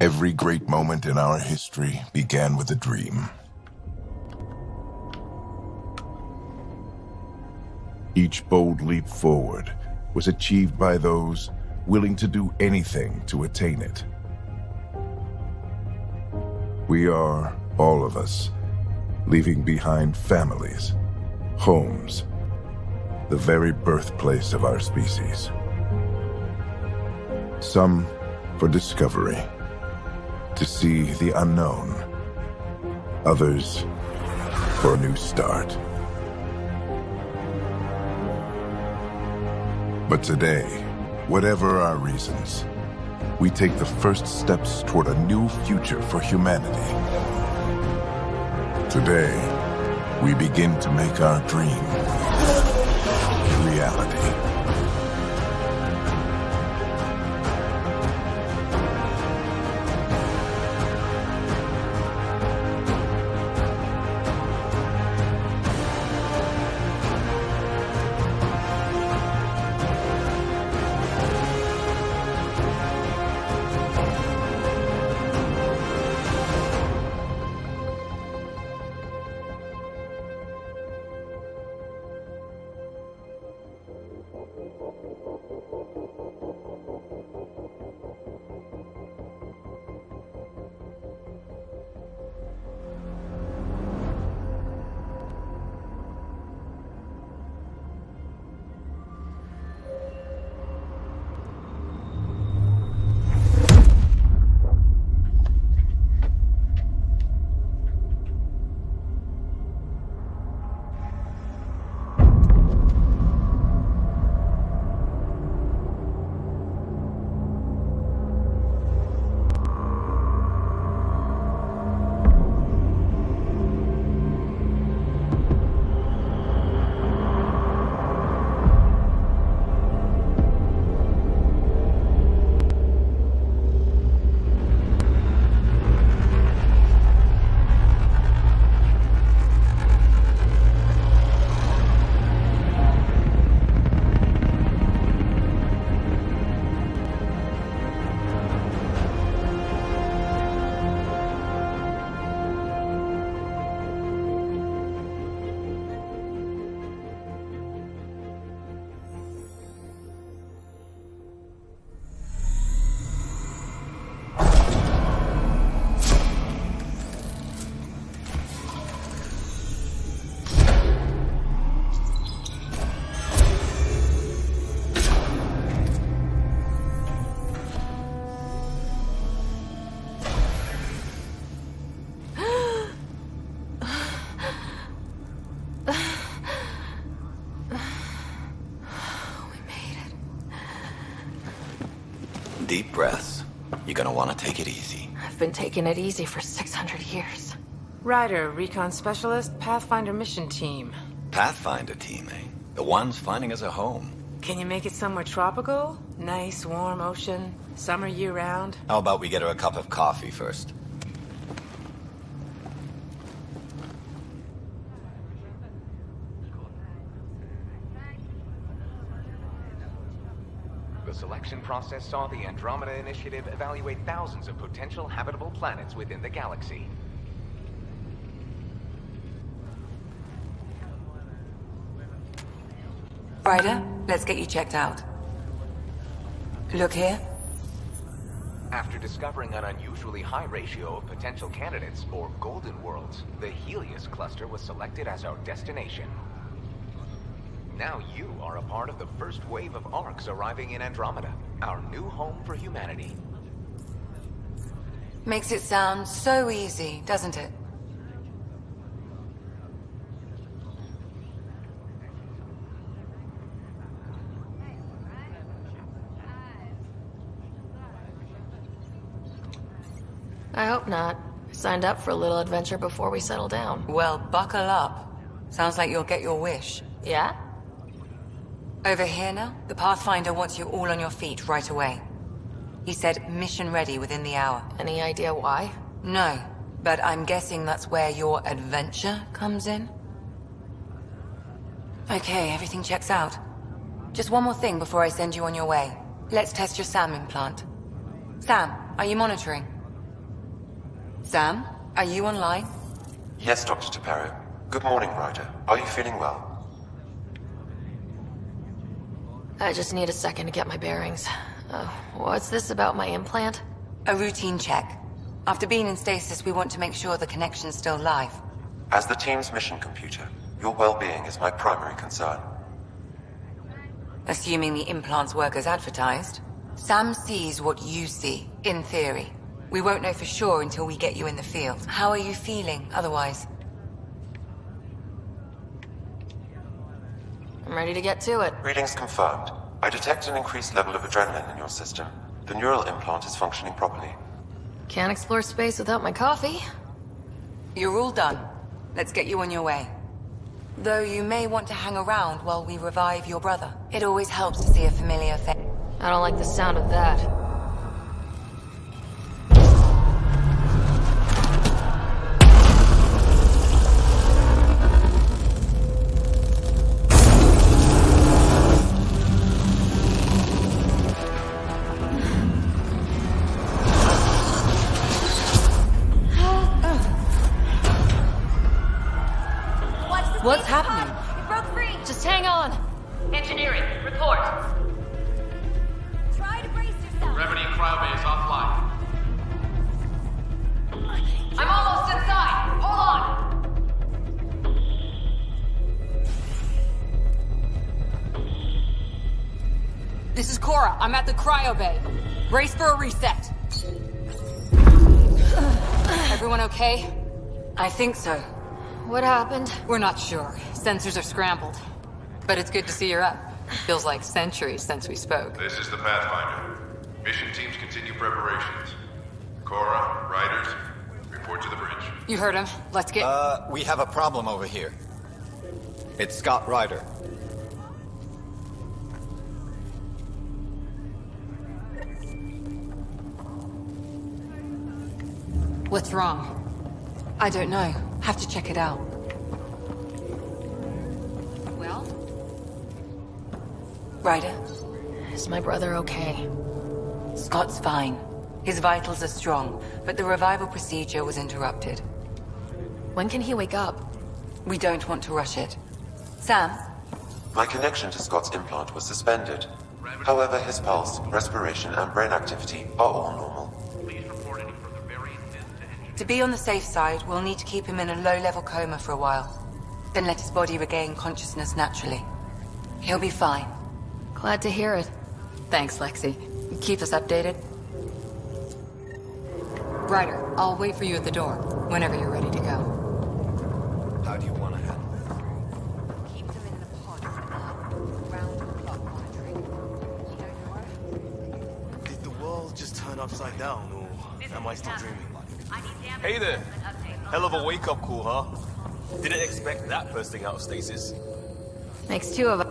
Every great moment in our history began with a dream. Each bold leap forward was achieved by those willing to do anything to attain it. We are, all of us, leaving behind families, homes, the very birthplace of our species. Some for discovery, to see the unknown. Others for a new start. But today, whatever our reasons, we take the first steps toward a new future for humanity. Today, we begin to make our dream a reality. Deep breaths. You're gonna want to take it easy. I've been taking it easy for 600 years. Ryder, recon specialist, Pathfinder mission team. Pathfinder team, eh? The ones finding us a home. Can you make it somewhere tropical? Nice, warm ocean, summer year-round? How about we get her a cup of coffee first? selection process saw the Andromeda Initiative evaluate thousands of potential habitable planets within the galaxy. Ryder, let's get you checked out. Look here. After discovering an unusually high ratio of potential candidates, or golden worlds, the Helios cluster was selected as our destination. Now you are a part of the first wave of arcs arriving in Andromeda, our new home for humanity. Makes it sound so easy, doesn't it? I hope not. I signed up for a little adventure before we settle down. Well, buckle up. Sounds like you'll get your wish. Yeah? Over here now, the Pathfinder wants you all on your feet right away. He said mission ready within the hour. Any idea why? No, but I'm guessing that's where your adventure comes in? Okay, everything checks out. Just one more thing before I send you on your way. Let's test your SAM implant. Sam, are you monitoring? Sam, are you online? Yes, Dr. Taparo. Good morning, Ryder. Are you feeling well? I just need a second to get my bearings. What's this about my implant? A routine check. After being in stasis, we want to make sure the connection's still live. As the team's mission computer, your well-being is my primary concern. Assuming the implants work as advertised, Sam sees what you see, in theory. We won't know for sure until we get you in the field. How are you feeling, otherwise? I'm ready to get to it. Readings confirmed. I detect an increased level of adrenaline in your system. The neural implant is functioning properly. Can't explore space without my coffee. You're all done. Let's get you on your way. Though you may want to hang around while we revive your brother. It always helps to see a familiar face. I don't like the sound of that. What's happening? It broke free. Just hang on. Engineering, report. Try to brace yourself. Gravity and cryobase offline. I'm almost inside. Hold on. This is Cora. I'm at the cryo bay. Brace for a reset. Everyone okay? I think so. What happened? We're not sure. Sensors are scrambled. But it's good to see you're up. Feels like centuries since we spoke. This is the Pathfinder. Mission teams continue preparations. Cora, Riders, report to the bridge. You heard him. Let's get... We have a problem over here. It's Scott Ryder. What's wrong? I don't know. Have to check it out. Well? Ryder, Is my brother okay? Scott's fine. His vitals are strong, but the revival procedure was interrupted. When can he wake up? We don't want to rush it. Sam? My connection to Scott's implant was suspended. However, his pulse, respiration, and brain activity are all normal. Please report any further variances to engineering. To be on the safe side, we'll need to keep him in a low-level coma for a while. Then let his body regain consciousness naturally. He'll be fine. Glad to hear it. Thanks, Lexi. Keep us updated. Ryder, I'll wait for you at the door, whenever you're ready to go. How do you want to handle it? Keep them in the pod for now. Round-the-clock monitoring. You don't know? Did the world just turn upside down, or am I still dreaming? Hey there. Hell of a wake-up call, huh? Didn't expect that bursting out of stasis. Makes two of us.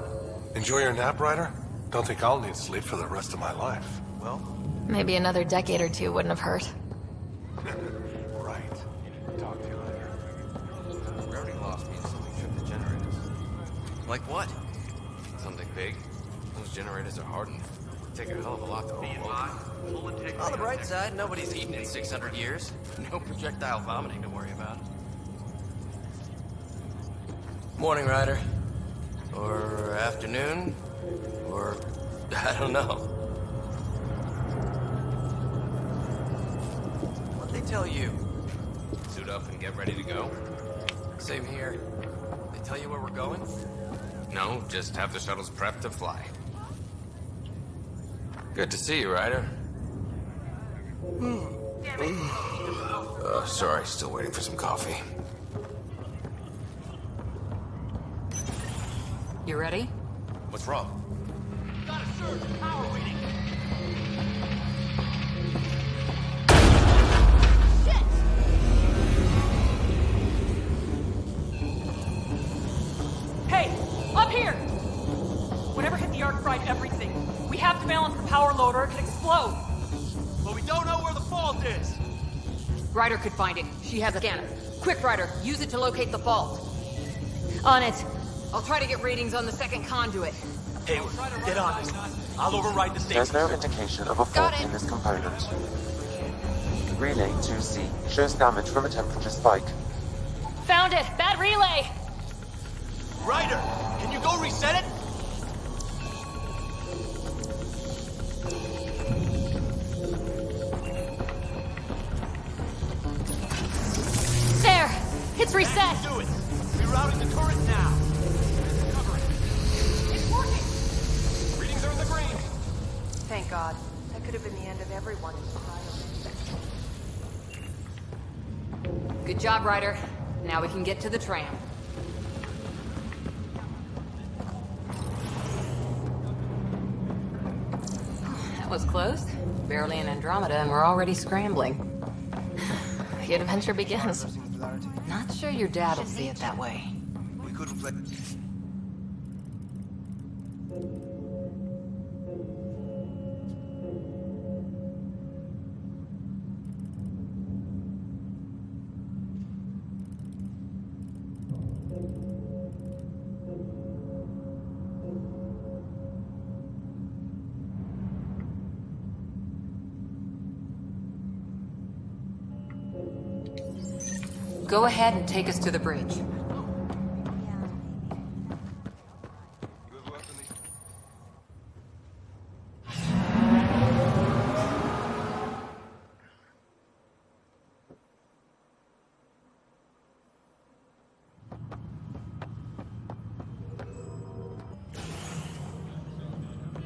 Enjoy your nap, Ryder? Don't think I'll need sleep for the rest of my life. Well, Maybe another decade or two wouldn't have hurt. Right. Talk to you later. Rarity lost means something tripped the generators. Like what? Something big? Those generators are hardened. Take a hell of a lot to hold. On the bright side, nobody's eaten in 600 years. No projectile vomiting to worry about. Morning, Ryder. Or afternoon. Or I don't know. What'd they tell you? Suit up and get ready to go? Same here. They tell you where we're going? No, just have the shuttles prepped to fly. Good to see you, Ryder. Sorry, still waiting for some coffee. You ready? What's wrong? Got a surge in power waiting. Hey, up here! Whatever hit the arc fried everything. We have to balance the power load or it could explode. But we don't know where the fault is. Ryder could find it. She has a scanner. Quick, Ryder, use it to locate the fault. On it. I'll try to get readings on the second conduit. Hey, get on this. I'll override the station. There's no indication of a fault in this component. Relay 2C shows damage from a temperature spike. Found it! Bad relay! Ryder, can you go reset it? There! It's reset! Do it. Rerouting the turret now. Cover it. It's working! Readings are in the green. Thank God. That could have been the end of everyone in Ohio. Good job, Ryder. Now we can get to the tram. That was close. Barely in Andromeda, and we're already scrambling. The adventure begins. Not sure your dad will see it that way. We couldn't play. Go ahead and take us to the bridge.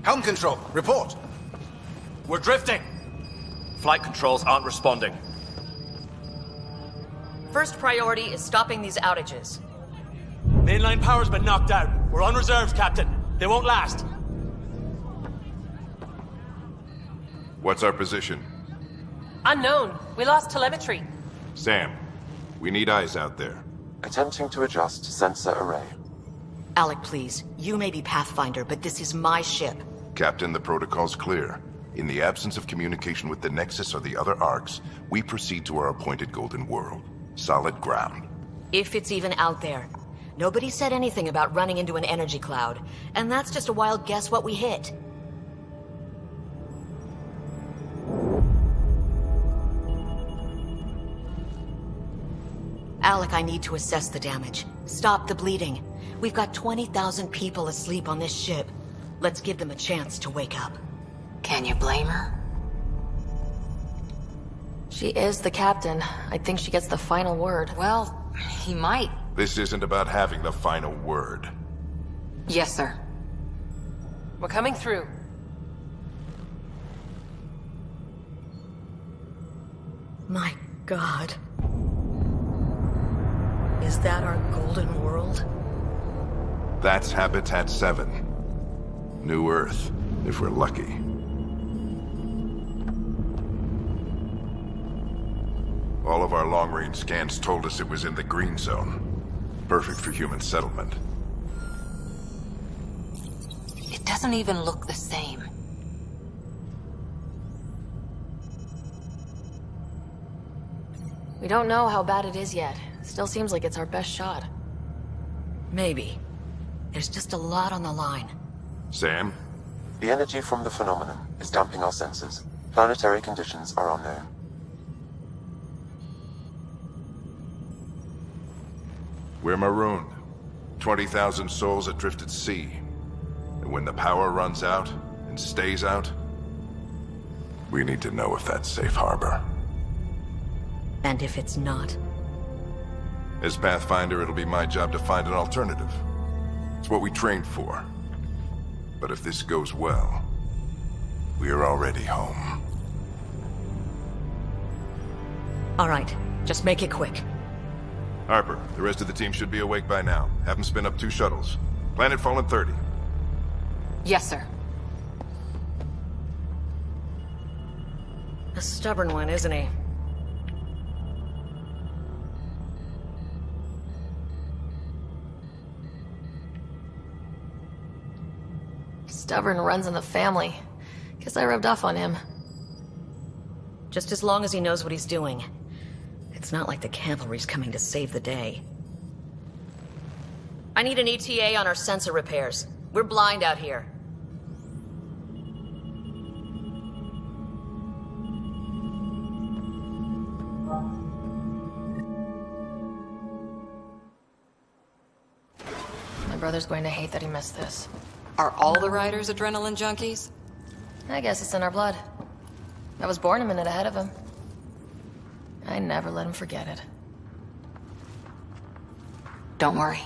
Helm control, report. We're drifting. Flight controls aren't responding. First priority is stopping these outages. Mainline power's been knocked out. We're on reserves, Captain. They won't last. What's our position? Unknown. We lost telemetry. Sam, we need eyes out there. Attempting to adjust sensor array. Alec, please. You may be Pathfinder, but this is my ship. Captain, the protocol's clear. In the absence of communication with the Nexus or the other arcs, we proceed to our appointed Golden World. Solid ground. If it's even out there. Nobody said anything about running into an energy cloud, and that's just a wild guess what we hit. Alec, I need to assess the damage. Stop the bleeding. We've got 20,000 people asleep on this ship. Let's give them a chance to wake up. Can you blame her? She is the captain. I think she gets the final word. Well, he might. This isn't about having the final word. Yes, sir. We're coming through. My God. Is that our Golden World? That's Habitat 7. New Earth, if we're lucky. All of our long-range scans told us it was in the green zone. Perfect for human settlement. It doesn't even look the same. We don't know how bad it is yet. Still seems like it's our best shot. Maybe. There's just a lot on the line. Sam, The energy from the phenomenon is damping our sensors. Planetary conditions are unknown. We're marooned. 20,000 souls adrift at sea. And when the power runs out, and stays out, we need to know if that's safe harbor. And if it's not? As Pathfinder, it'll be my job to find an alternative. It's what we trained for. But if this goes well, we're already home. All right, just make it quick. Harper, the rest of the team should be awake by now. Have them spin up 2 shuttles. Planet Fallen 30. Yes, sir. A stubborn one, isn't he? Stubborn runs in the family. Guess I rubbed off on him. Just as long as he knows what he's doing. It's not like the cavalry's coming to save the day. I need an ETA on our sensor repairs. We're blind out here. My brother's going to hate that he missed this. Are all the riders adrenaline junkies? I guess it's in our blood. I was born a minute ahead of him. I never let him forget it. Don't worry.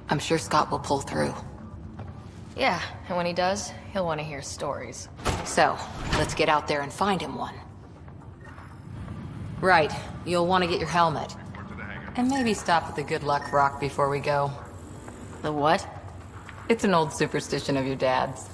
I'm sure Scott will pull through. Yeah, and when he does, he'll want to hear stories. So, let's get out there and find him one. Right, you'll want to get your helmet. And maybe stop at the Good Luck Rock before we go. The what? It's an old superstition of your dad's.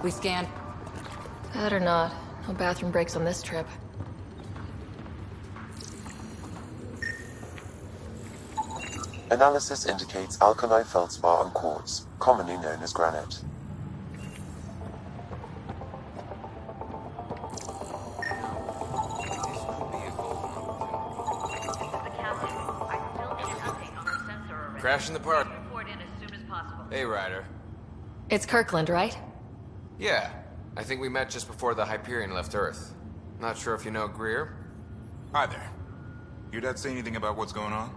We scanned. That or not, no bathroom breaks on this trip. Analysis indicates alkali feldspar and quartz, commonly known as granite. Crash in the park. Hey, Ryder. It's Kirkland, right? Yeah, I think we met just before the Hyperion left Earth. Not sure if you know Greer? Hi there. Your dad say anything about what's going on?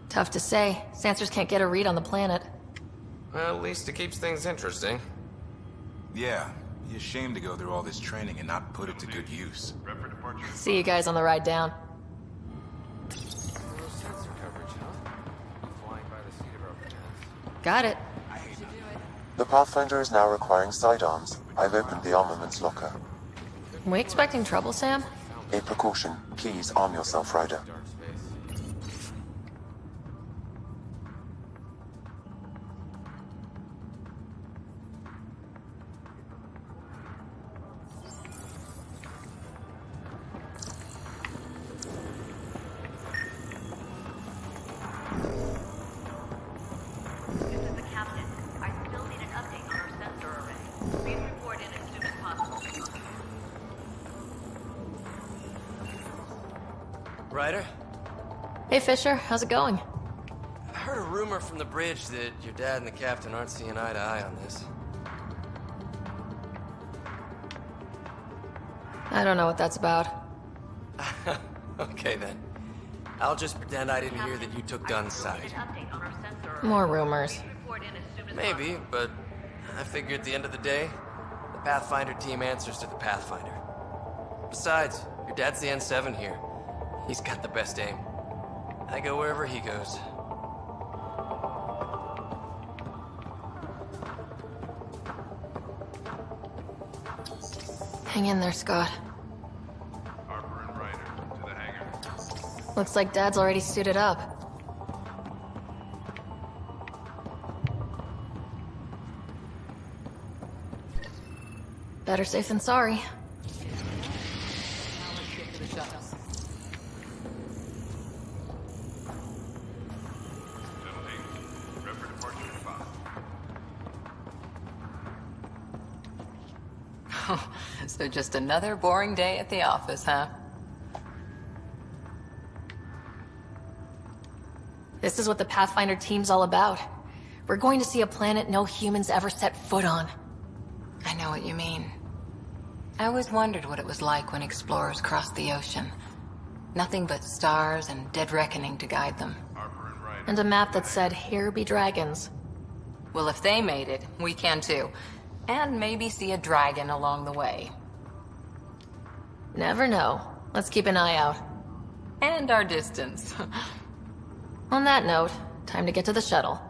Tough to say. Sensors can't get a read on the planet. Well, at least it keeps things interesting. Yeah, be ashamed to go through all this training and not put it to good use. See you guys on the ride down. Got it. The Pathfinder is now requiring sidearms. I've opened the armaments locker. We expecting trouble, Sam? A precaution. Please arm yourself, Ryder. Ryder? Hey, Fisher. How's it going? I heard a rumor from the bridge that your dad and the captain aren't seeing eye to eye on this. I don't know what that's about. Okay, then. I'll just pretend I didn't hear that you took Dunn's side. More rumors. Maybe, but I figure at the end of the day, the Pathfinder team answers to the Pathfinder. Besides, your dad's the N7 here. He's got the best aim. I go wherever he goes. Hang in there, Scott. Harper and Ryder, to the hangar. Looks like Dad's already suited up. Better safe than sorry. So just another boring day at the office, huh? This is what the Pathfinder team's all about. We're going to see a planet no humans ever set foot on. I know what you mean. I always wondered what it was like when explorers crossed the ocean. Nothing but stars and dead reckoning to guide them. And a map that said, "Here be dragons." Well, if they made it, we can too. And maybe see a dragon along the way. Never know. Let's keep an eye out. And our distance. On that note, time to get to the shuttle.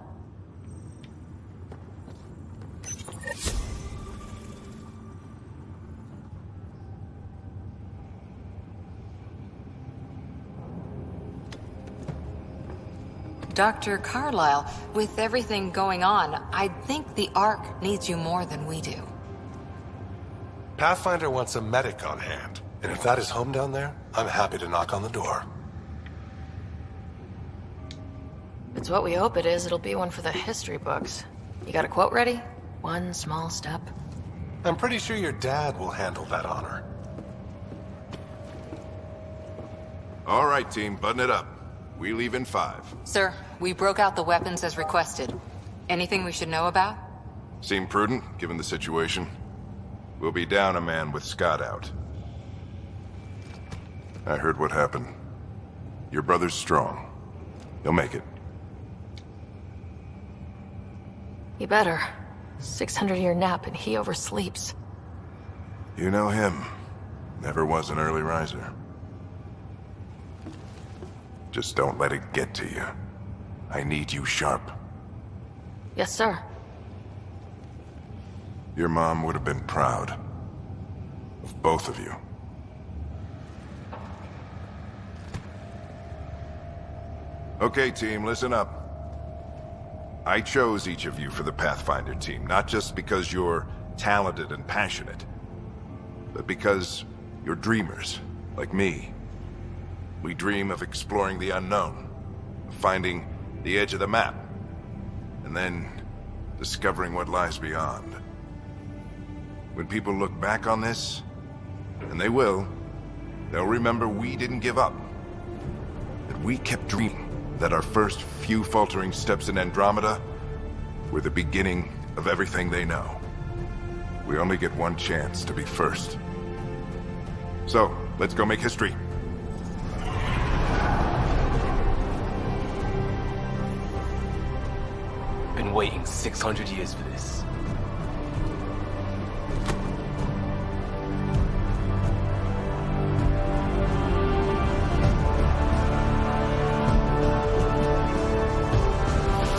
Dr. Carlyle, with everything going on, I think the Ark needs you more than we do. Pathfinder wants a medic on hand. And if that is home down there, I'm happy to knock on the door. If it's what we hope it is, it'll be one for the history books. You got a quote ready? One small step. I'm pretty sure your dad will handle that honor. All right, team, button it up. We leave in 5. Sir, we broke out the weapons as requested. Anything we should know about? Seem prudent, given the situation. We'll be down a man with Scott out. I heard what happened. Your brother's strong. He'll make it. You better. 600-year nap and he oversleeps. You know him. Never was an early riser. Just don't let it get to you. I need you sharp. Yes, sir. Your mom would have been proud of both of you. Okay, team, listen up. I chose each of you for the Pathfinder team, not just because you're talented and passionate, but because you're dreamers, like me. We dream of exploring the unknown, of finding the edge of the map, and then discovering what lies beyond. When people look back on this, and they will, they'll remember we didn't give up. That we kept dreaming, that our first few faltering steps in Andromeda were the beginning of everything they know. We only get one chance to be first. So, let's go make history. Been waiting 600 years for this.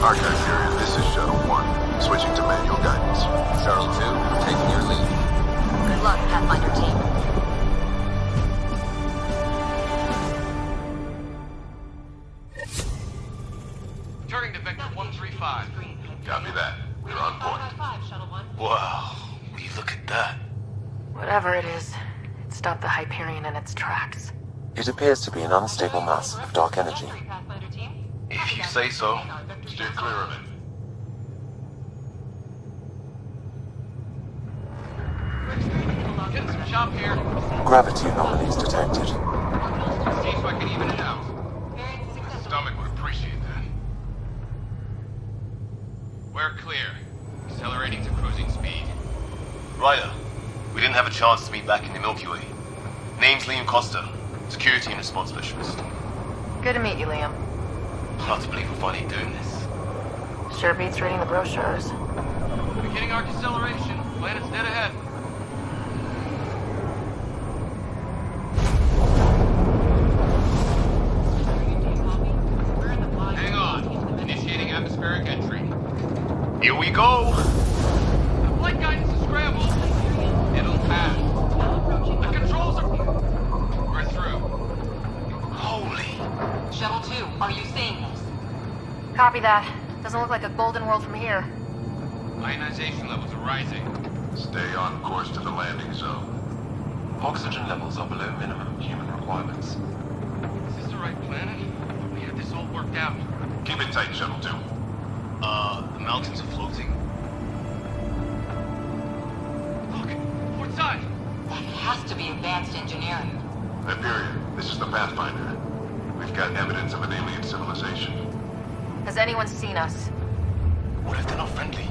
Archive period, this is Shuttle 1. Switching to manual guidance. Shuttle 2, taking your lead. Good luck, Pathfinder team. Turning to Vector 135. Copy that. We're on point. Wow, will you look at that? Whatever it is, it stopped the Hyperion in its tracks. It appears to be an unstable mass of dark energy. If you say so. Steer clear of it. Getting some chop here. Gravity anomalies detected. See if I can even it out. My stomach would appreciate that. We're clear. Accelerating to cruising speed. Ryder, we didn't have a chance to meet back in the Milky Way. Name's Liam Costa, Security and Response Specialist. Good to meet you, Liam. Hard to believe we're finally doing this. Sure beats reading the brochures. Beginning arc acceleration. Planet's dead ahead. Hang on. Initiating atmospheric entry. Here we go! The flight guidance is scrambled. It'll pass. The controls are... We're through. Holy... Shuttle 2, are you seeing this? Copy that. Doesn't look like a golden world from here. Ionization levels are rising. Stay on course to the landing zone. Oxygen levels are below minimum human requirements. Is this the right planet? We had this all worked out. Keep it tight, Shuttle 2. The mountains are floating. Look, port side. has to be advanced engineering. Hyperion, this is the Pathfinder. We've got evidence of an alien civilization. Has anyone seen us? What if they're not friendly?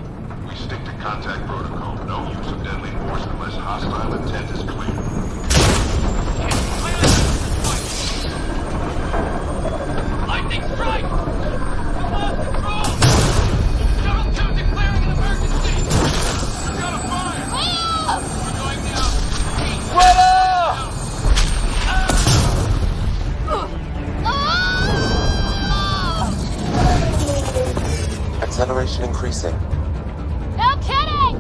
We stick to contact protocol. No use of deadly force unless hostile intent is clear. Lightning strike! We lost control! Shuttle 2 declaring an emergency! We've got a fire! We're going down. Acceleration increasing. No kidding!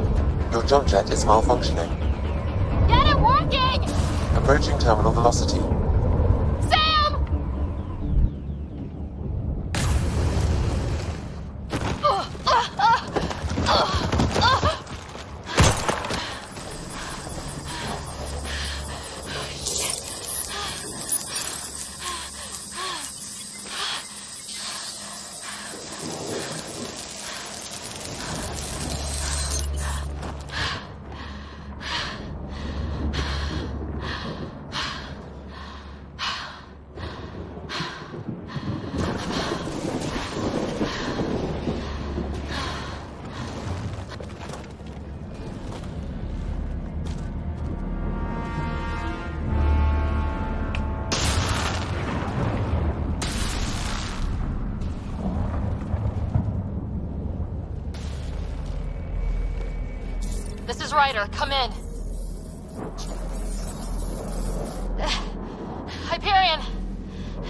Your jump jet is malfunctioning. Get it working! Approaching terminal velocity. Sam! This is Ryder. Come in. Hyperion!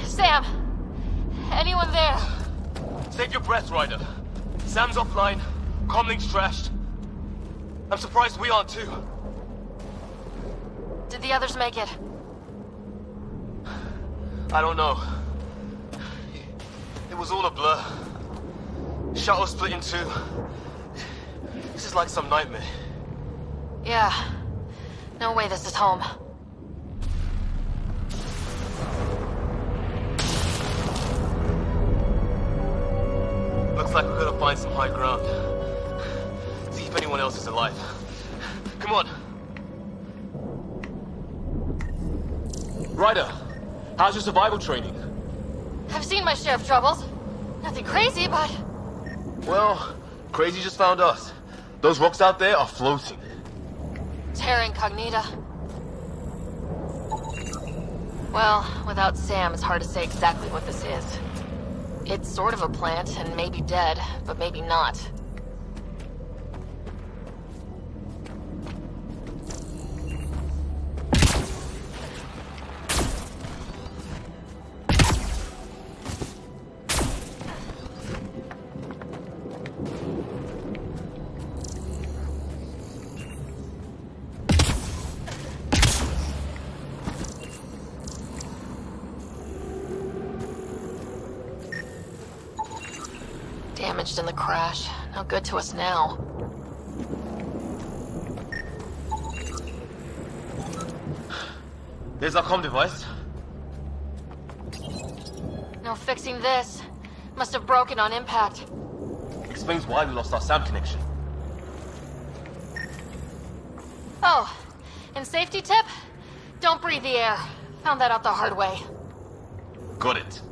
Sam! Anyone there? Save your breath, Ryder. Sam's offline. Comlink's trashed. I'm surprised we aren't too. Did the others make it? I don't know. It was all a blur. Shuttle split in two. This is like some nightmare. Yeah. No way this is home. Looks like we're gonna find some high ground. See if anyone else is alive. Come on. Ryder, how's your survival training? I've seen my share of troubles. Nothing crazy, but... Well, crazy just found us. Those rocks out there are floating. Terra Incognita. Well, without Sam, it's hard to say exactly what this is. It's sort of a plant, and maybe dead, but maybe not. Damaged in the crash. No good to us now. There's our comm device. No fixing this. Must have broken on impact. Explains why we lost our SAM connection. Oh, and safety tip? Don't breathe the air. Found that out the hard way. Got it.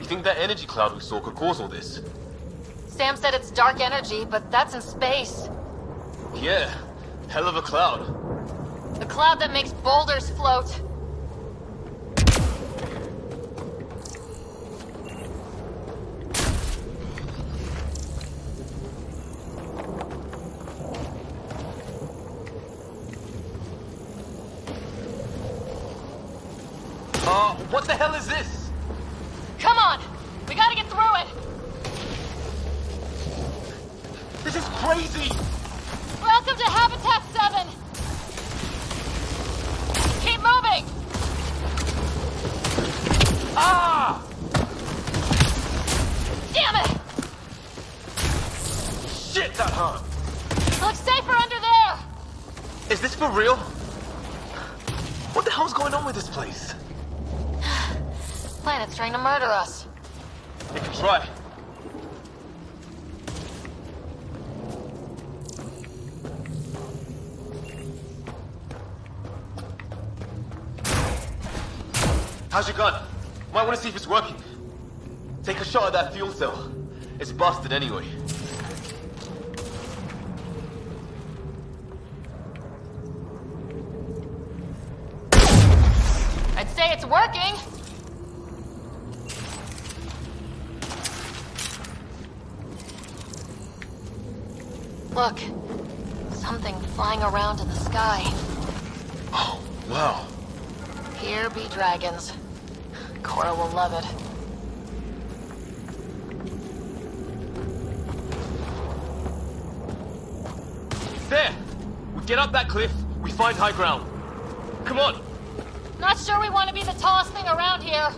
You think that energy cloud we saw could cause all this? Sam said it's dark energy, but that's in space. Yeah, hell of a cloud. The cloud that makes boulders float. What the hell is this? Come on! We gotta get through it! This is crazy! Welcome to Habitat 7! Keep moving! Ah! Damn it! Shit, that hurt! Looks safer under there! Is this for real? What the hell's going on with this place? planet's trying to murder us. They can try. How's your gun? Might want to see if it's working. Take a shot at that fuel cell. It's busted anyway. I'd say it's working. Look, something flying around in the sky. Oh, wow. Here be dragons. Cora will love it. There! We get up that cliff, we find high ground. Come on! Not sure we want to be the tallest thing around here.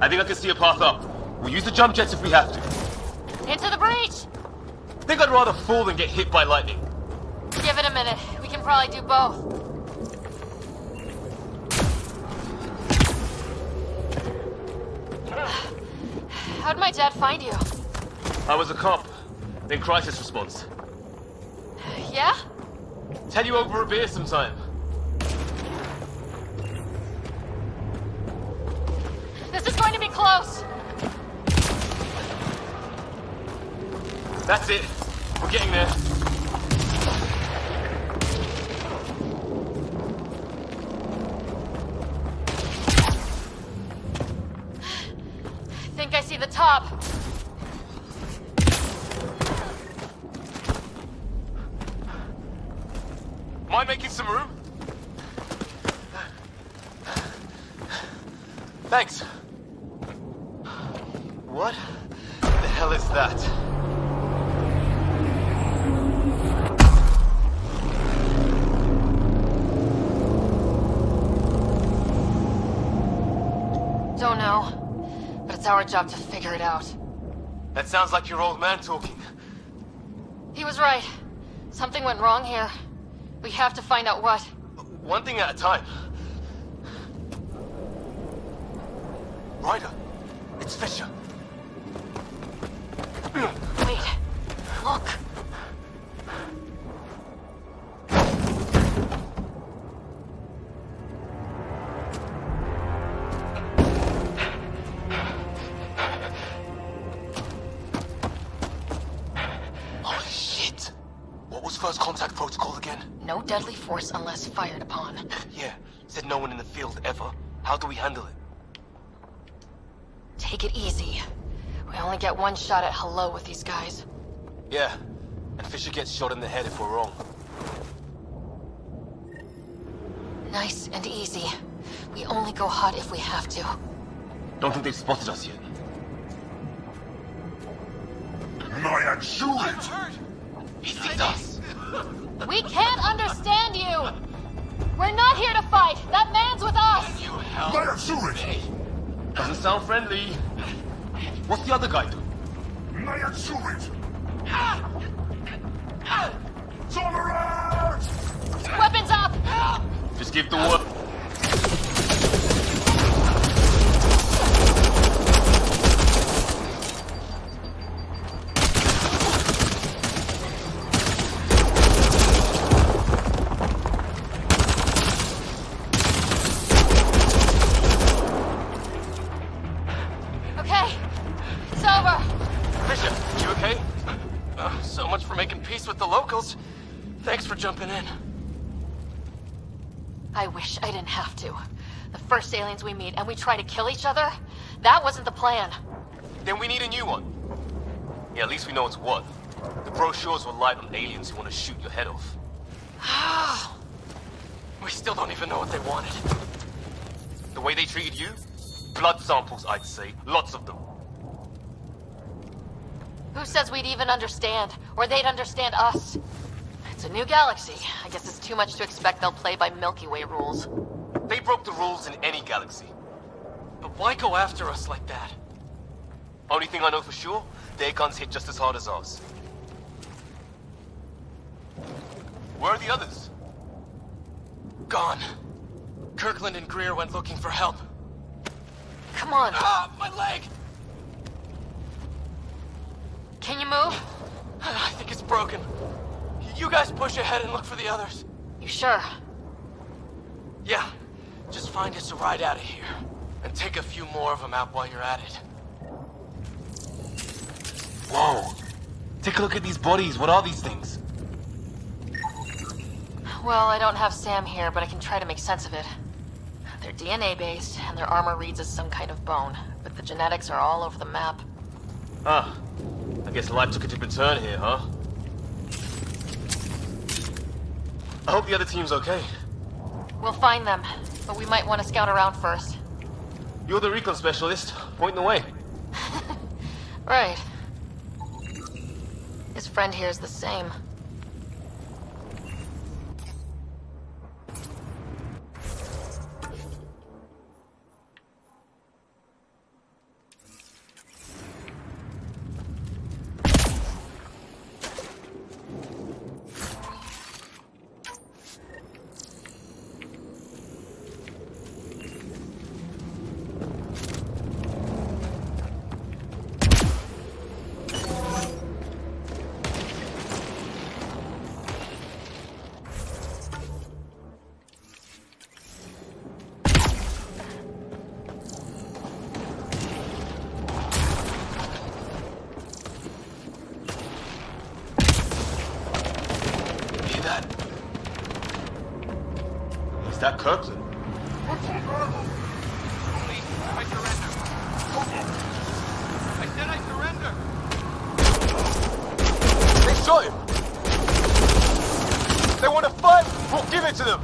I think I can see a path up. We'll use the jump jets if we have to. Into the breach! Think I'd rather fall than get hit by lightning. Give it a minute. We can probably do both. How'd my dad find you? I was a cop, then crisis response. Yeah? Tell you over a beer sometime. This is going to be close. That's it. We're getting there. Think I see the top. Mind making some room? Thanks. What the hell is that? Don't know, but it's our job to figure it out. That sounds like your old man talking. He was right. Something went wrong here. We have to find out what. One thing at a time. Ryder, it's Fisher. Wait, look. Holy shit! What was first contact protocol again? No deadly force unless fired upon. Yeah, said no one in the field ever. How do we handle it? Take it easy. We only get one shot at hello with these guys. Yeah, and Fisher gets shot in the head if we're wrong. Nice and easy. We only go hot if we have to. Don't think they've spotted us yet. Nyan, shoot it! He sees us! We can't understand you! We're not here to fight! That man's with us! You hell! Nyan, shoot it! Doesn't sound friendly. What's the other guy do? Nyan, shoot it! Tolerance! Weapons up! Just give the word. Okay, it's over. Fisher, you okay? So much for making peace with the locals. Thanks for jumping in. I wish I didn't have to. The first aliens we meet and we try to kill each other? That wasn't the plan. Then we need a new one. Yeah, at least we know it's what. The brochures were light on aliens who want to shoot your head off. We still don't even know what they wanted. The way they treated you? Blood samples, I'd say. Lots of them. Who says we'd even understand? Or they'd understand us? It's a new galaxy. I guess it's too much to expect they'll play by Milky Way rules. They broke the rules in any galaxy. But why go after us like that? Only thing I know for sure, their guns hit just as hard as ours. Where are the others? gone. Kirkland and Greer went looking for help. Come on. Ah, my leg! Can you move? I think it's broken. You guys push ahead and look for the others. You sure? Yeah. Just find us a ride out of here. And take a few more of them out while you're at it. Whoa. Take a look at these bodies. What are these things? Well, I don't have Sam here, but I can try to make sense of it. They're DNA-based, and their armor reads as some kind of bone, but the genetics are all over the map. Ah. I guess life took a different turn here, huh? I hope the other team's okay. We'll find them, but we might want to scout around first. You're the recon specialist. Point the way. Right. His friend here is the same. Is that Kirkland? Please, I surrender. I said I surrender. They shot him! They want to fight? We'll give it to them!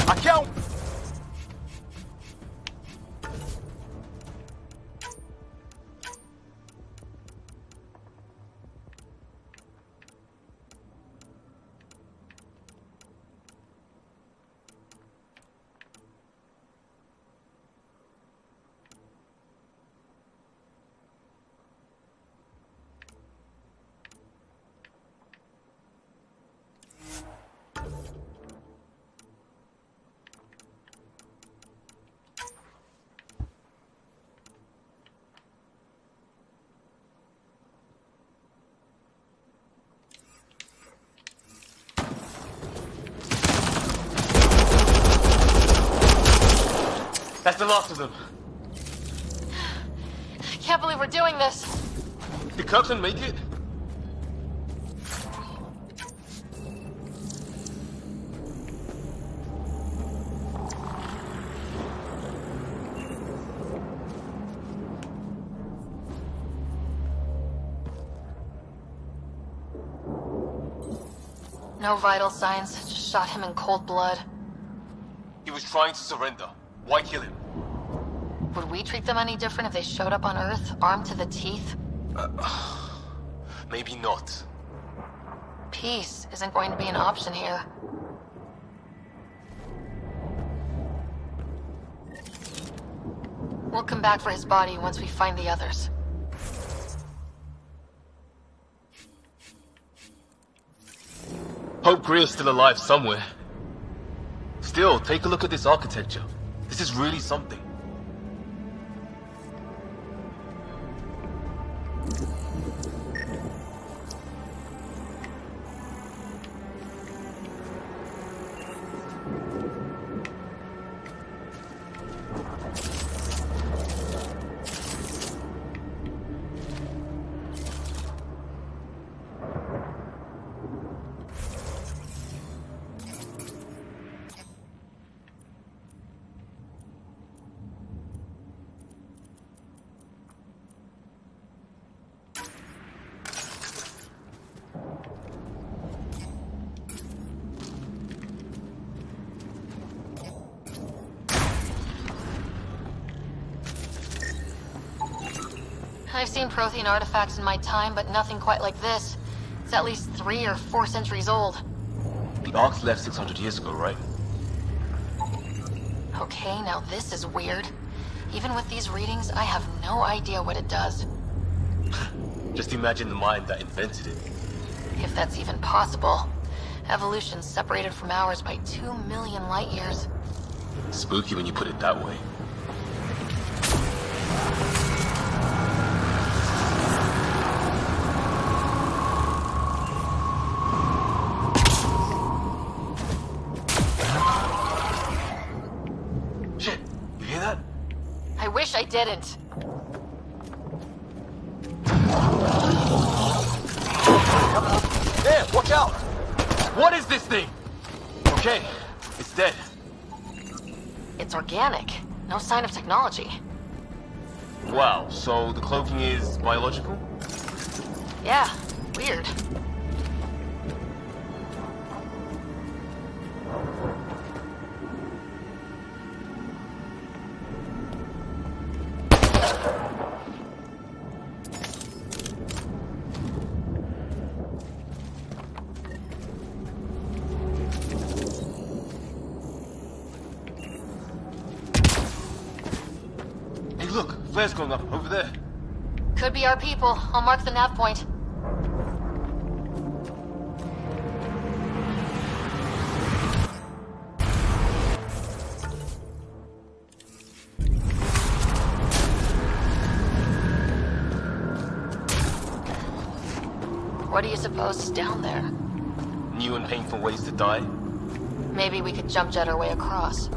I count! That's the last of them. I can't believe we're doing this. Did Kirkland make it? No vital signs, just shot him in cold blood. He was trying to surrender. Why kill him? Would we treat them any different if they showed up on Earth, armed to the teeth? Maybe not. Peace isn't going to be an option here. We'll come back for his body once we find the others. Hope Greer's still alive somewhere. Still, take a look at this architecture. This is really something. I've seen Prothean artifacts in my time, but nothing quite like this. It's at least 3 or 4 centuries old. The Ark's left 600 years ago, right? Okay, now this is weird. Even with these readings, I have no idea what it does. Just imagine the mind that invented it. If that's even possible. Evolution's separated from ours by 2 million light years. Spooky when you put it that way. Shit, you hear that? I wish I didn't. There, watch out! What is this thing? Okay, it's dead. It's organic. No sign of technology. Wow, so the cloaking is biological? Yeah, weird. Hey look, flare's going up over there. Could be our people. I'll mark the nav point. What do you suppose is down there? New and painful ways to die? Maybe we could jump jet our way across.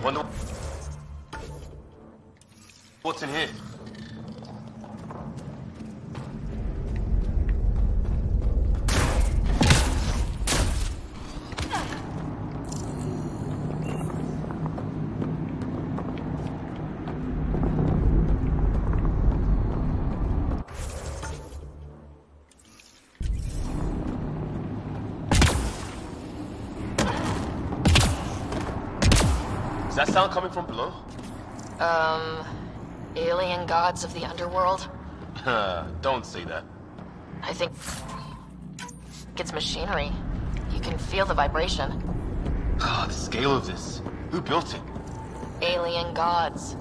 Wonder what's in here? Is that sound coming from below? Alien gods of the underworld? Don't say that. I think it's machinery. You can feel the vibration. The scale of this. Who built it? Alien gods.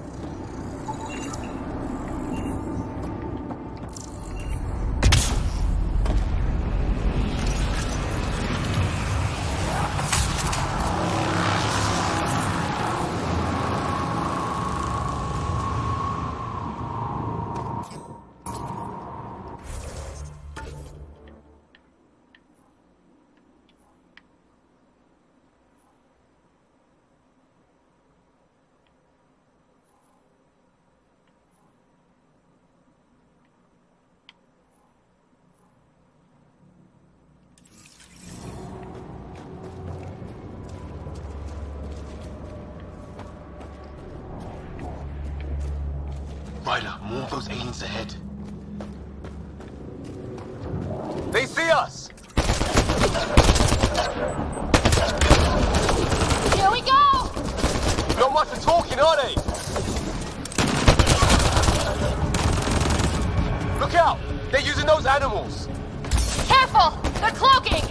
Ryder, more of those aliens ahead. They see us! Here we go! Not much of talking, are they? Look out! They're using those animals! Careful! They're cloaking!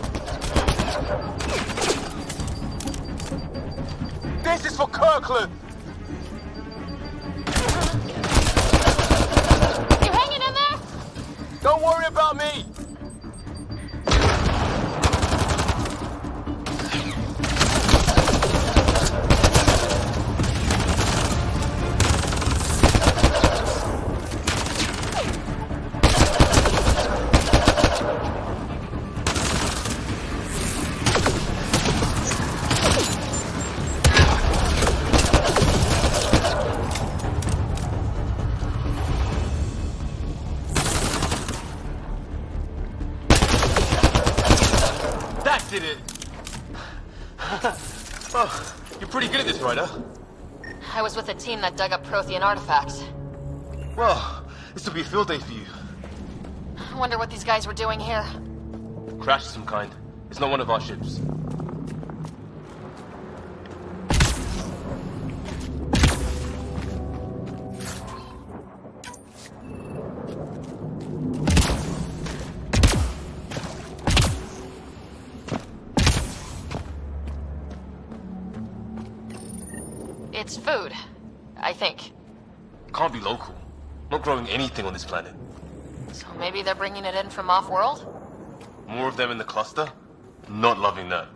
This is for Kirkland! You hanging in there? Don't worry about me! Did it. Oh, you're pretty good at this, Ryder. I was with a team that dug up Prothean artifacts. Well, this will be a field day for you. I wonder what these guys were doing here. Crash of some kind. It's not one of our ships. It's food. I think. Can't be local. Not growing anything on this planet. So maybe they're bringing it in from off-world? More of them in the cluster? Not loving that.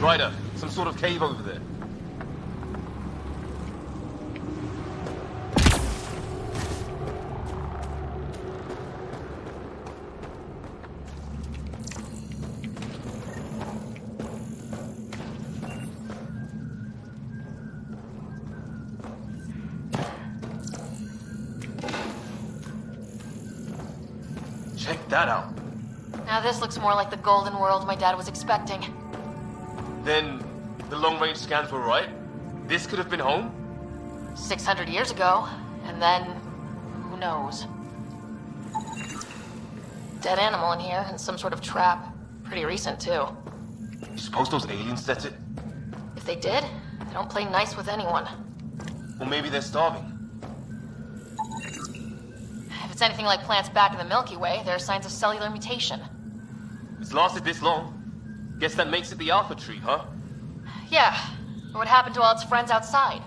Ryder, some sort of cave over there. Check that out. Now this looks more like the golden world my dad was expecting. Then, the long-range scans were right? This could have been home? 600 years ago, and then... who knows? Dead animal in here, and some sort of trap. Pretty recent, too. You suppose those aliens set it? If they did, they don't play nice with anyone. Or maybe they're starving. If it's anything like plants back in the Milky Way, there are signs of cellular mutation. It's lasted this long. Guess that makes it the Alpha Tree, huh? Yeah, but what happened to all its friends outside?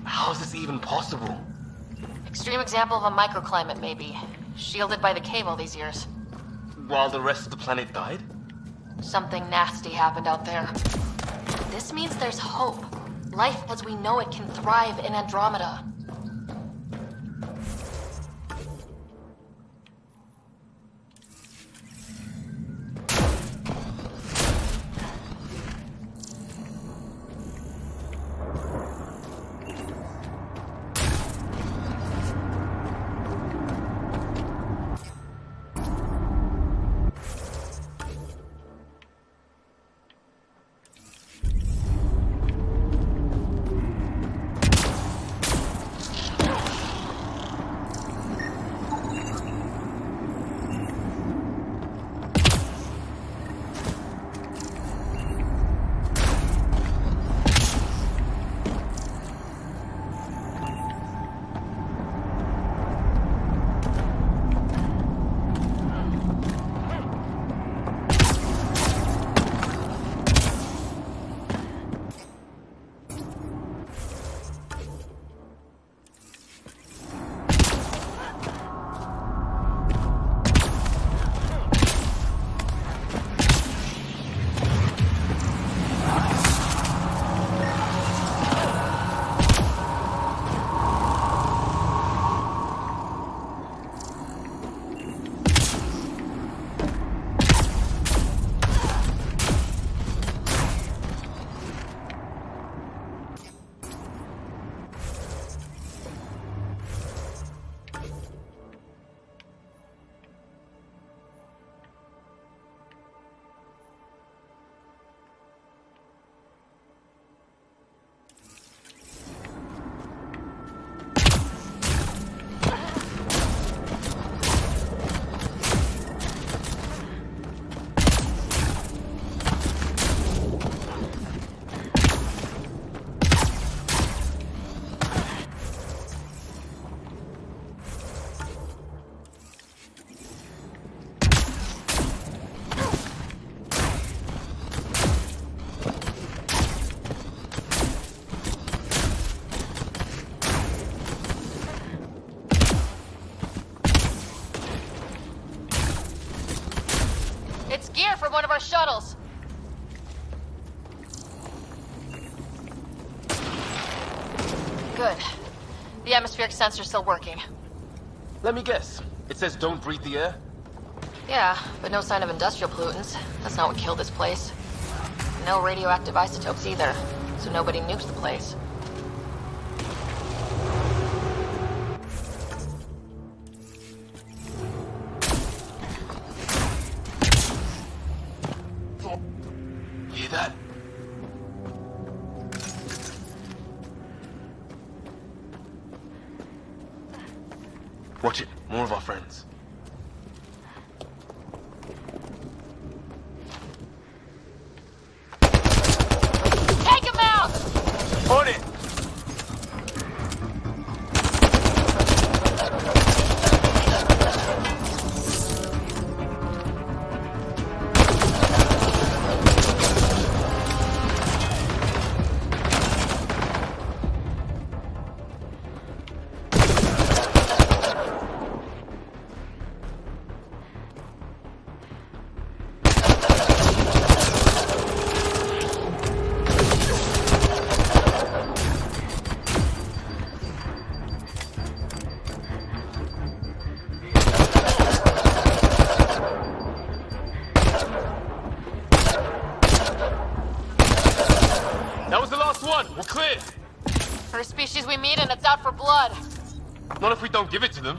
How is this even possible? Extreme example of a microclimate, maybe. Shielded by the cave all these years. While the rest of the planet died? Something nasty happened out there. This means there's hope. Life as we know it can thrive in Andromeda. From one of our shuttles. Good. The atmospheric sensor's still working. Let me guess. It says don't breathe the air? Yeah, but no sign of industrial pollutants. That's not what killed this place. No radioactive isotopes either, so nobody nuked the place. Hear that? Watch it. More of our friends. That was the last one. We're clear. First species we meet and it's out for blood. Not if we don't give it to them.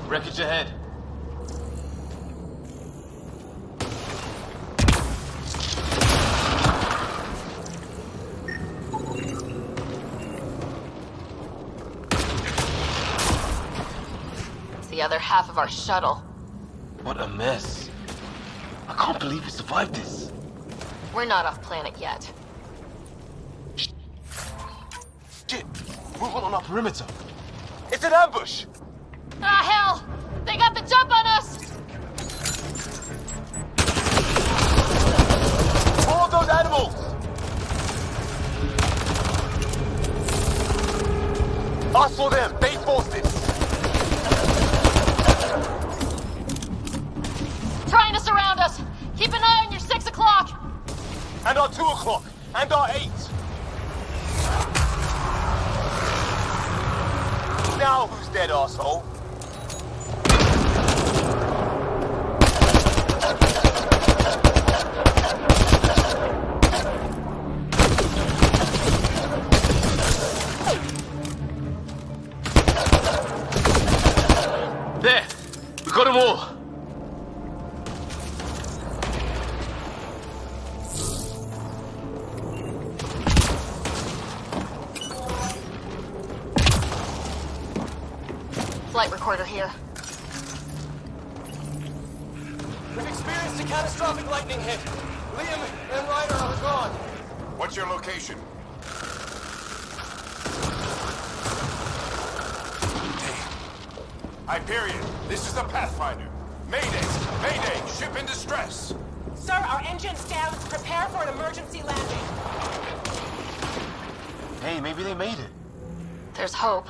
Wreckage ahead. It's the other half of our shuttle. What a mess. I can't believe we survived this. We're not off planet yet. Shit! Movement on our perimeter. It's an ambush! Ah, hell! They got the jump on us! All of those animals! Us or them, they forced it! Trying to surround us! Keep an eye on your 6 o'clock! And our 2 o'clock! And our 8! Now who's dead, asshole? There! We got them all! Flight recorder here. We've experienced a catastrophic lightning hit. Liam and Ryder are gone. What's your location? Hyperion, this is the Pathfinder. Mayday! Mayday! Ship in distress! Sir, our engine's down. Prepare for an emergency landing. Hey, maybe they made it. There's hope.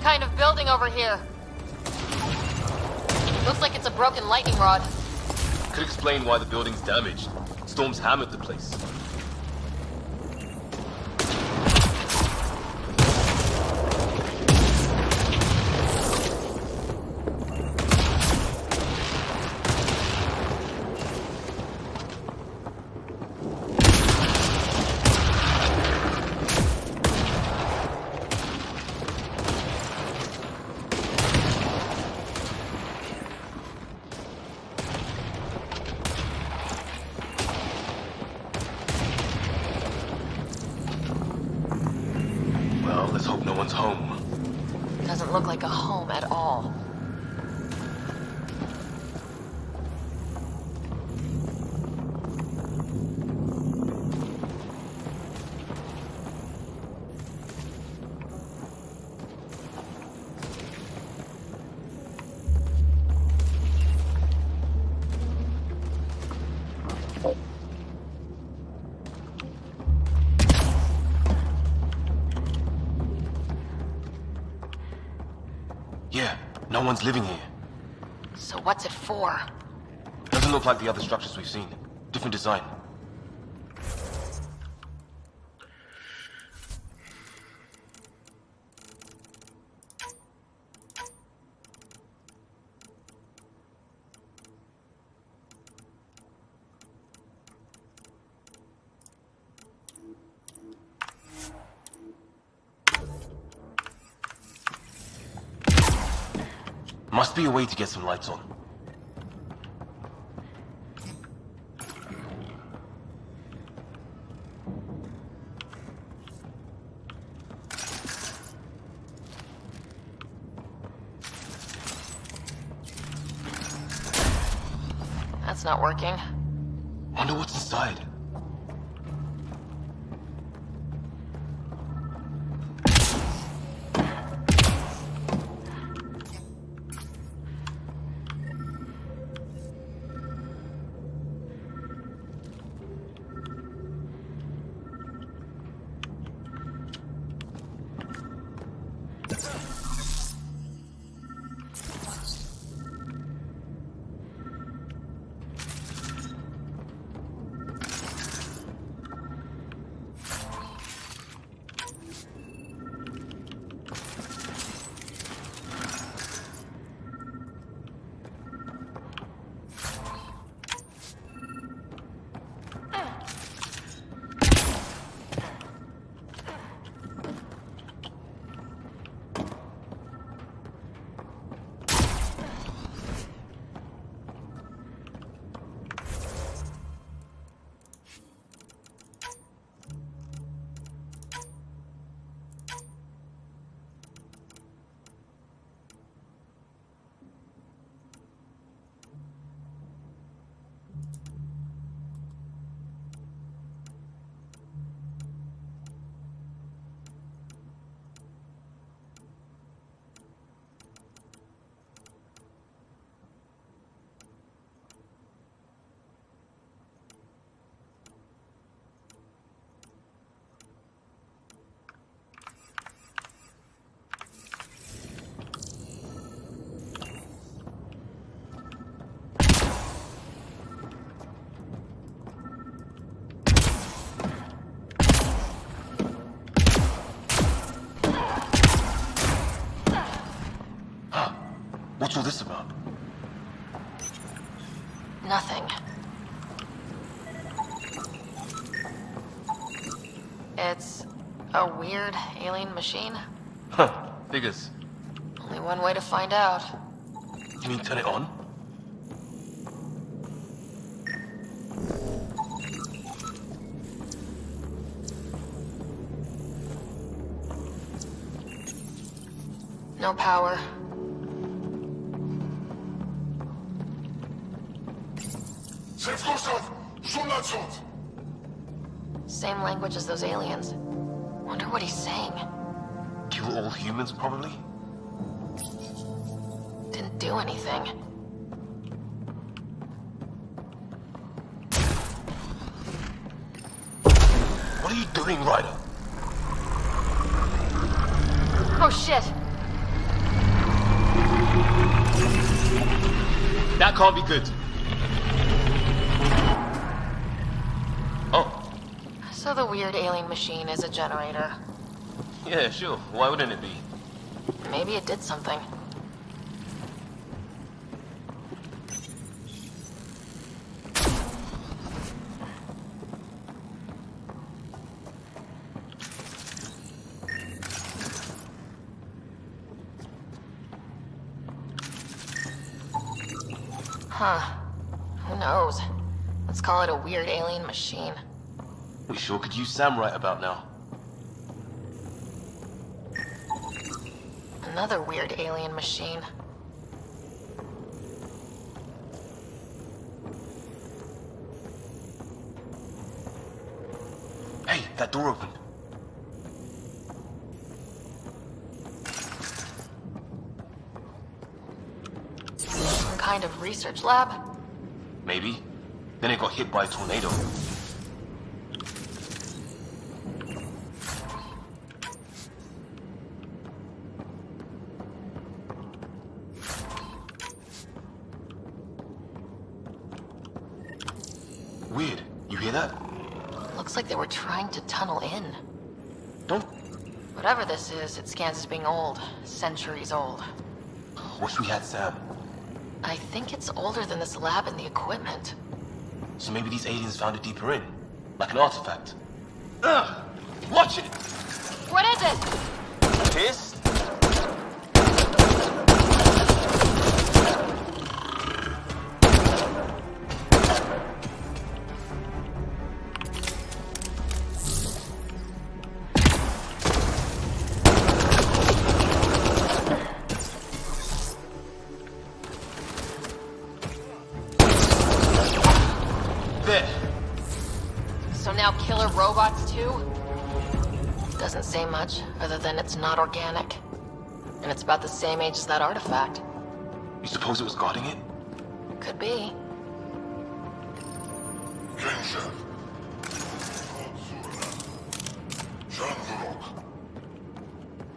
Kind of building over here. Looks like it's a broken lightning rod. Could explain why the building's damaged. Storms hammered the place. Let's hope no one's home. Doesn't look like a home at all. Yeah, no one's living here. So what's it for? Doesn't look like the other structures we've seen. Different design. Must be a way to get some lights on. That's not working. Wonder what's inside. What's all this about? Nothing. It's a weird alien machine. Huh, figures. Only one way to find out. You mean turn it on? No power. Same language as those aliens. Wonder what he's saying. Kill all humans, probably? Didn't do anything. What are you doing, Ryder? Oh shit! That can't be good. Oh. So the weird alien machine is a generator. Yeah, sure. Why wouldn't it be? Maybe it did something. Huh. Who knows? Let's call it a weird alien machine. We sure could use Sam right about now. Another weird alien machine. Hey, that door opened. Some kind of research lab? Maybe. Then it got hit by a tornado. Weird. You hear that? Looks like they were trying to tunnel in. Don't... Whatever this is, it scans as being old. Centuries old. Wish we had Sam. I think it's older than this lab and the equipment. So maybe these aliens found it deeper in. Like an artifact. Ugh! Watch it! What is it? Pissed? So now killer robots too? Doesn't say much, other than it's not organic. And it's about the same age as that artifact. You suppose it was guarding it? Could be.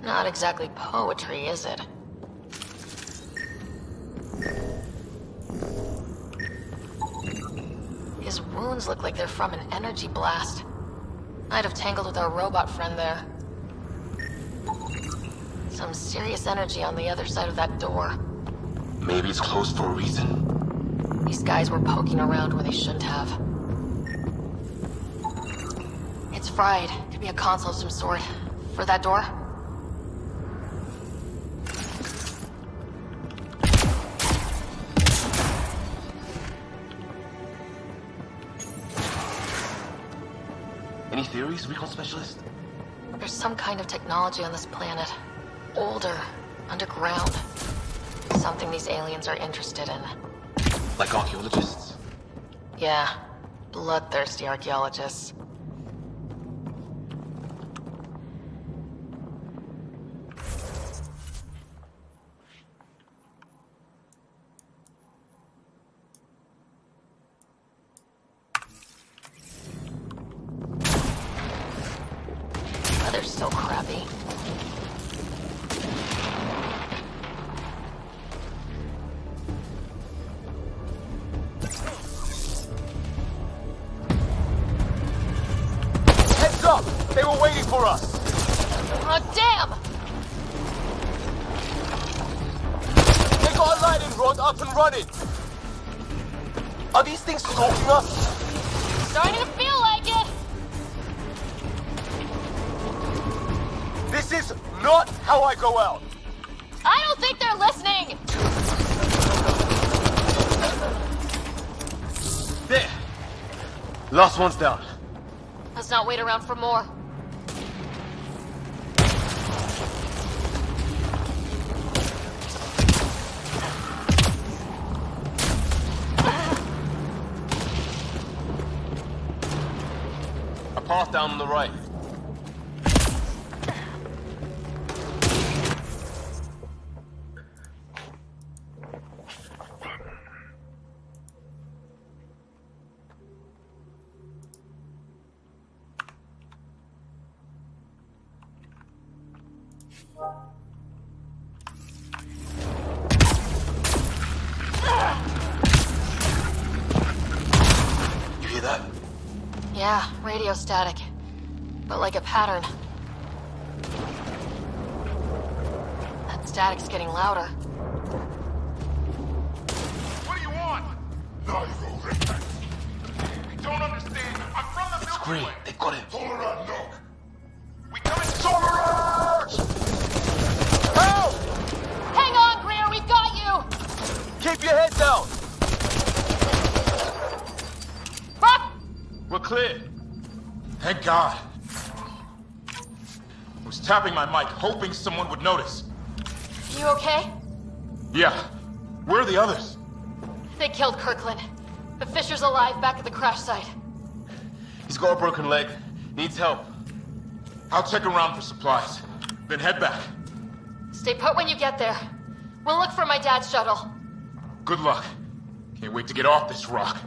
Not exactly poetry, is it? His wounds look like they're from an energy blast. I'd have tangled with our robot friend there. Some serious energy on the other side of that door. Maybe it's closed for a reason. These guys were poking around where they shouldn't have. It's fried. Could be a console of some sort. For that door? Any theories, recon specialist? There's some kind of technology on this planet. Older. Underground. Something these aliens are interested in. Like archaeologists? Yeah. Bloodthirsty archaeologists. Weather's so crappy. Heads up! They were waiting for us! Oh, damn! They got a lightning rod up and running! Are these things stalking us? Starting to feel like it! This is not how I go out! I don't think they're listening! There! Last one's down. Let's not wait around for more. A path down on the right. You hear that? Yeah, radio static. But like a pattern. That static's getting louder. What do you want? I don't understand. I'm from the It's Milky great. Way. They got him. We come in Solar! Help! Hang on, Greer, we've got you! Keep your head down! Fuck! We're clear. Thank God. I was tapping my mic, hoping someone would notice. You okay? Yeah. Where are the others? They killed Kirkland. The Fisher's alive back at the crash site. He's got a broken leg. Needs help. I'll check around for supplies, then head back. Stay put when you get there. We'll look for my dad's shuttle. Good luck. Can't wait to get off this rock.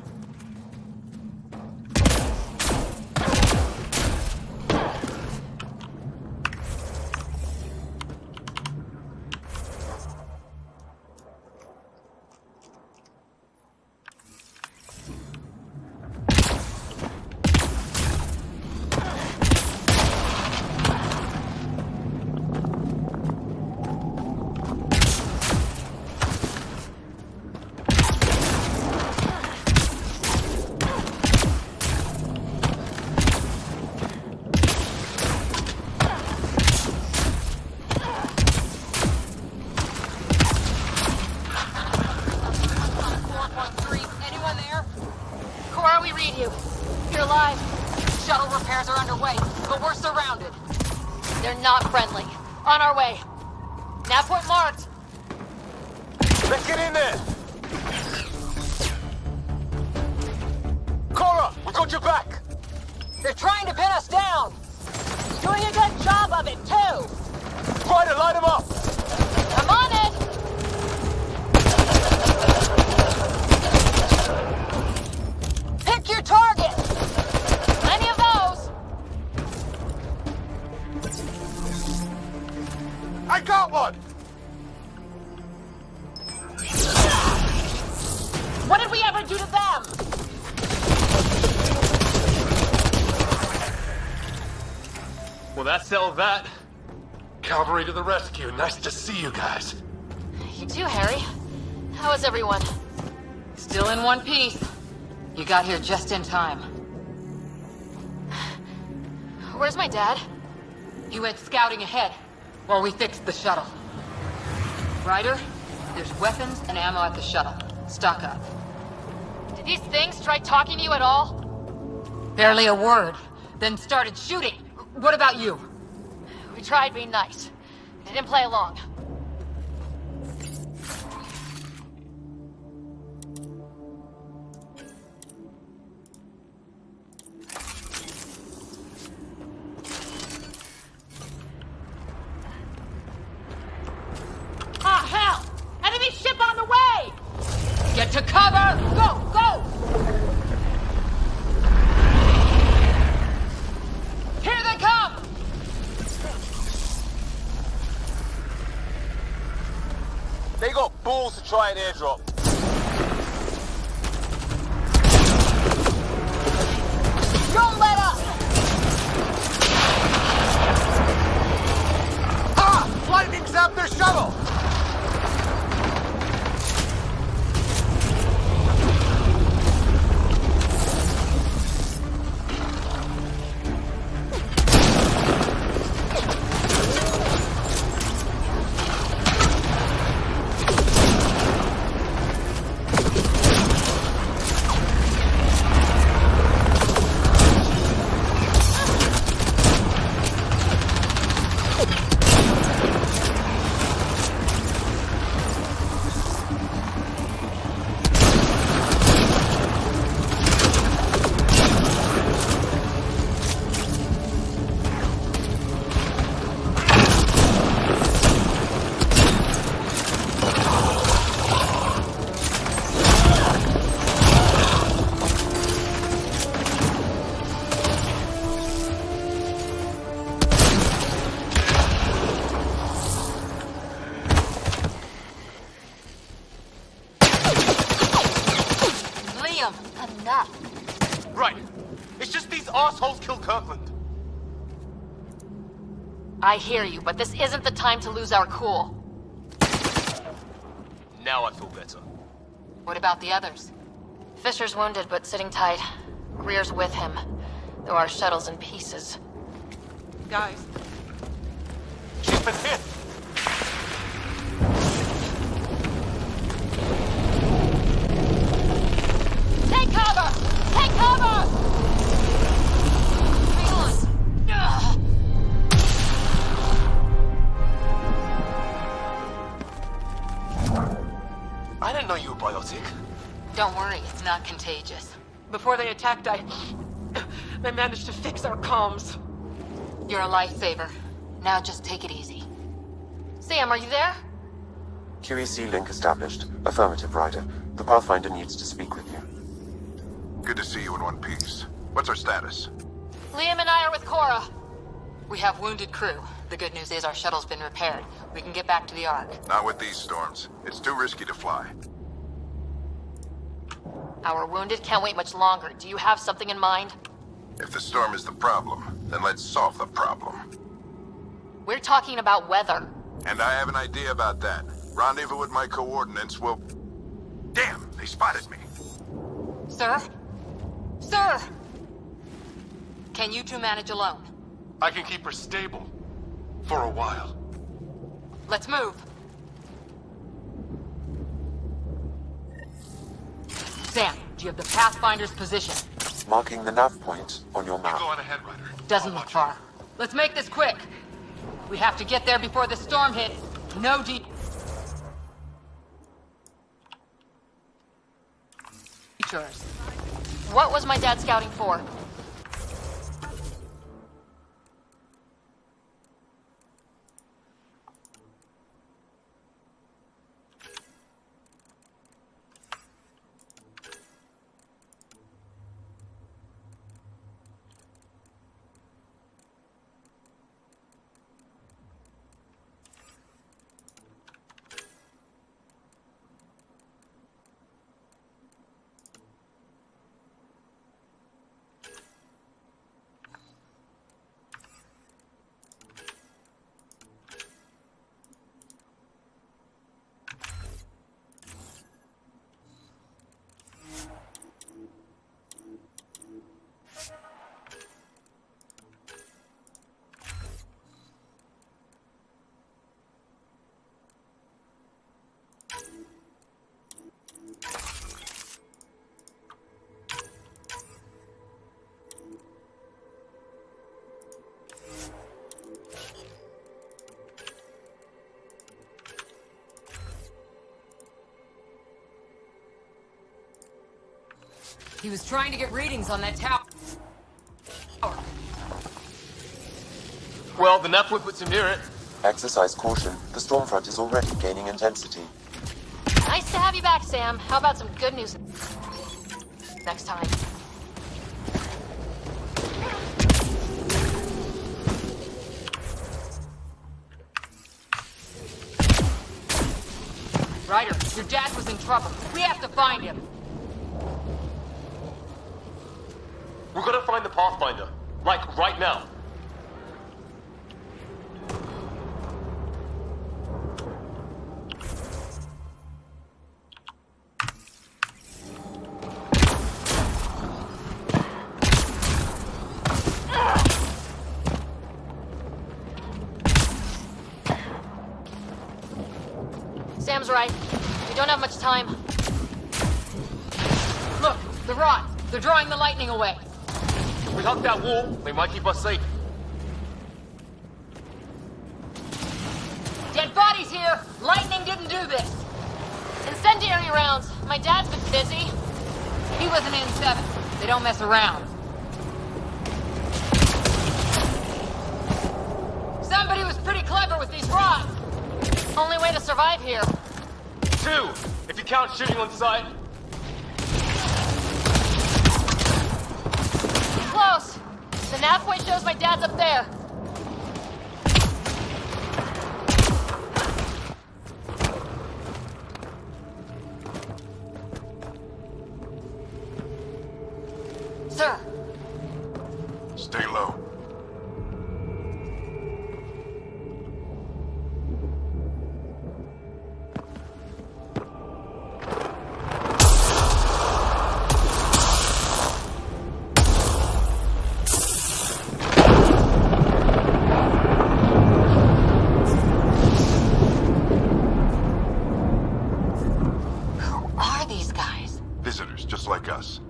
read you. You're alive. Shuttle repairs are underway, but we're surrounded. They're not friendly. On our way. Nav point marked. Let's get in there! Cora, we got your back! They're trying to pin us down! Doing a good job of it, too! Try to light them up! I'm on it! Pick your target! Plenty of those! I got one! What did we ever do to them? Well, that settled that. Cavalry to the rescue. Nice to see you guys. You too, Harry. How is everyone? Still in one piece. You got here just in time. Where's my dad? He went scouting ahead while we fixed the shuttle. Ryder, there's weapons and ammo at the shuttle. Stock up. Did these things try talking to you at all? Barely a word, then started shooting. What about you? We tried being nice. They didn't play along. Ah, hell! Enemy ship on the way! Get to cover! Go, go! Here they come! They got balls to try an airdrop. Don't let up! Ah! Lightning zapped their shuttle! Enough. Right. It's just these assholes killed Kirkland. I hear you, but this isn't the time to lose our cool. Now I feel better. What about the others? Fisher's wounded, but sitting tight. Greer's with him, though our shuttle's in pieces. Guys. She's been hit! Take cover! Take cover! Hang on. Ugh. I didn't know you were biotic. Don't worry, it's not contagious. Before they attacked, I managed to fix our comms. You're a lifesaver. Now just take it easy. Sam, are you there? QEC link established. Affirmative, Ryder. The Pathfinder needs to speak with you. Good to see you in one piece. What's our status? Liam and I are with Cora. We have wounded crew. The good news is our shuttle's been repaired. We can get back to the Ark. Not with these storms. It's too risky to fly. Our wounded can't wait much longer. Do you have something in mind? If the storm is the problem, then let's solve the problem. We're talking about weather. And I have an idea about that. Rendezvous with my coordinates will... Damn, they spotted me. Sir? Sir! Can you two manage alone? I can keep her stable. For a while. Let's move. Sam, do you have the Pathfinder's position? marking the nav point on your map. Go on ahead, Ryder. Doesn't look far. Let's make this quick. We have to get there before the storm hits. No detours. What was my dad scouting for? He was trying to get readings on that tower. Well, the nav point puts him near it. Exercise caution. The storm front is already gaining intensity. Nice to have you back, Sam. How about some good news next time? Ryder, your dad was in trouble. We have to find him. We're gonna find the Pathfinder. Like, right now. Sam's right. We don't have much time. Look, the rods. They're drawing the lightning away. If we hug that wall, they might keep us safe. Dead bodies here! Lightning didn't do this! Incendiary rounds. My dad's been busy. He was an N7. They don't mess around. Somebody was pretty clever with these rods! Only way to survive here. 2, if you count shooting on sight. Close. The nav point shows my dad's up there. Sir. Stay low.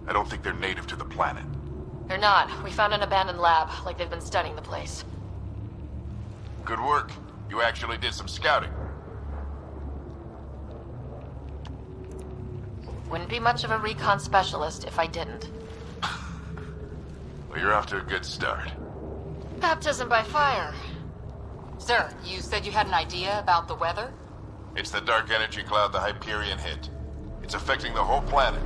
I don't think they're native to the planet. They're not. We found an abandoned lab, like they've been studying the place. Good work. You actually did some scouting. Wouldn't be much of a recon specialist if I didn't. Well, you're off to a good start. Baptism by fire. Sir, you said you had an idea about the weather? It's the dark energy cloud the Hyperion hit. It's affecting the whole planet.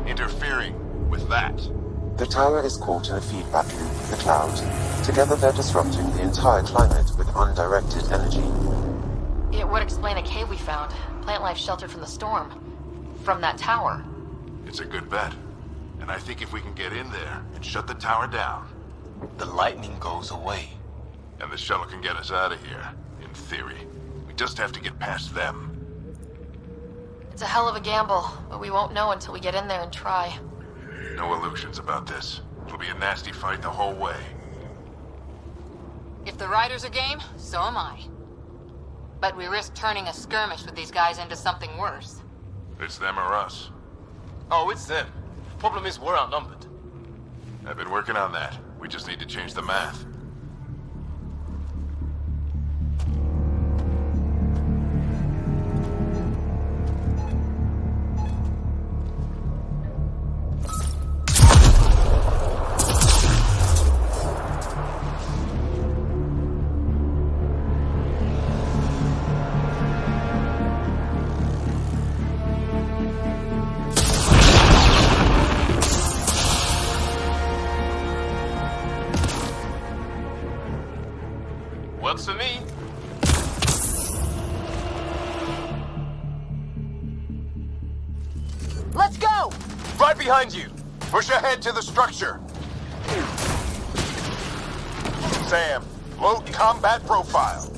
Interfering with that. The tower is caught in a feedback loop with the cloud. Together they're disrupting the entire climate with undirected energy. It would explain a cave we found. Plant life sheltered from the storm. From that tower. It's a good bet. And I think if we can get in there and shut the tower down, the lightning goes away. And the shuttle can get us out of here, in theory. We just have to get past them. It's a hell of a gamble, but we won't know until we get in there and try. No illusions about this. It'll be a nasty fight the whole way. If the riders are game, so am I. But we risk turning a skirmish with these guys into something worse. It's them or us. Oh, it's them. Problem is, we're outnumbered. I've been working on that. We just need to change the math. Works for me. Let's go! Right behind you. Push ahead to the structure. Sam, load combat profile.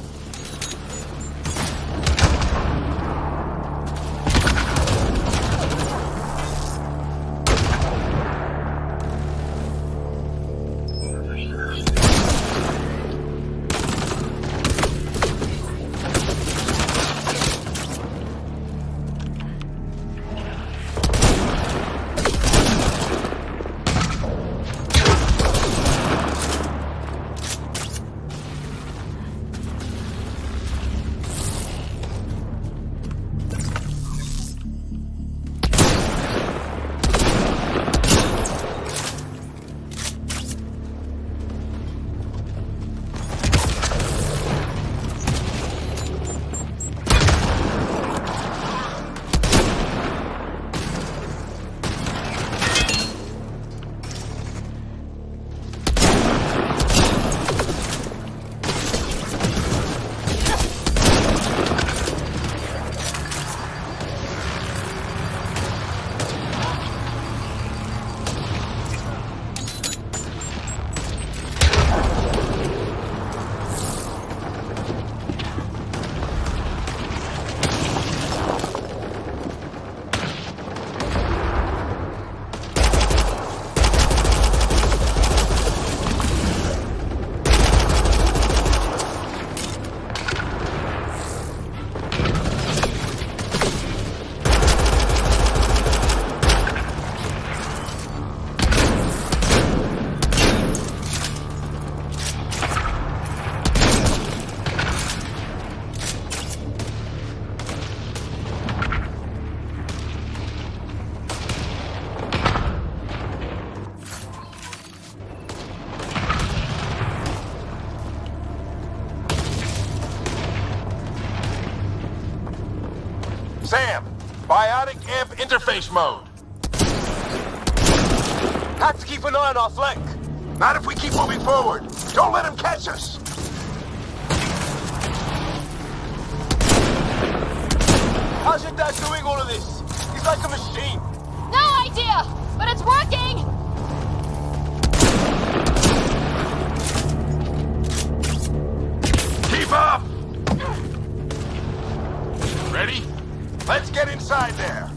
Sam, biotic amp interface mode. Have to keep an eye on our flank. Not if we keep moving forward. Don't let him catch us. How's your dad doing all of this? He's like a machine. No idea, but it's working! Keep up! Ready? Let's get inside there.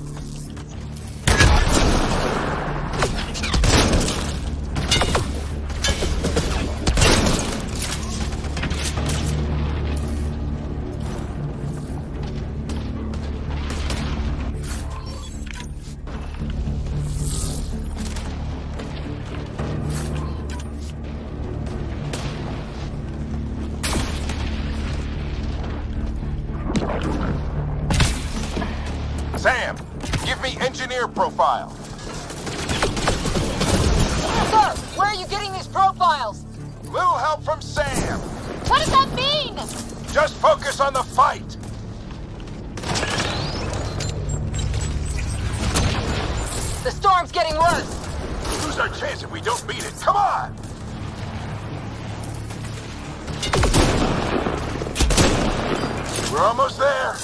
Sam, give me engineer profile. Sir, where are you getting these profiles? Little help from Sam. What does that mean? Just focus on the fight. The storm's getting worse. Lose our chance if we don't beat it. Come on! We're almost there.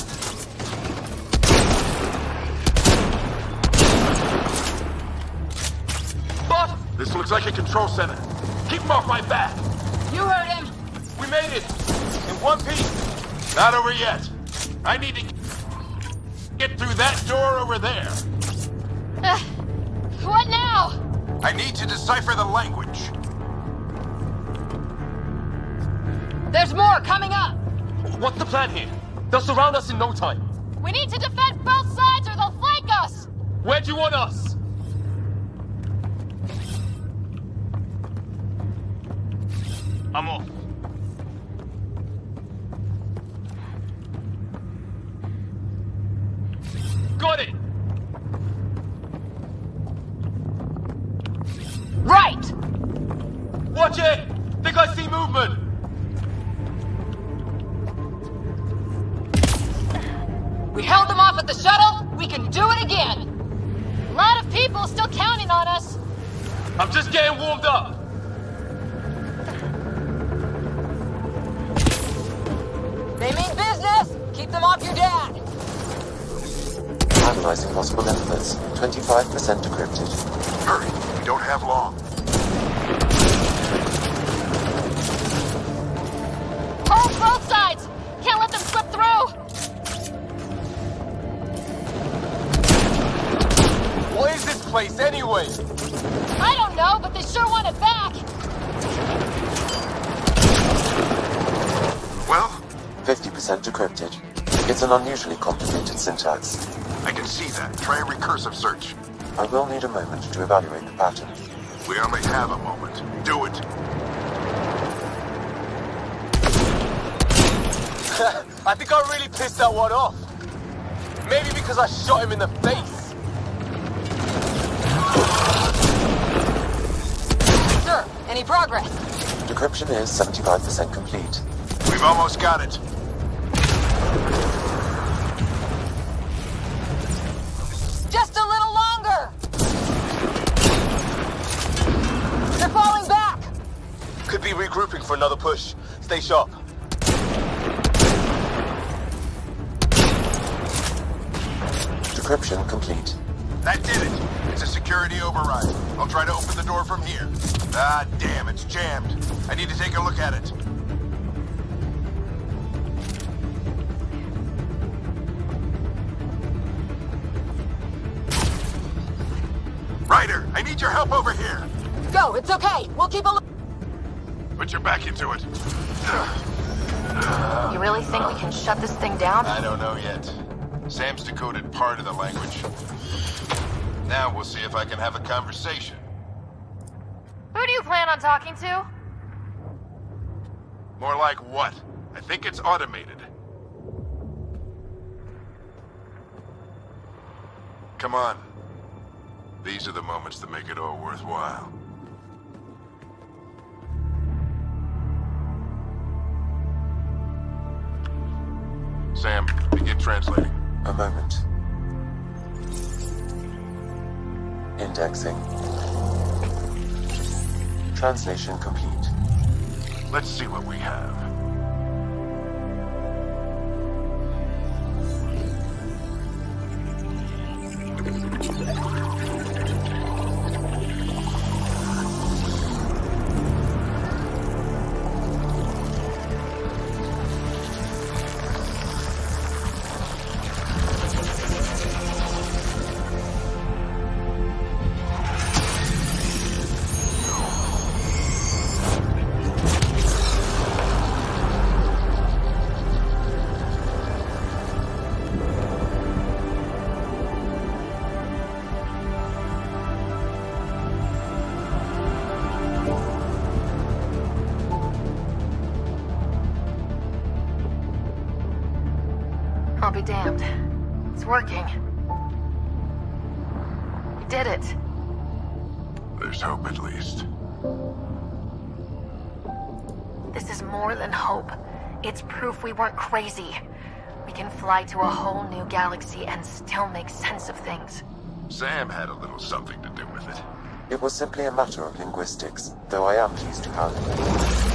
But This looks like a control center. Keep him off my back. You heard him. We made it. In one piece. Not over yet. I need to get through that door over there. What now? I need to decipher the language. There's more coming up. what's the plan here? They'll surround us in no time. We need to defend both sides or they'll flank us! Where do you want us? I'm off. Got it! Right! Watch it! Think I see movement! We held them off at the shuttle. We can do it again. A lot of people still counting on us. I'm just getting warmed up. They mean business. Keep them off your dad. Analyzing possible inputs. 25% decrypted. Hurry, we don't have long. Hold both sides! Can't let them slip through! What is this place anyway? I don't know, but they sure want it back! Well? 50% decrypted. It's an unusually complicated syntax. I can see that. Try a recursive search. I will need a moment to evaluate the pattern. We only have a moment. Do it. I think I really pissed that one off. Maybe because I shot him in the face. Sir, any progress? Decryption is 75% complete. We've almost got it. Just a little longer. They're falling back. Could be regrouping for another push. Stay sharp. Decryption complete. That did it. It's a security override. I'll try to open the door from here. Ah, damn, it's jammed. I need to take a look at it. Ryder, I need your help over here. Go, it's okay. We'll keep a look. Put your back into it. You really think we can shut this thing down? I don't know yet. Sam's decoded part of the language. Now we'll see if I can have a conversation. Who do you plan on talking to? More like what? I think it's automated. Come on. These are the moments that make it all worthwhile. Sam, begin translating. A moment. Indexing. Translation complete. Let's see what we have. I'll be damned. It's working. We did it. There's hope at least. This is more than hope. It's proof we weren't crazy. We can fly to a whole new galaxy and still make sense of things. Sam had a little something to do with it. It was simply a matter of linguistics, though I am pleased to have it.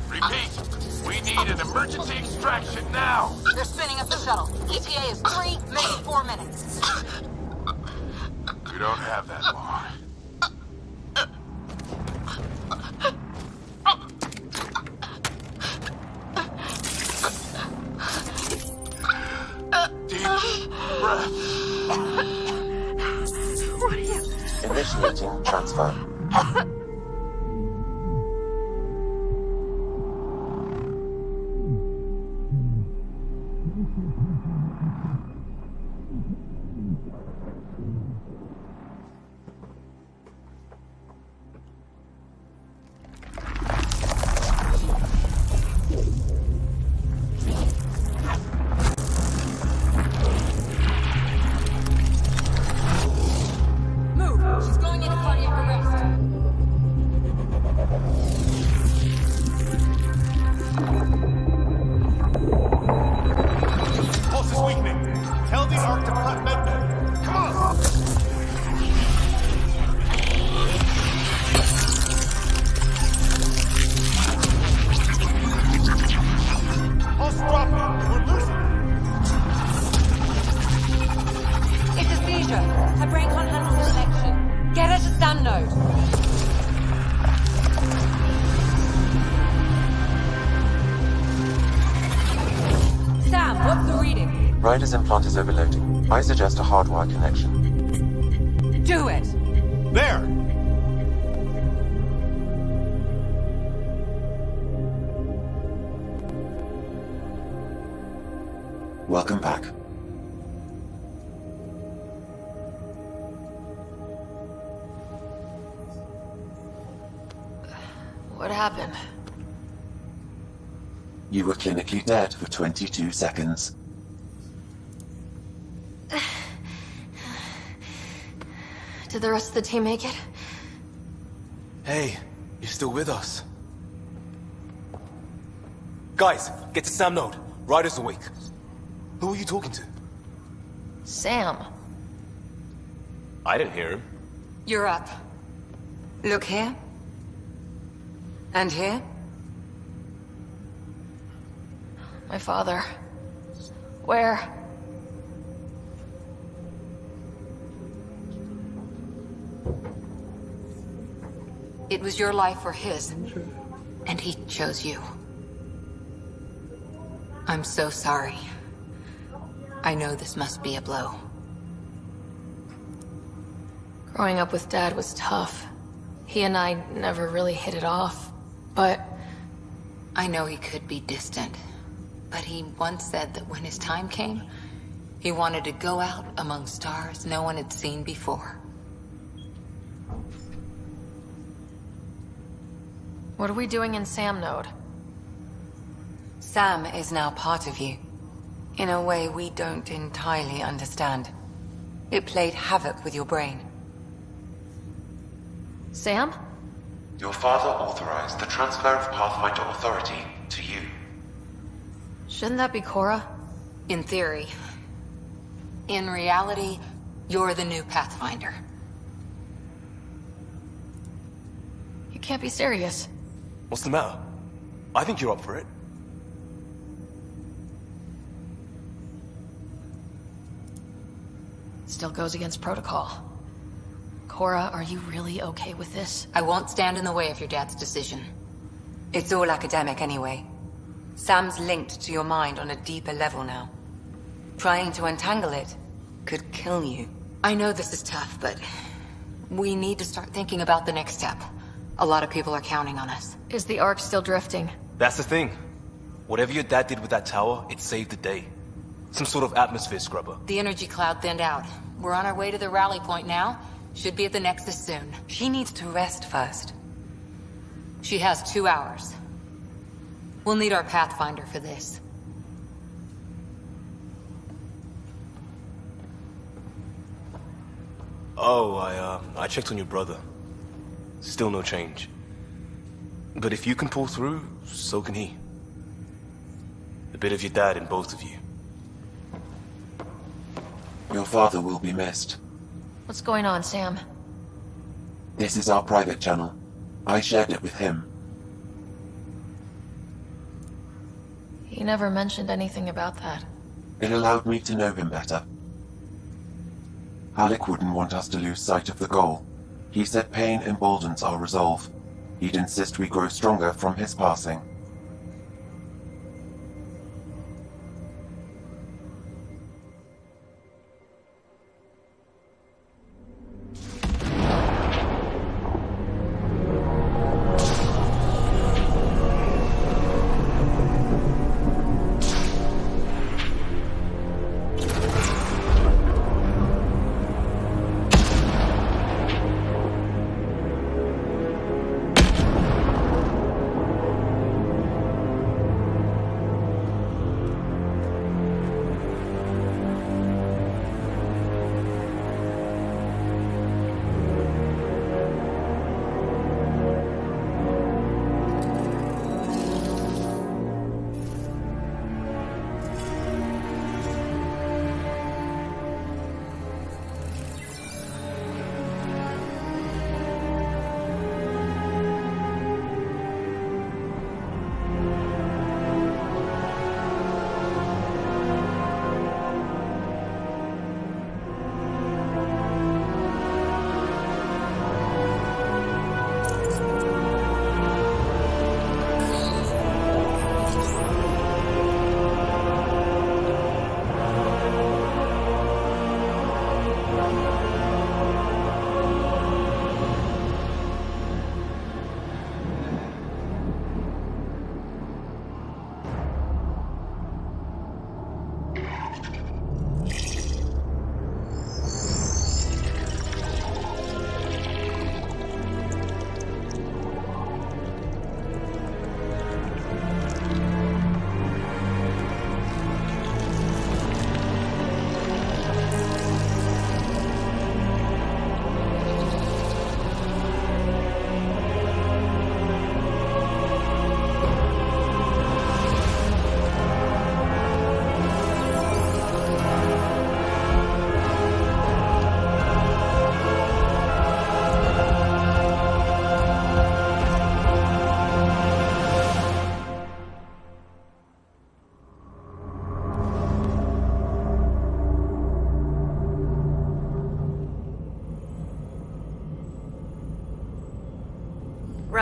Repeat, we need an emergency extraction now. They're spinning up the shuttle. ETA is 3, maybe 4 minutes. We don't have that long. Initiating transfer. She's going into cardiac arrest. Pulse is weakening. Tell the Ark to prep medbay. Come on! Pulse dropping. We're losing it. It's a seizure. Her brain can't handle the connection. Get her to Sam node. Sam, what's the reading? Ryder's implant is overloading. I suggest a hardwire connection. Do it! There! Welcome back. What happened? You were clinically dead for 22 seconds. Did the rest of the team make it? Hey, you're still with us. Guys, get to Sam node. Ryder's awake. Who are you talking to? Sam. I didn't hear him. You're up. Look here. And here. My father. Where? It was your life or his. And he chose you. I'm so sorry. I know this must be a blow. Growing up with Dad was tough. He and I never really hit it off, but... I know he could be distant, but he once said that when his time came, he wanted to go out among stars no one had seen before. What are we doing in Sam node? Sam is now part of you, in a way we don't entirely understand. It played havoc with your brain. Sam? Your father authorized the transfer of Pathfinder authority to you. Shouldn't that be Cora? In theory. In reality, you're the new Pathfinder. You can't be serious. What's the matter? I think you're up for it. Still goes against protocol. Cora, are you really okay with this? I won't stand in the way of your dad's decision. It's all academic anyway. Sam's linked to your mind on a deeper level now. Trying to untangle it could kill you. I know this is tough, but we need to start thinking about the next step. A lot of people are counting on us. Is the Ark still drifting? That's the thing. Whatever your dad did with that tower, it saved the day. Some sort of atmosphere scrubber. The energy cloud thinned out. We're on our way to the rally point now. Should be at the Nexus soon. She needs to rest first. She has 2 hours. We'll need our Pathfinder for this. Oh, I checked on your brother. Still no change. But if you can pull through, so can he. A bit of your dad in both of you. Your father will be missed. What's going on, Sam? This is our private channel. I shared it with him. He never mentioned anything about that. It allowed me to know him better. Alec wouldn't want us to lose sight of the goal. He said pain emboldens our resolve. He'd insist we grow stronger from his passing.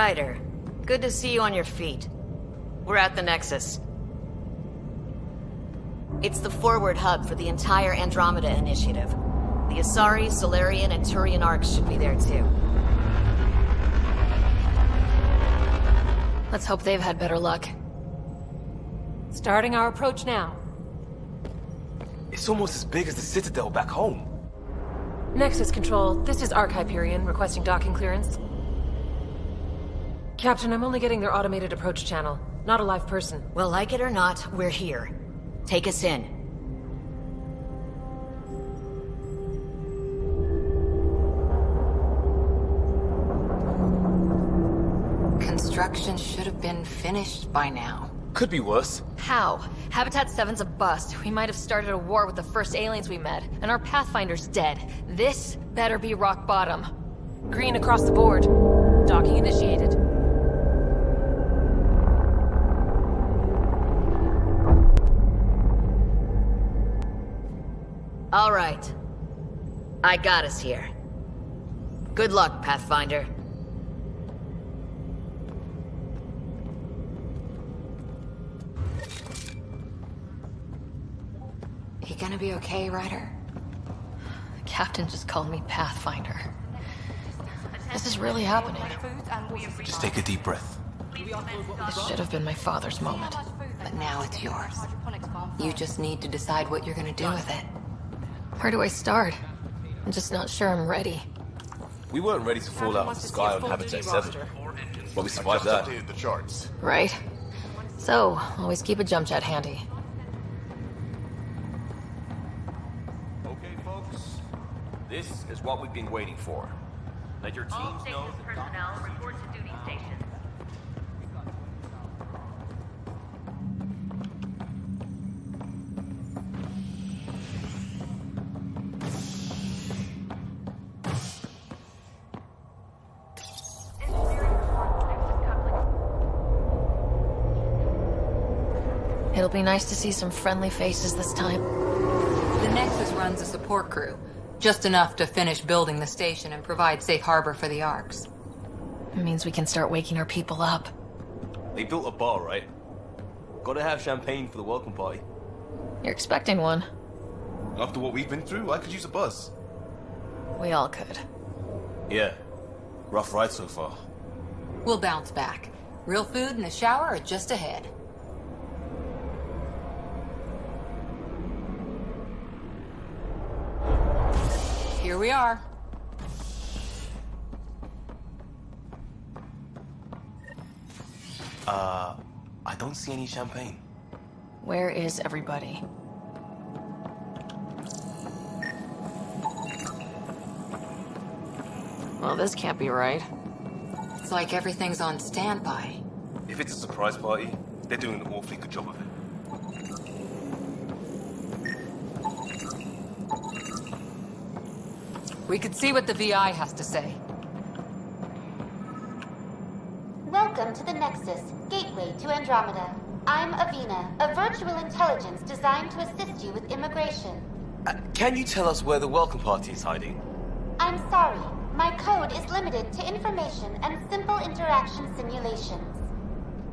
Ryder, good to see you on your feet. We're at the Nexus. It's the forward hub for the entire Andromeda initiative. The Asari, Solarian, and Turian arcs should be there too. Let's hope they've had better luck. Starting our approach now. It's almost as big as the Citadel back home. Nexus Control, this is Arc Hyperion requesting docking clearance. Captain, I'm only getting their automated approach channel, not a live person. Well, like it or not, we're here. Take us in. Construction should have been finished by now. Could be worse. How? Habitat 7's a bust. We might have started a war with the first aliens we met, and our Pathfinder's dead. This better be rock bottom. Green across the board. Docking initiated. All right. I got us here. Good luck, Pathfinder. You gonna be okay, Ryder? The captain just called me Pathfinder. This is really happening. Just take a deep breath. This should have been my father's moment. But now it's yours. You just need to decide what you're gonna do with it. Where do I start? I'm just not sure I'm ready. We weren't ready to fall out of the sky on Habitat 7. But we survived that. The charts. Right? So, always keep a jump jet handy. Okay, folks. This is what we've been waiting for. Let your teams know that personnel report to duty stations. It'll be nice to see some friendly faces this time. The Nexus runs a support crew. Just enough to finish building the station and provide safe harbor for the arcs. It means we can start waking our people up. They built a bar, right? Gotta have champagne for the welcome party. You're expecting one. After what we've been through, I could use a buzz. We all could. Yeah. Rough ride so far. We'll bounce back. Real food and a shower are just ahead. Here we are. I don't see any champagne. Where is everybody? Well, this can't be right. It's like everything's on standby. If it's a surprise party, they're doing an awfully good job of it. We could see what the VI has to say. Welcome to the Nexus, gateway to Andromeda. I'm Avina, a virtual intelligence designed to assist you with immigration. Can you tell us where the welcome party is hiding? I'm sorry. My code is limited to information and simple interaction simulations.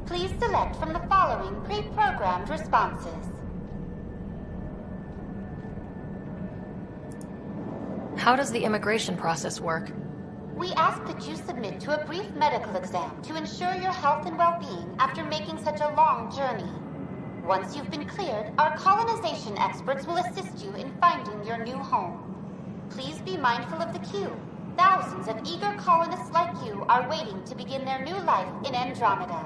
Please select from the following pre-programmed responses. How does the immigration process work? We ask that you submit to a brief medical exam to ensure your health and well-being after making such a long journey. Once you've been cleared, our colonization experts will assist you in finding your new home. Please be mindful of the queue. Thousands of eager colonists like you are waiting to begin their new life in Andromeda.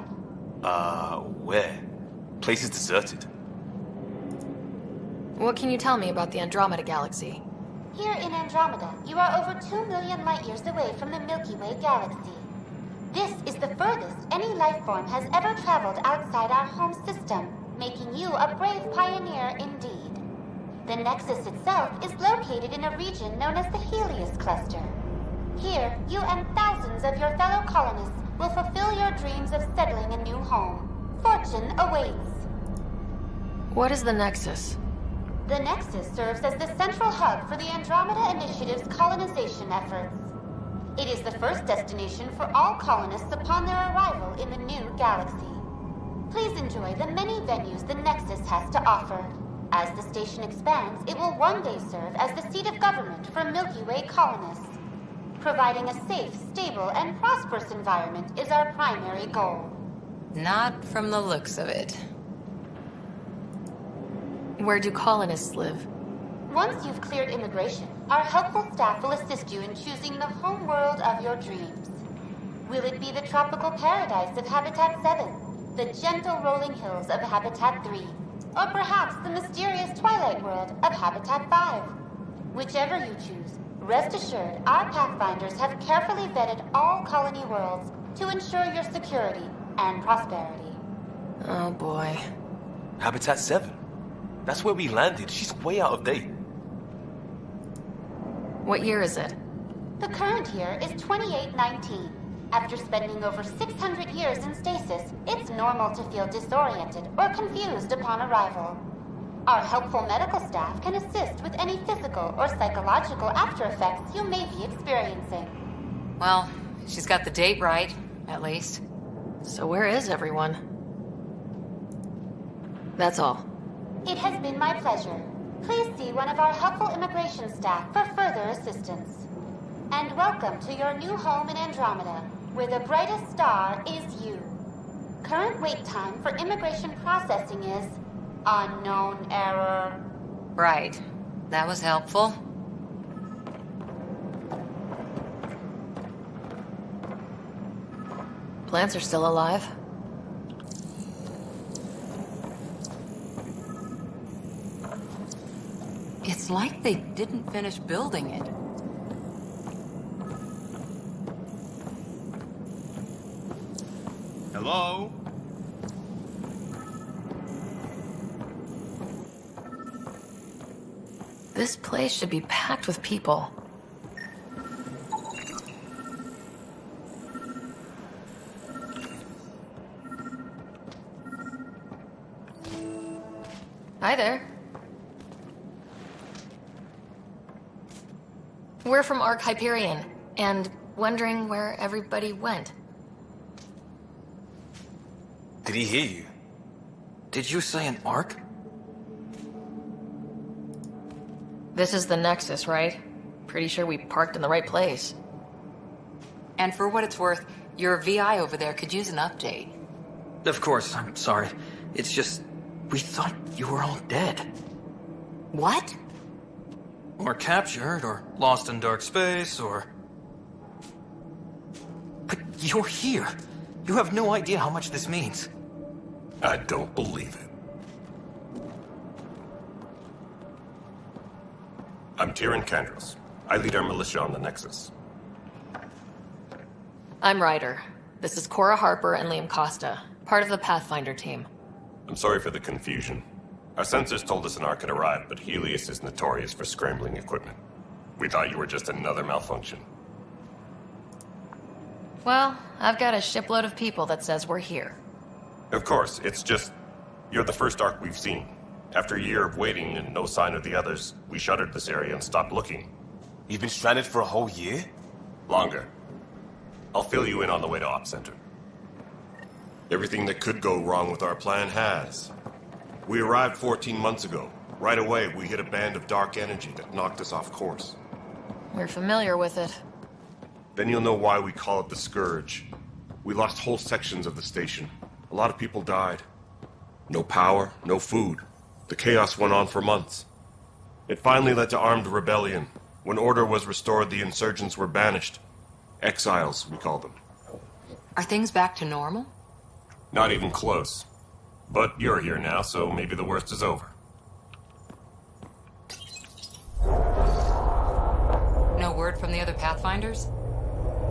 Where? Place is deserted. What can you tell me about the Andromeda galaxy? Here in Andromeda, you are over 2 million light-years away from the Milky Way galaxy. This is the furthest any life form has ever traveled outside our home system, making you a brave pioneer indeed. The Nexus itself is located in a region known as the Helios Cluster. Here, you and thousands of your fellow colonists will fulfill your dreams of settling a new home. Fortune awaits. What is the Nexus? The Nexus serves as the central hub for the Andromeda Initiative's colonization efforts. It is the first destination for all colonists upon their arrival in the new galaxy. Please enjoy the many venues the Nexus has to offer. As the station expands, it will one day serve as the seat of government for Milky Way colonists. Providing a safe, stable, and prosperous environment is our primary goal. Not from the looks of it. Where do colonists live? Once you've cleared immigration, our helpful staff will assist you in choosing the home world of your dreams. Will it be the tropical paradise of Habitat 7, the gentle rolling hills of Habitat 3, or perhaps the mysterious twilight world of Habitat 5? Whichever you choose, rest assured our Pathfinders have carefully vetted all colony worlds to ensure your security and prosperity. Oh boy. Habitat 7. That's where we landed. She's way out of date. What year is it? The current year is 2819. After spending over 600 years in stasis, it's normal to feel disoriented or confused upon arrival. Our helpful medical staff can assist with any physical or psychological after effects you may be experiencing. Well, she's got the date right, at least. So where is everyone? That's all. It has been my pleasure. Please see one of our helpful immigration staff for further assistance. And welcome to your new home in Andromeda, where the brightest star is you. Current wait time for immigration processing is unknown error. Right. That was helpful. Plants are still alive. It's like they didn't finish building it. Hello? This place should be packed with people. Hi there. We're from Ark Hyperion, and wondering where everybody went. Did he hear you? Did you say an arc? This is the Nexus, right? Pretty sure we parked in the right place. And for what it's worth, your VI over there could use an update. Of course, I'm sorry. It's just, we thought you were all dead. What? Or captured, or lost in dark space, or... But you're here. You have no idea how much this means. I don't believe it. I'm Tyrion Kandros. I lead our militia on the Nexus. I'm Ryder. This is Cora Harper and Liam Costa, part of the Pathfinder team. I'm sorry for the confusion. Our sensors told us an Ark had arrived, but Helios is notorious for scrambling equipment. We thought you were just another malfunction. Well, I've got a shipload of people that says we're here. Of course, it's just... you're the first Ark we've seen. After a year of waiting and no sign of the others, we shuttered this area and stopped looking. You've been stranded for a whole year? Longer. I'll fill you in on the way to Op Center. Everything that could go wrong with our plan has. We arrived 14 months ago. Right away, we hit a band of dark energy that knocked us off course. We're familiar with it. Then you'll know why we call it the Scourge. We lost whole sections of the station. A lot of people died. No power, no food. The chaos went on for months. It finally led to armed rebellion. When order was restored, the insurgents were banished. Exiles, we call them. Are things back to normal? Not even close. But you're here now, so maybe the worst is over. No word from the other Pathfinders?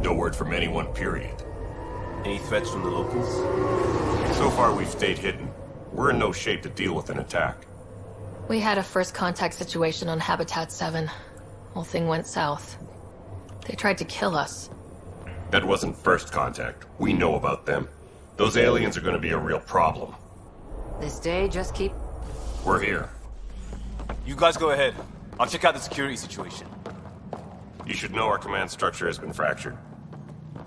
No word from anyone, period. Any threats from the locals? So far, we've stayed hidden. We're in no shape to deal with an attack. We had a first contact situation on Habitat 7. Whole thing went south. They tried to kill us. That wasn't first contact. We know about them. Those aliens are going to be a real problem. This day, just keep... We're here. You guys go ahead. I'll check out the security situation. You should know our command structure has been fractured.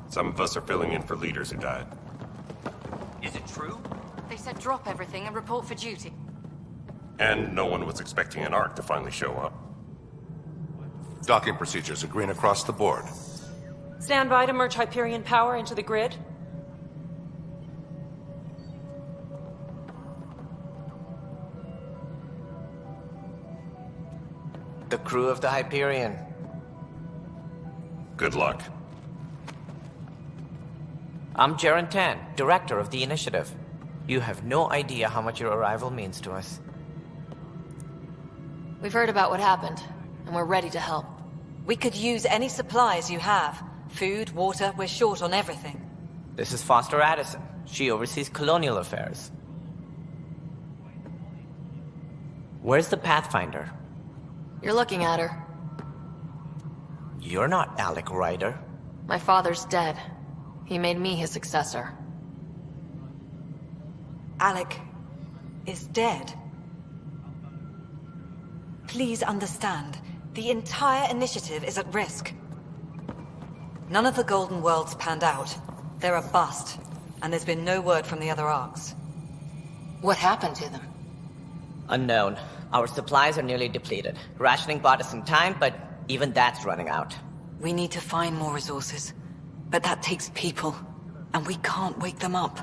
Some of us are filling in for leaders who died. Is it true? They said drop everything and report for duty. And no one was expecting an Ark to finally show up. Docking procedures are green across the board. Stand by to merge Hyperion power into the grid. The crew of the Hyperion. Good luck. I'm Jaren Tan, director of the initiative. You have no idea how much your arrival means to us. We've heard about what happened, and we're ready to help. We could use any supplies you have. Food, water, we're short on everything. This is Foster Addison. She oversees colonial affairs. Where's the Pathfinder? You're looking at her. You're not Alec Ryder. My father's dead. He made me his successor. Alec is dead. Please understand, the entire initiative is at risk. None of the Golden Worlds panned out. They're a bust, and there's been no word from the other Arks. What happened to them? Unknown. Our supplies are nearly depleted. Rationing bought us some time, but even that's running out. We need to find more resources, but that takes people, and we can't wake them up.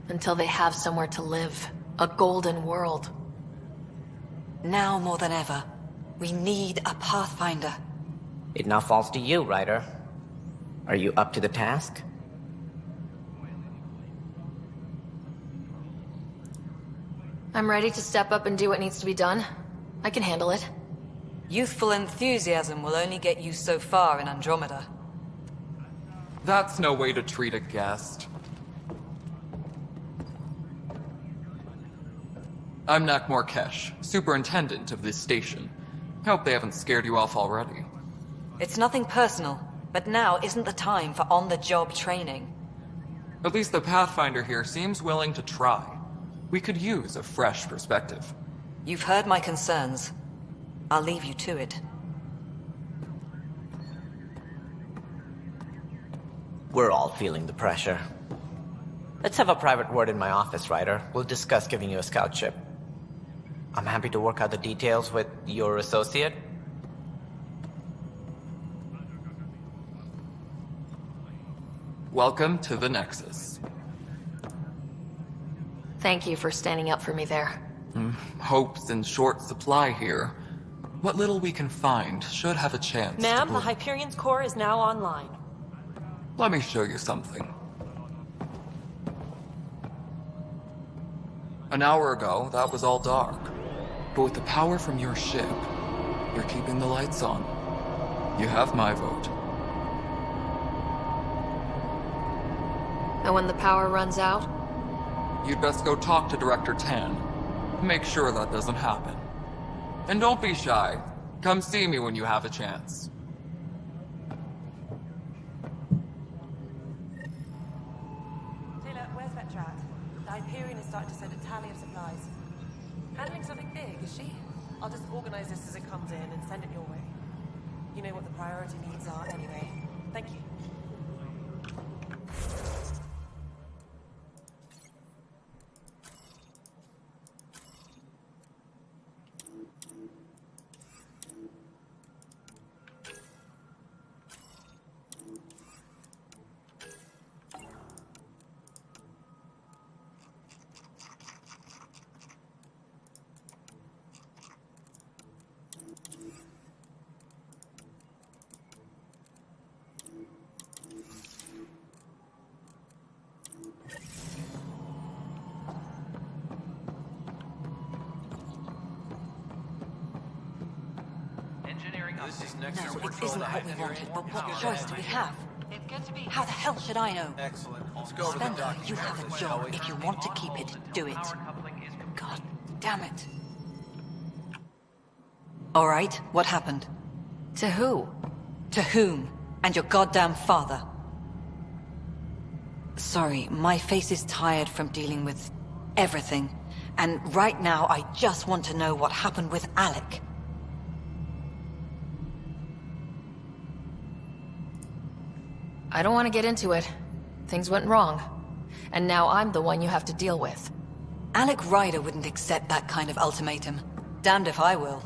Until they have somewhere to live. A golden world. Now more than ever, we need a Pathfinder. It now falls to you, Ryder. Are you up to the task? I'm ready to step up and do what needs to be done. I can handle it. Youthful enthusiasm will only get you so far in Andromeda. That's no way to treat a guest. I'm Nak Morkesh, superintendent of this station. Hope they haven't scared you off already. It's nothing personal, but now isn't the time for on-the-job training. At least the Pathfinder here seems willing to try. We could use a fresh perspective. You've heard my concerns. I'll leave you to it. We're all feeling the pressure. Let's have a private word in my office, Ryder. We'll discuss giving you a scout ship. I'm happy to work out the details with your associate. Welcome to the Nexus. Thank you for standing up for me there. Hope's in short supply here. What little we can find should have a chance. Ma'am, the Hyperion's core is now online. Let me show you something. An hour ago, that was all dark. But with the power from your ship, you're keeping the lights on. You have my vote. And when the power runs out? You'd best go talk to Director Tan. Make sure that doesn't happen. And don't be shy. Come see me when you have a chance. Taylor, where's Vetrat? The Hyperion is starting to send a tally of supplies. Handling something big, is she? I'll just organize this as it comes in and send it your way. You know what the priority needs are anyway. Thank you. No, it isn't what we wanted, but what choice do we have? How the hell should I know? Excellent. Spender, you have a job. If you want to keep it, do it. God damn it. All right, what happened? To who? To whom? And your goddamn father. Sorry, my face is tired from dealing with everything. And right now, I just want to know what happened with Alec. I don't want to get into it. Things went wrong. And now I'm the one you have to deal with. Alec Ryder wouldn't accept that kind of ultimatum. Damned if I will.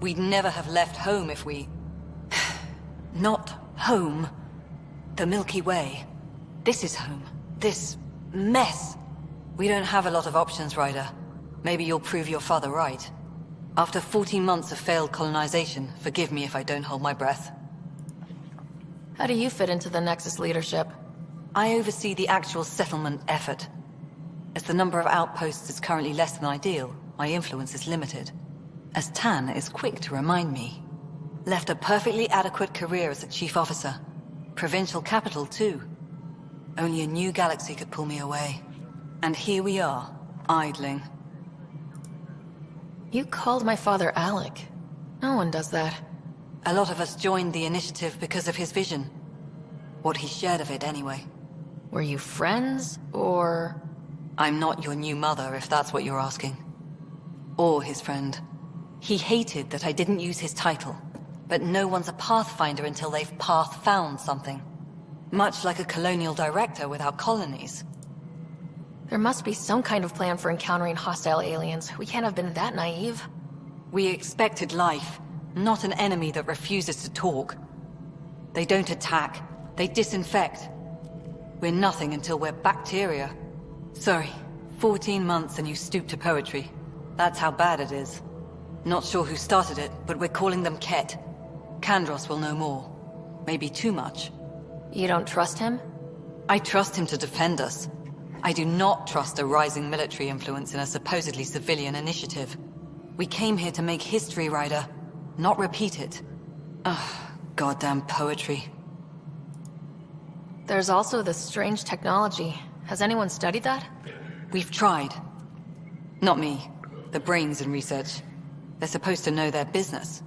We'd never have left home if we... Not home. The Milky Way. This is home. This mess. We don't have a lot of options, Ryder. Maybe you'll prove your father right. After 14 months of failed colonization, forgive me if I don't hold my breath. How do you fit into the Nexus leadership? I oversee the actual settlement effort. As the number of outposts is currently less than ideal, my influence is limited. As Tan is quick to remind me. Left a perfectly adequate career as a chief officer. Provincial capital, too. Only a new galaxy could pull me away. And here we are, idling. You called my father Alec. No one does that. A lot of us joined the initiative because of his vision. What he shared of it, anyway. Were you friends, or...? I'm not your new mother, if that's what you're asking. Or his friend. He hated that I didn't use his title. But no one's a Pathfinder until they've path-found something. Much like a colonial director without colonies. There must be some kind of plan for encountering hostile aliens. We can't have been that naive. We expected life, not an enemy that refuses to talk. They don't attack, they disinfect. We're nothing until we're bacteria. Sorry, 14 months and you stoop to poetry. That's how bad it is. Not sure who started it, but we're calling them Ket. Kandros will know more. Maybe too much. You don't trust him? I trust him to defend us. I do not trust a rising military influence in a supposedly civilian initiative. We came here to make history, Ryder, not repeat it. Ugh, goddamn poetry. There's also this strange technology. Has anyone studied that? We've tried. Not me. The brains in research. They're supposed to know their business.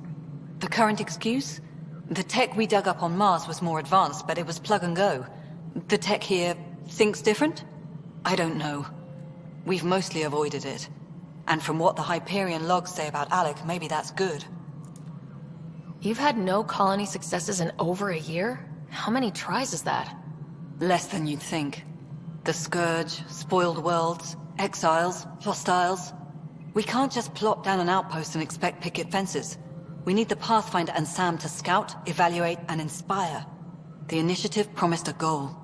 The current excuse? The tech we dug up on Mars was more advanced, but it was plug and go. The tech here thinks different? I don't know. We've mostly avoided it. And from what the Hyperion logs say about Alec, maybe that's good. You've had no colony successes in over a year? How many tries is that? Less than you'd think. The Scourge, spoiled worlds, exiles, hostiles. We can't just plop down an outpost and expect picket fences. We need the Pathfinder and Sam to scout, evaluate, and inspire. The initiative promised a goal.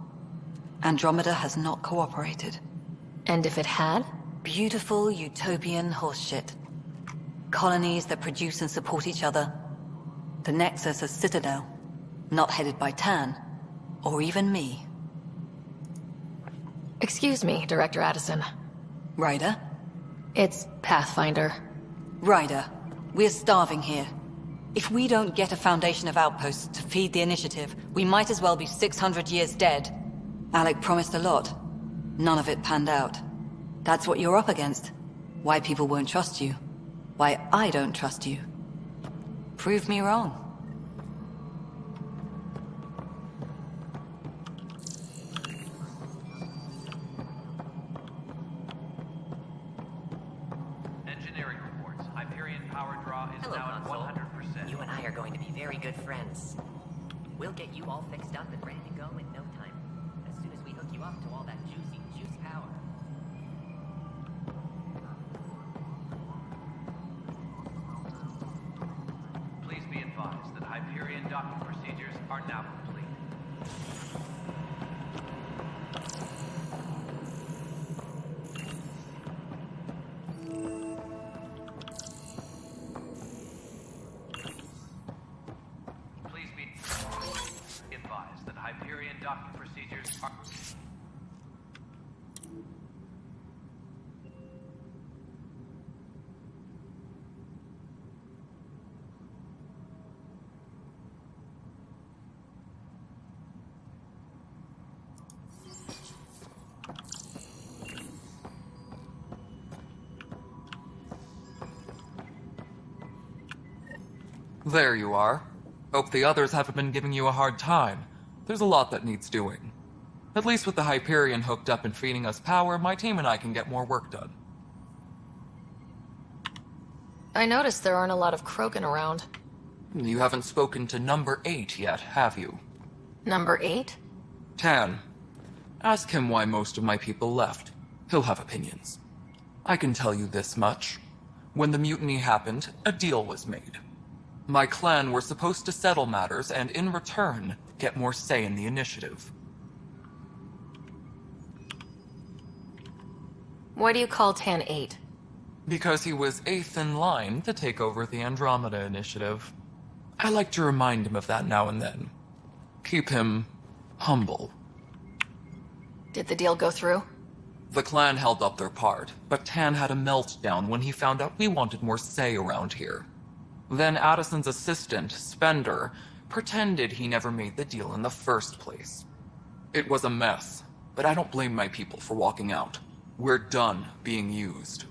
Andromeda has not cooperated. And if it had? Beautiful utopian horseshit. Colonies that produce and support each other. The Nexus a citadel, not headed by Tan, or even me. Excuse me, Director Addison. Ryder? It's Pathfinder. Ryder, we're starving here. If we don't get a foundation of outposts to feed the initiative, we might as well be 600 years dead. Alec promised a lot. None of it panned out. That's what you're up against. Why people won't trust you. Why I don't trust you. Prove me wrong. Engineering reports. Hyperion power draw is now at 100%. You and I are going to be very good friends. We'll get you all fixed up and ready to go in no time. As soon as we hook you up to all that juicy juice power. Please be advised that Hyperion docking procedures are now complete. Please be advised that Hyperion docking procedures are... There you are. Hope the others haven't been giving you a hard time. There's a lot that needs doing. At least with the Hyperion hooked up and feeding us power, my team and I can get more work done. I noticed there aren't a lot of Krogan around. You haven't spoken to number 8 yet, have you? Number 8? Tan, ask him why most of my people left. He'll have opinions. I can tell you this much. When the mutiny happened, a deal was made. My clan were supposed to settle matters and, in return, get more say in the initiative. Why do you call Tan 8? Because he was 8th in line to take over the Andromeda initiative. I like to remind him of that now and then. Keep him humble. Did the deal go through? The clan held up their part, but Tan had a meltdown when he found out we wanted more say around here. Then Addison's assistant, Spender, pretended he never made the deal in the first place. It was a mess, but I don't blame my people for walking out. We're done being used.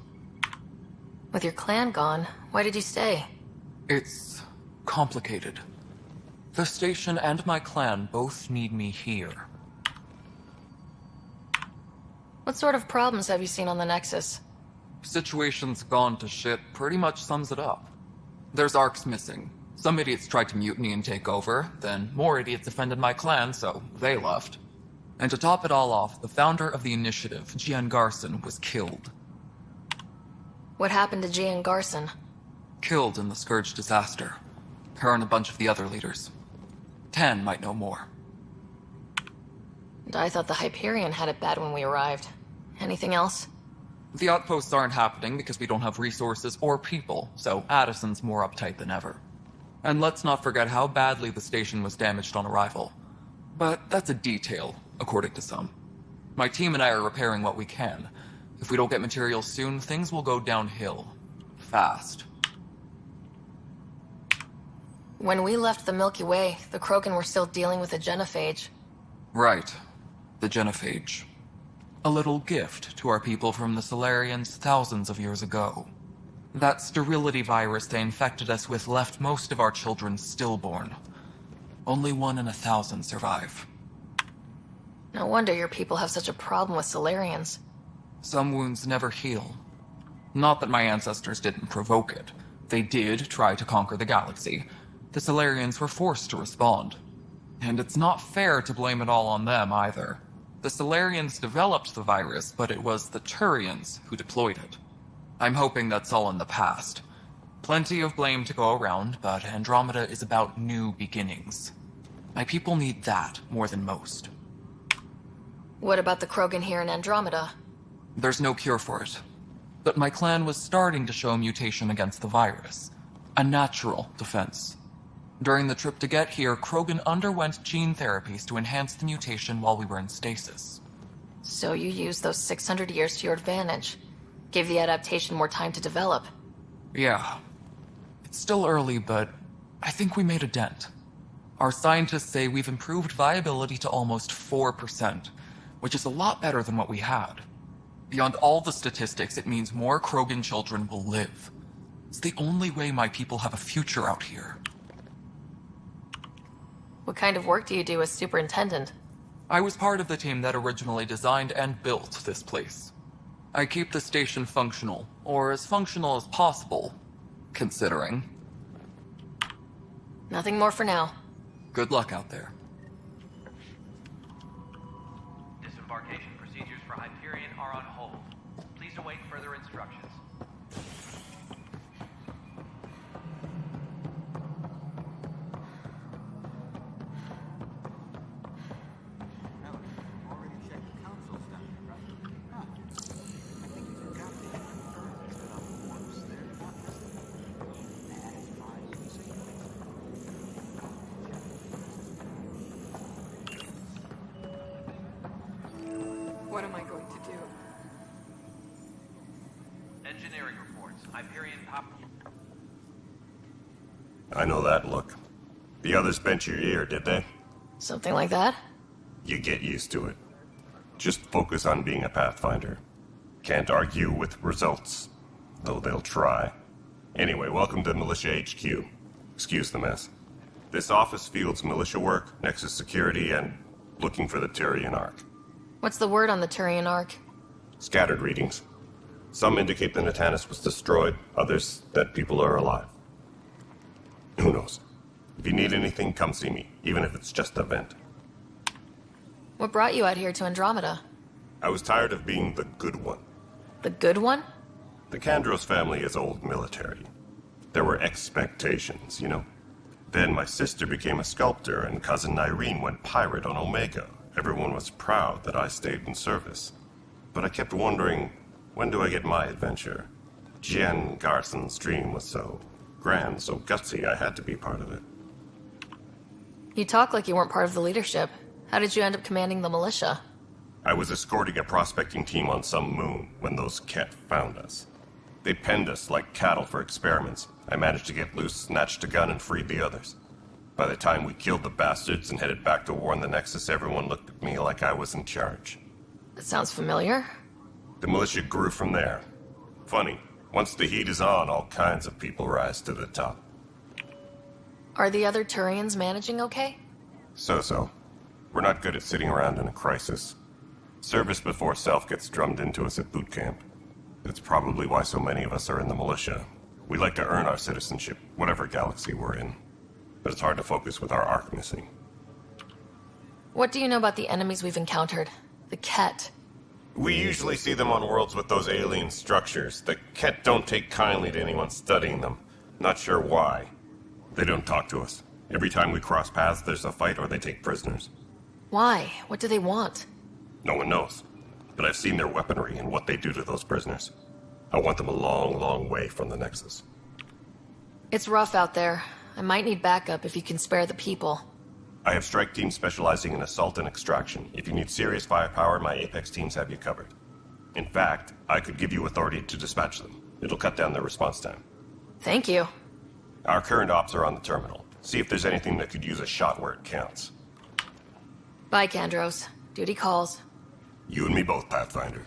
With your clan gone, why did you stay? It's complicated. The station and my clan both need me here. What sort of problems have you seen on the Nexus? Situation's gone to shit pretty much sums it up. There's arcs missing. Some idiots tried to mutiny and take over, then more idiots offended my clan, so they left. And to top it all off, the founder of the initiative, Gian Garson, was killed. What happened to Gian Garson? Killed in the Scourge disaster. Her and a bunch of the other leaders. Tan might know more. And I thought the Hyperion had it bad when we arrived. Anything else? The outposts aren't happening because we don't have resources or people, so Addison's more uptight than ever. And let's not forget how badly the station was damaged on arrival. But that's a detail, according to some. My team and I are repairing what we can. If we don't get materials soon, things will go downhill. Fast. When we left the Milky Way, the Krogan were still dealing with the genophage. Right. The genophage. A little gift to our people from the Solarians thousands of years ago. That sterility virus they infected us with left most of our children stillborn. Only 1 in 1,000 survive. No wonder your people have such a problem with Solarians. Some wounds never heal. Not that my ancestors didn't provoke it. They did try to conquer the galaxy. The Solarians were forced to respond. And it's not fair to blame it all on them, either. The Solarians developed the virus, but it was the Turians who deployed it. I'm hoping that's all in the past. Plenty of blame to go around, but Andromeda is about new beginnings. My people need that more than most. What about the Krogan here in Andromeda? There's no cure for it. But my clan was starting to show mutation against the virus. A natural defense. During the trip to get here, Krogan underwent gene therapies to enhance the mutation while we were in stasis. So you used those 600 years to your advantage. Gave the adaptation more time to develop. Yeah. It's still early, but I think we made a dent. Our scientists say we've improved viability to almost 4%, which is a lot better than what we had. Beyond all the statistics, it means more Krogan children will live. It's the only way my people have a future out here. What kind of work do you do as superintendent? I was part of the team that originally designed and built this place. I keep the station functional, or as functional as possible, considering. Nothing more for now. Good luck out there. Disembarkation procedures for Hyperion are on hold. Please await further instructions. What am I going to do? Engineering reports. Hyperion pop. I know that look. The others bent your ear, did they? Something like that? You get used to it. Just focus on being a Pathfinder. Can't argue with results, though they'll try. Anyway, welcome to Militia HQ. Excuse the mess. This office fields militia work, Nexus security, and looking for the Turian Ark. What's the word on the Turian Ark? Scattered readings. Some indicate the Natanus was destroyed, others that people are alive. Who knows? If you need anything, come see me, even if it's just a vent. What brought you out here to Andromeda? I was tired of being the good one. The good one? The Kandros family is old military. There were expectations, you know? Then my sister became a sculptor and cousin Irene went pirate on Omega. Everyone was proud that I stayed in service. But I kept wondering, when do I get my adventure? Jen Garson's dream was so grand, so gutsy, I had to be part of it. You talk like you weren't part of the leadership. How did you end up commanding the militia? I was escorting a prospecting team on some moon when those Ket found us. They penned us like cattle for experiments. I managed to get loose, snatched a gun, and freed the others. By the time we killed the bastards and headed back to warn the Nexus, everyone looked at me like I was in charge. That sounds familiar. The militia grew from there. Funny, once the heat is on, all kinds of people rise to the top. Are the other Turians managing okay? So-so. We're not good at sitting around in a crisis. Service before self gets drummed into us at boot camp. That's probably why so many of us are in the militia. We like to earn our citizenship, whatever galaxy we're in. But it's hard to focus with our arc missing. What do you know about the enemies we've encountered? The Ket. We usually see them on worlds with those alien structures. The Ket don't take kindly to anyone studying them. Not sure why. They don't talk to us. Every time we cross paths, there's a fight or they take prisoners. Why? What do they want? No one knows. But I've seen their weaponry and what they do to those prisoners. I want them a long, long way from the Nexus. It's rough out there. I might need backup if you can spare the people. I have strike teams specializing in assault and extraction. If you need serious firepower, my Apex teams have you covered. In fact, I could give you authority to dispatch them. It'll cut down their response time. Thank you. Our current ops are on the terminal. See if there's anything that could use a shot where it counts. Bye, Kandros. Duty calls. You and me both, Pathfinder.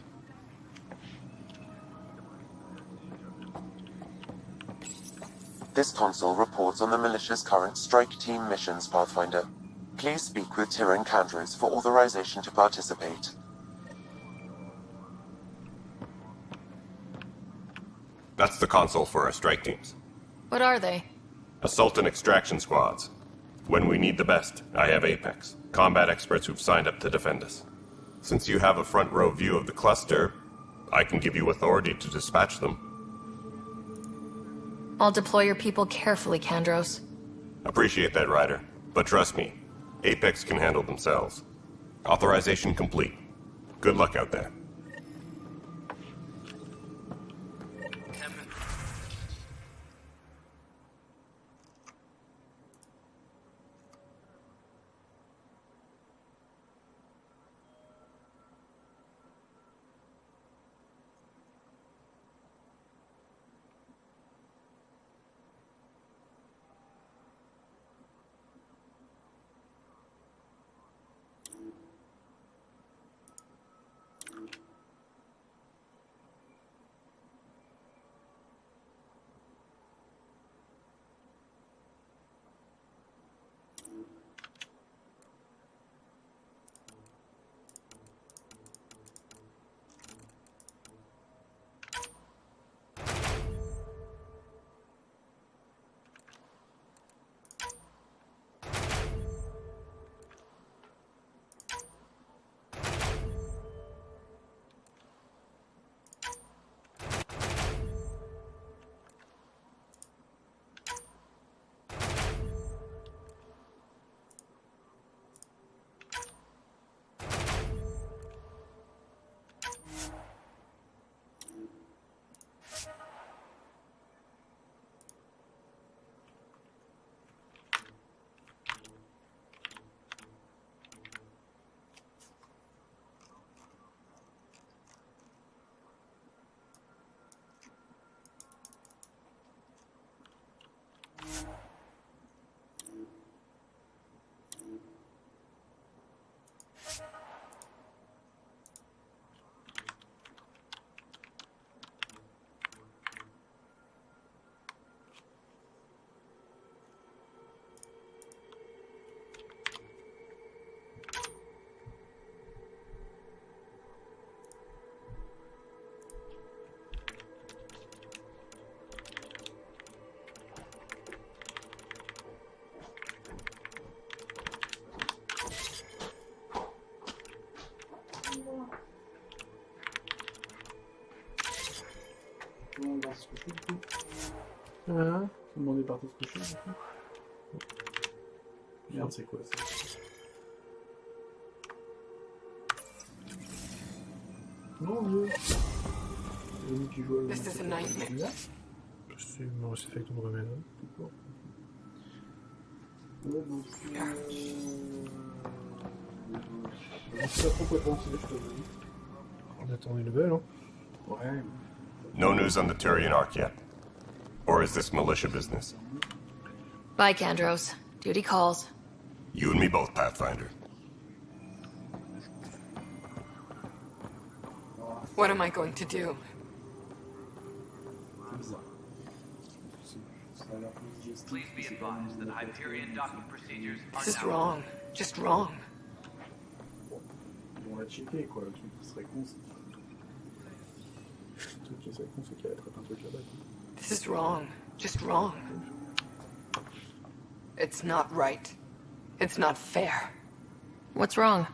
This console reports on the militia's current strike team missions, Pathfinder. Please speak with Tyrion Kandros for authorization to participate. That's the console for our strike teams. What are they? Assault and extraction squads. When we need the best, I have Apex. Combat experts who've signed up to defend us. Since you have a front row view of the cluster, I can give you authority to dispatch them. I'll deploy your people carefully, Kandros. Appreciate that, Ryder. But trust me, Apex can handle themselves. Authorization complete. Good luck out there. on va se coucher du coup. Ah, tout le monde est parti se coucher du coup. Merde, c'est quoi ça? Mon dieu! This is a nightmare. Moi aussi, fait que me remets là. Je sais pas trop quoi penser, je t'avoue. On attend une nouvelle, hein? Ouais. No news on the Turian Ark yet. Or is this militia business? Bye, Kandros. Duty calls. You and me both, Pathfinder. What am I going to do? Please be advised that Hyperion docking procedures are This is now... wrong. Just wrong. Ils vont la checker, quoi. Le truc qui serait con, c'est... Le truc qui serait con, c'est qu'elle attrape un truc là-bas. This is wrong. Just wrong. It's not right. It's not fair. What's wrong?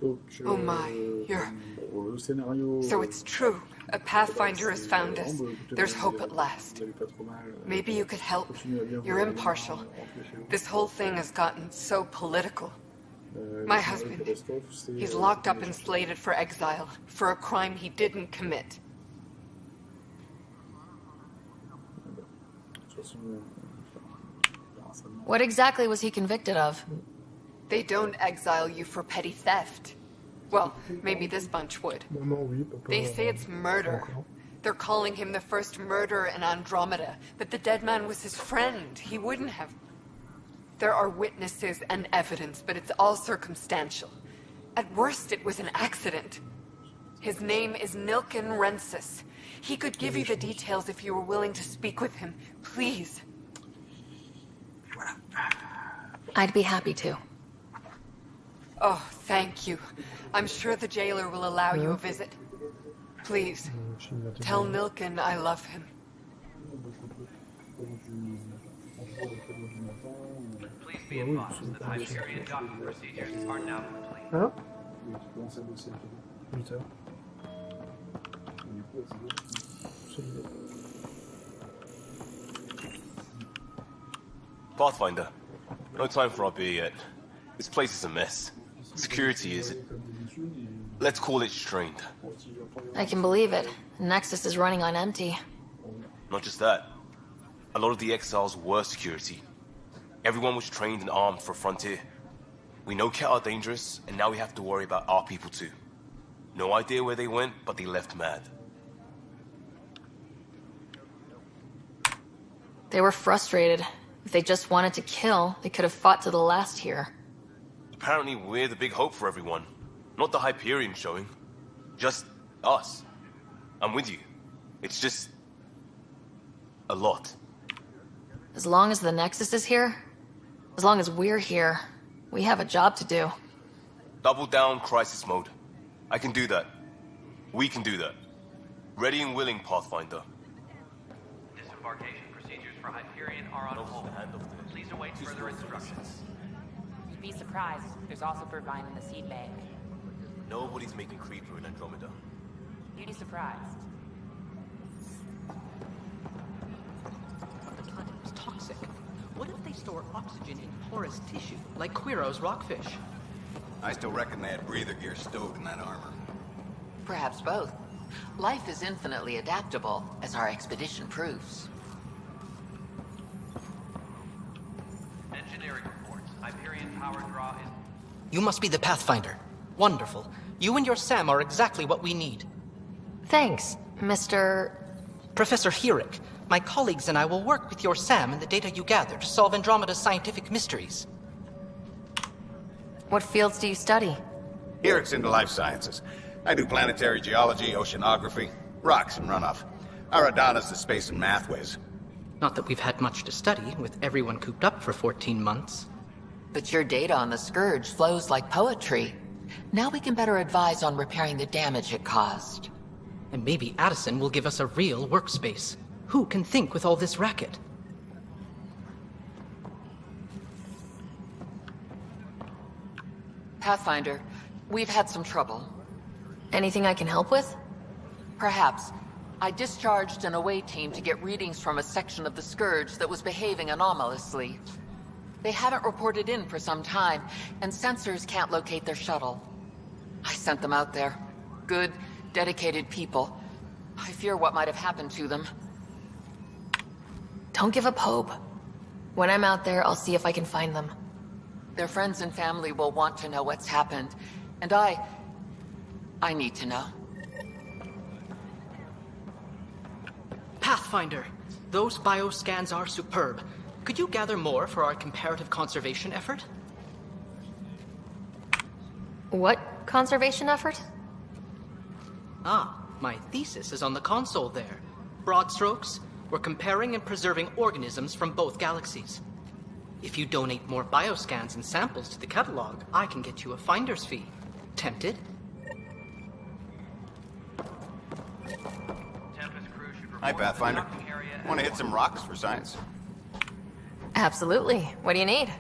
Donc, Oh my, you're... le scénario... So it's true. A Pathfinder has found us. There's hope at last. Maybe you could help. You're impartial. This whole thing has gotten so political. My husband, he's locked up and slated for exile for a crime he didn't commit. What exactly was he convicted of? They don't exile you for petty theft. Well, maybe this bunch would. They say it's murder. They're calling him the first murderer in Andromeda, but the dead man was his friend. He wouldn't have... There are witnesses and evidence, but it's all circumstantial. At worst, it was an accident. His name is Nilken Rensis. He could give you the details if you were willing to speak with him. Please. I'd be happy to. Oh, thank you. I'm sure the jailer will allow you a visit. Please, tell Nilken I love him. Please be advised that Hyperion docking procedures are now complete. Hein? Oui, tu commences à bosser à 8 heures. Pathfinder, no time for our beer yet. This place is a mess. Security is... let's call it strained. I can believe it. Nexus is running on empty. Not just that. A lot of the exiles were security. Everyone was trained and armed for Frontier. We know Ket are dangerous, and now we have to worry about our people too. No idea where they went, but they left mad. They were frustrated. If they just wanted to kill, they could have fought to the last here. Apparently we're the big hope for everyone. Not the Hyperion showing. Just us. I'm with you. It's just... a lot. As long as the Nexus is here, as long as we're here, we have a job to do. Double down crisis mode. I can do that. We can do that. Ready and willing, Pathfinder. Disembarkation procedures for Hyperion are on hold. Please await further instructions. You'd be surprised. There's also Birdvine in the seed bank. Nobody's making creeper in Andromeda. You'd be surprised. The planet is toxic. What if they store oxygen in porous tissue, like Quiro's rockfish? I still reckon they had breather gear stowed in that armor. Perhaps both. Life is infinitely adaptable, as our expedition proves. Engineering reports. Hyperion power draw is... You must be the Pathfinder. Wonderful. You and your Sam are exactly what we need. Thanks, Mr... Professor Herrick. My colleagues and I will work with your Sam and the data you gather to solve Andromeda's scientific mysteries. What fields do you study? Herrick's into life sciences. I do planetary geology, oceanography, rocks and runoff. Aradana's the space and math whiz. Not that we've had much to study, with everyone cooped up for 14 months. But your data on the Scourge flows like poetry. Now we can better advise on repairing the damage it caused. And maybe Addison will give us a real workspace. Who can think with all this racket? Pathfinder, we've had some trouble. Anything I can help with? Perhaps. I discharged an away team to get readings from a section of the Scourge that was behaving anomalously. They haven't reported in for some time, and sensors can't locate their shuttle. I sent them out there. Good, dedicated people. I fear what might have happened to them. Don't give up hope. When I'm out there, I'll see if I can find them. Their friends and family will want to know what's happened, and I need to know. Pathfinder, those bioscans are superb. Could you gather more for our comparative conservation effort? What conservation effort? Ah, my thesis is on the console there. Broad strokes, we're comparing and preserving organisms from both galaxies. If you donate more bioscans and samples to the catalog, I can get you a finder's fee. Tempted? Hi, Pathfinder. Want to hit some rocks for science? Absolutely. What do you need?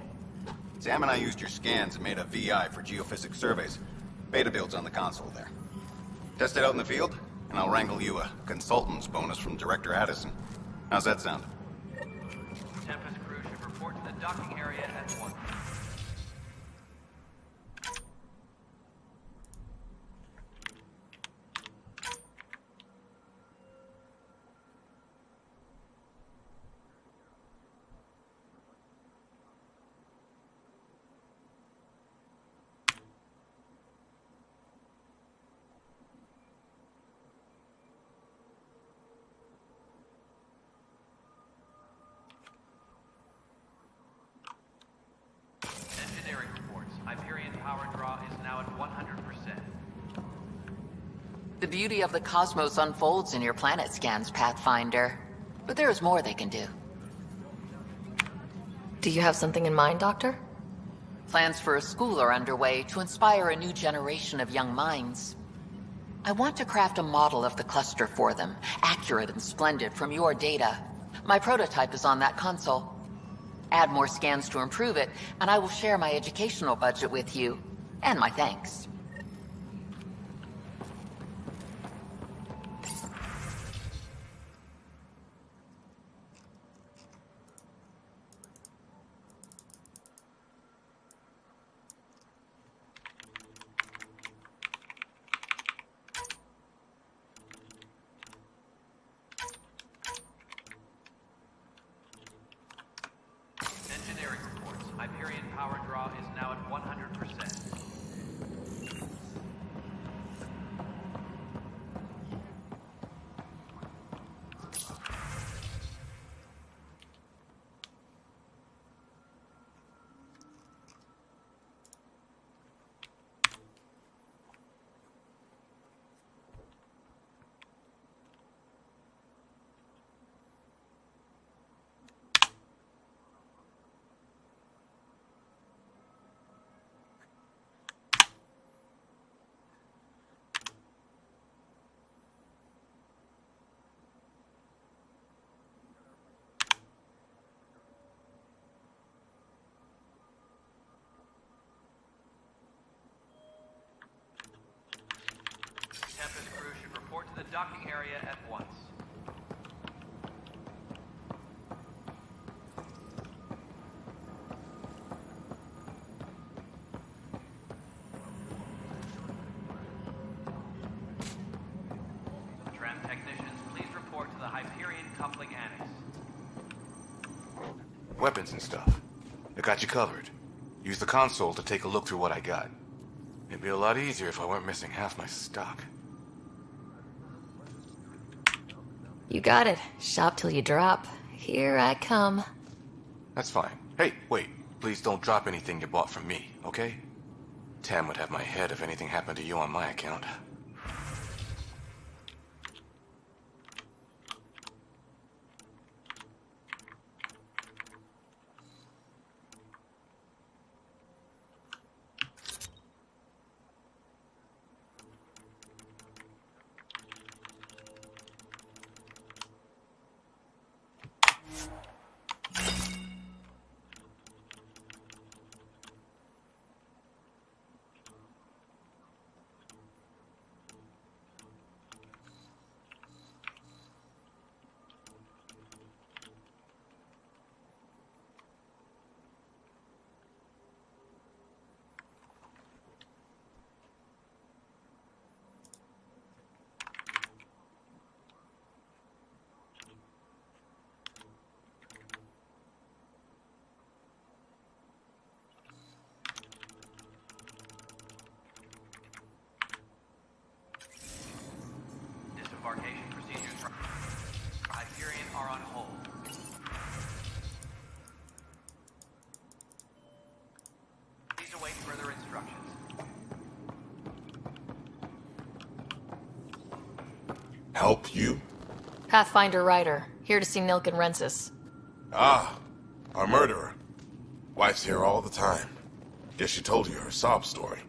Sam and I used your scans and made a VI for geophysics surveys. Beta builds on the console there. Test it out in the field, and I'll wrangle you a consultant's bonus from Director Addison. How's that sound? Tempest crew should report to the docking area at once. Engineering reports. Hyperion power draw is now at 100%. The beauty of the cosmos unfolds in your planet scans, Pathfinder. But there is more they can do. Do you have something in mind, Doctor? Plans for a school are underway to inspire a new generation of young minds. I want to craft a model of the cluster for them, accurate and splendid from your data. My prototype is on that console. Add more scans to improve it, and I will share my educational budget with you. And my thanks. Engineering reports. Hyperion power draw is now at 100%. Tempest crew should report to the docking area at once. Tram technicians, please report to the Hyperion coupling annex. Weapons and stuff. I got you covered. Use the console to take a look through what I got. It'd be a lot easier if I weren't missing half my stock. You got it. Shop till you drop. Here I come. That's fine. Hey, wait. Please don't drop anything you bought from me, okay? Tam would have my head if anything happened to you on my account. procedures for Hyperion are on hold. Please await further instructions. Help you? Pathfinder Ryder, here to see Nilken Rensis. Ah, our murderer. Wife's here all the time. Guess she told you her sob story.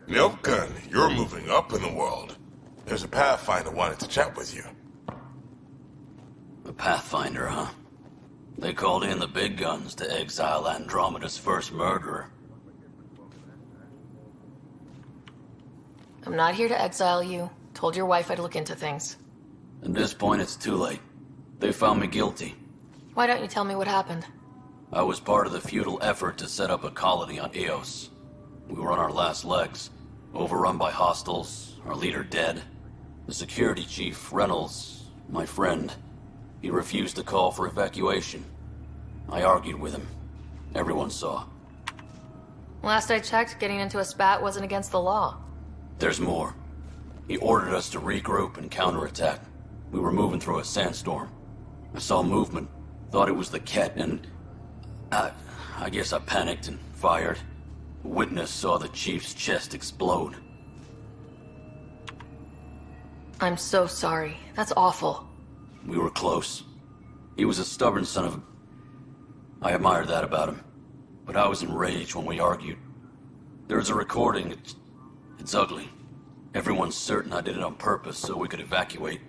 Nilken, you're moving up in the world. There's a Pathfinder wanted to chat with you. The Pathfinder, huh? They called in the big guns to exile Andromeda's first murderer. I'm not here to exile you. Told your wife I'd look into things. At this point, it's too late. They found me guilty. Why don't you tell me what happened? I was part of the futile effort to set up a colony on Eos. We were on our last legs, overrun by hostiles, our leader dead. The security chief, Reynolds, my friend, he refused to call for evacuation. I argued with him. Everyone saw. Last I checked, getting into a spat wasn't against the law. There's more. He ordered us to regroup and counterattack. We were moving through a sandstorm. I saw movement, thought it was the Ket, and I guess I panicked and fired. A witness saw the chief's chest explode. I'm so sorry. That's awful. We were close. He was a stubborn son of a... I admired that about him. But I was enraged when we argued. There's a recording. It's ugly. Everyone's certain I did it on purpose so we could evacuate.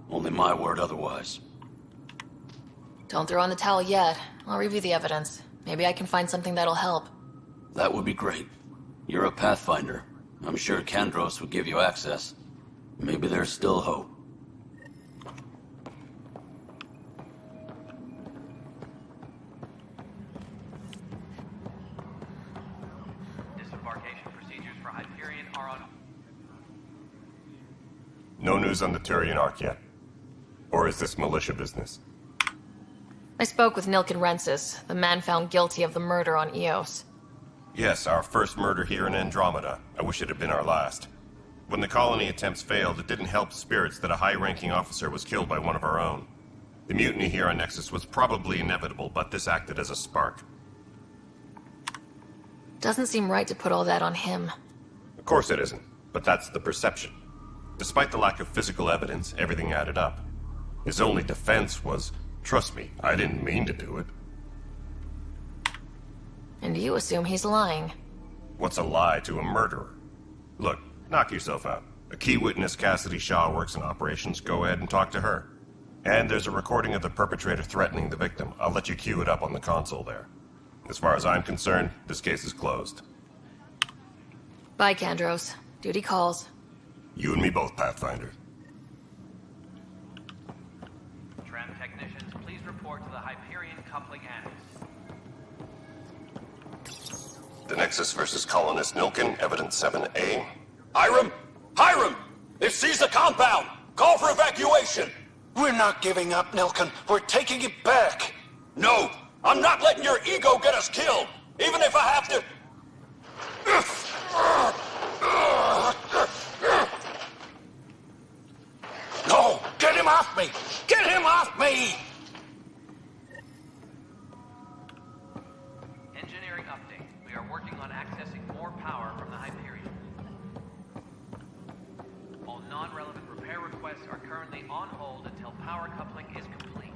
Only my word otherwise. Don't throw in the towel yet. I'll review the evidence. Maybe I can find something that'll help. That would be great. You're a Pathfinder. I'm sure Kandros would give you access. Maybe there's still hope. Disembarkation procedures for Hyperion are on... No news on the Turian Ark yet? Or is this militia business? I spoke with Nilken Rensis, the man found guilty of the murder on Eos. Yes, our first murder here in Andromeda. I wish it had been our last. When the colony attempts failed, it didn't help spirits that a high-ranking officer was killed by one of our own. The mutiny here on Nexus was probably inevitable, but this acted as a spark. Doesn't seem right to put all that on him. Of course it isn't, but that's the perception. Despite the lack of physical evidence, everything added up. His only defense was, trust me, I didn't mean to do it. And you assume he's lying. What's a lie to a murderer? Look, knock yourself out. A key witness, Cassidy Shaw, works in operations. Go ahead and talk to her. And there's a recording of the perpetrator threatening the victim. I'll let you cue it up on the console there. As far as I'm concerned, this case is closed. Bye, Kandros. Duty calls. You and me both, Pathfinder. Tram technicians, please report to the Hyperion coupling annex. The Nexus versus Colonist Nilken, Evidence 7A. Hiram! Hiram! They've seized the compound! Call for evacuation! We're not giving up, Nilken. We're taking it back. No! I'm not letting your ego get us killed! Even if I have to... No! Get him off me! Get him off me! Engineering update. We are working on accessing more power from the Hyperion. All non-relevant repair requests are currently on hold until power coupling is complete.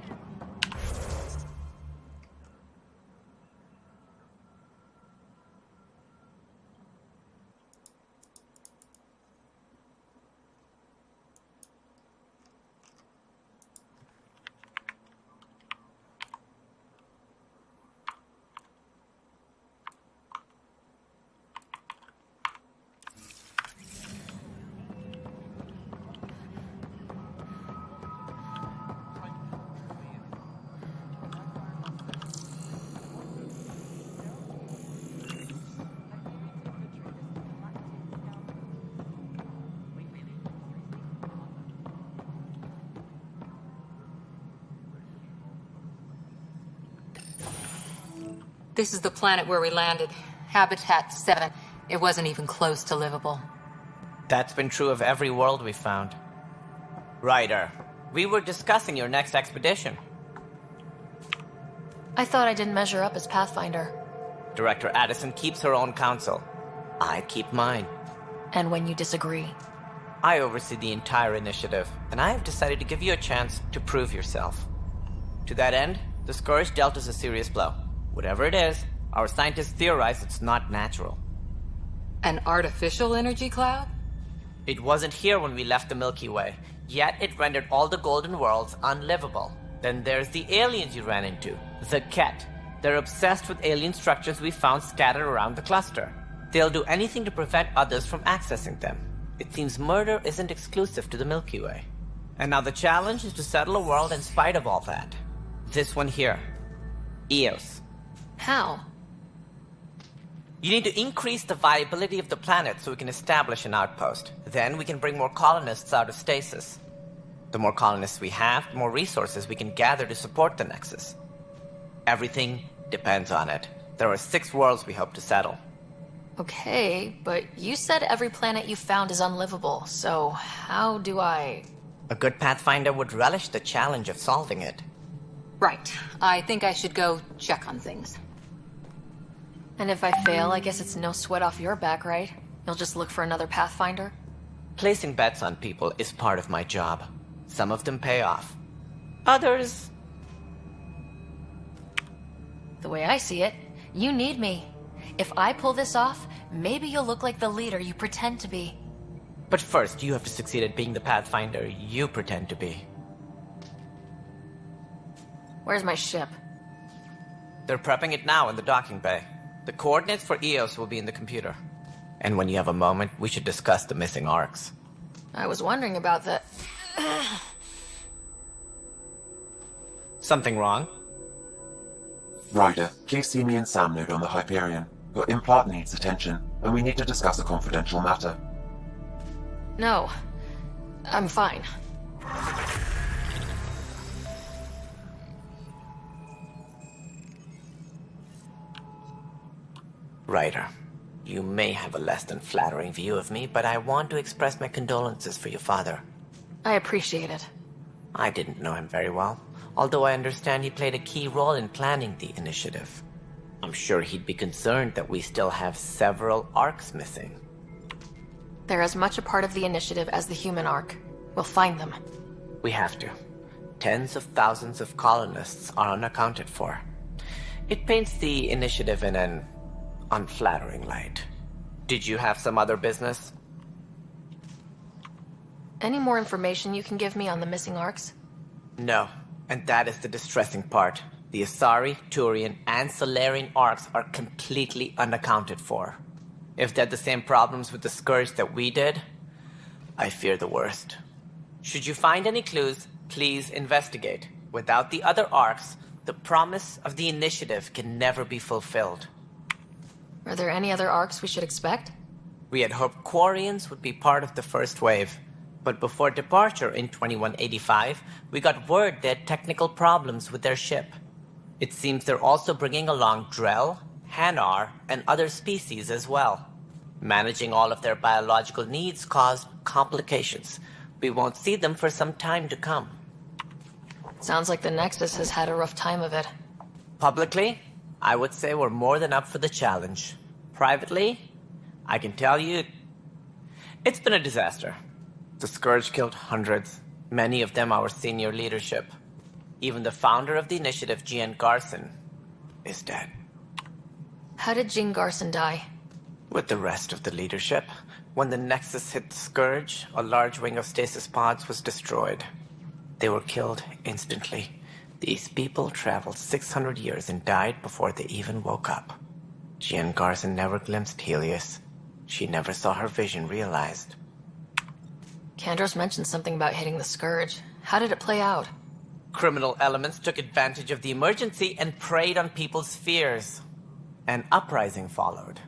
This is the planet where we landed. Habitat 7. It wasn't even close to livable. That's been true of every world we found. Ryder, We were discussing your next expedition. I thought I didn't measure up as Pathfinder. Director Addison keeps her own counsel. I keep mine. And when you disagree? I oversee the entire initiative, and I have decided to give you a chance to prove yourself. To that end, the Scourge dealt us a serious blow. Whatever it is, our scientists theorize it's not natural. An artificial energy cloud? It wasn't here when we left the Milky Way, yet it rendered all the Golden Worlds unlivable. Then there's the aliens you ran into, the Ket. They're obsessed with alien structures we found scattered around the cluster. They'll do anything to prevent others from accessing them. It seems murder isn't exclusive to the Milky Way. And now the challenge is to settle a world in spite of all that. This one here. Eos. How? You need to increase the viability of the planet so we can establish an outpost. Then we can bring more colonists out of stasis. The more colonists we have, the more resources we can gather to support the Nexus. Everything depends on it. There are 6 worlds we hope to settle. Okay, but you said every planet you found is unlivable, so how do I... A good Pathfinder would relish the challenge of solving it. Right. I think I should go check on things. And if I fail, I guess it's no sweat off your back, right? You'll just look for another Pathfinder? Placing bets on people is part of my job. Some of them pay off. Others... The way I see it, you need me. If I pull this off, maybe you'll look like the leader you pretend to be. But first, you have to succeed at being the Pathfinder you pretend to be. Where's my ship? They're prepping it now in the docking bay. The coordinates for Eos will be in the computer. And when you have a moment, we should discuss the missing arcs. I was wondering about that. Something wrong? Ryder, please see me and Sam node on the Hyperion. Your implant needs attention, and we need to discuss a confidential matter. No. I'm fine. Ryder, you may have a less than flattering view of me, but I want to express my condolences for your father. I appreciate it. I didn't know him very well, although I understand he played a key role in planning the initiative. I'm sure he'd be concerned that we still have several arcs missing. They're as much a part of the initiative as the human arc. We'll find them. We have to. Tens of thousands of colonists are unaccounted for. It paints the initiative in an unflattering light. Did you have some other business? Any more information you can give me on the missing arcs? No, and that is the distressing part. The Asari, Turian, and Solarian arcs are completely unaccounted for. If they had the same problems with the Scourge that we did, I fear the worst. Should you find any clues, please investigate. Without the other arcs, the promise of the initiative can never be fulfilled. Are there any other arcs we should expect? We had hoped Quarians would be part of the first wave, but before departure in 2185, we got word they had technical problems with their ship. It seems they're also bringing along Drell, Hanar, and other species as well. Managing all of their biological needs caused complications. We won't see them for some time to come. Sounds like the Nexus has had a rough time of it. Publicly, I would say we're more than up for the challenge. Privately, I can tell you, it's been a disaster. The Scourge killed hundreds, many of them our senior leadership. Even the founder of the initiative, Jean Garson, is dead. How did Jean Garson die? With the rest of the leadership, when the Nexus hit the Scourge, a large wing of stasis pods was destroyed. They were killed instantly. These people traveled 600 years and died before they even woke up. Jean Garson never glimpsed Helios. She never saw her vision realized. Kandros mentioned something about hitting the Scourge. How did it play out? Criminal elements took advantage of the emergency and preyed on people's fears. An uprising followed.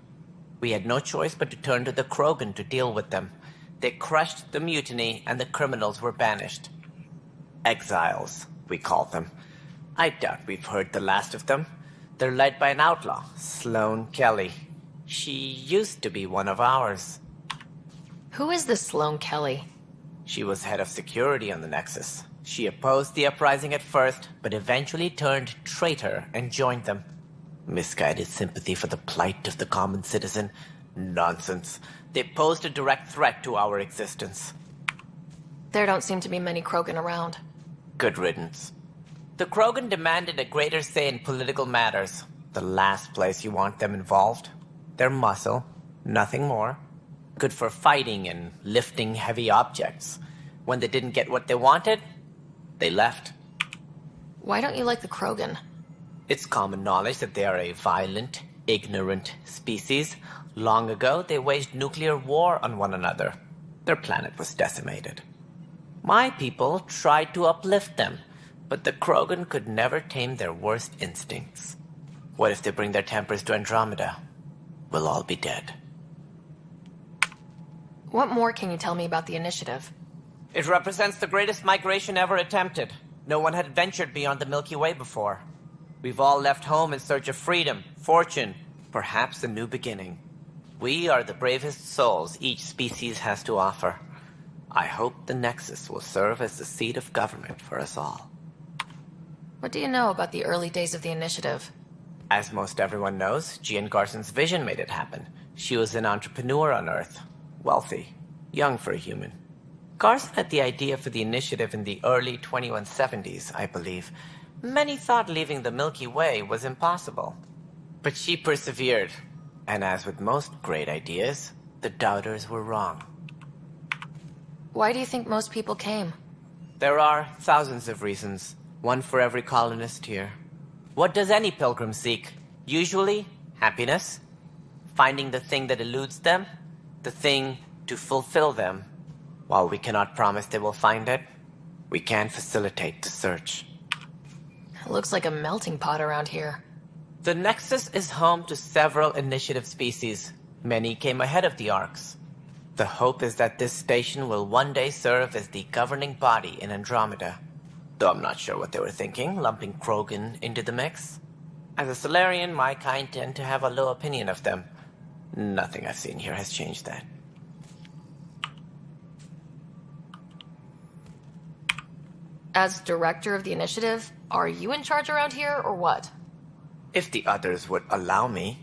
We had no choice but to turn to the Krogan to deal with them. They crushed the mutiny and the criminals were banished. Exiles, we call them. I doubt we've heard the last of them. They're led by an outlaw, Sloane Kelly. She used to be one of ours. Who is this Sloane Kelly? She was head of security on the Nexus. She opposed the uprising at first, but eventually turned traitor and joined them. Misguided sympathy for the plight of the common citizen? Nonsense. They posed a direct threat to our existence. There don't seem to be many Krogan around. Good riddance. The Krogan demanded a greater say in political matters. The last place you want them involved. They're muscle, nothing more. Good for fighting and lifting heavy objects. When they didn't get what they wanted, they left. Why don't you like the Krogan? It's common knowledge that they are a violent, ignorant species. Long ago, they waged nuclear war on one another. Their planet was decimated. My people tried to uplift them, but the Krogan could never tame their worst instincts. What if they bring their tempers to Andromeda? We'll all be dead. What more can you tell me about the Initiative? It represents the greatest migration ever attempted. No one had ventured beyond the Milky Way before. We've all left home in search of freedom, fortune, perhaps a new beginning. We are the bravest souls each species has to offer. I hope the Nexus will serve as the seat of government for us all. What do you know about the early days of the Initiative? As most everyone knows, Jean Garson's vision made it happen. She was an entrepreneur on Earth. Wealthy. Young for a human. Garson had the idea for the Initiative in the early 2170s, I believe. Many thought leaving the Milky Way was impossible. But she persevered. And as with most great ideas, the doubters were wrong. Why do you think most people came? There are thousands of reasons. One for every colonist here. What does any pilgrim seek? Usually, happiness. Finding the thing that eludes them. The thing to fulfill them. While we cannot promise they will find it, we can facilitate the search. It looks like a melting pot around here. The Nexus is home to several Initiative species. Many came ahead of the Arks. The hope is that this station will one day serve as the governing body in Andromeda. Though I'm not sure what they were thinking, lumping Krogan into the mix. As a Solarian, my kind tend to have a low opinion of them. Nothing I've seen here has changed that. As director of the Initiative, are you in charge around here, or what? If the others would allow me,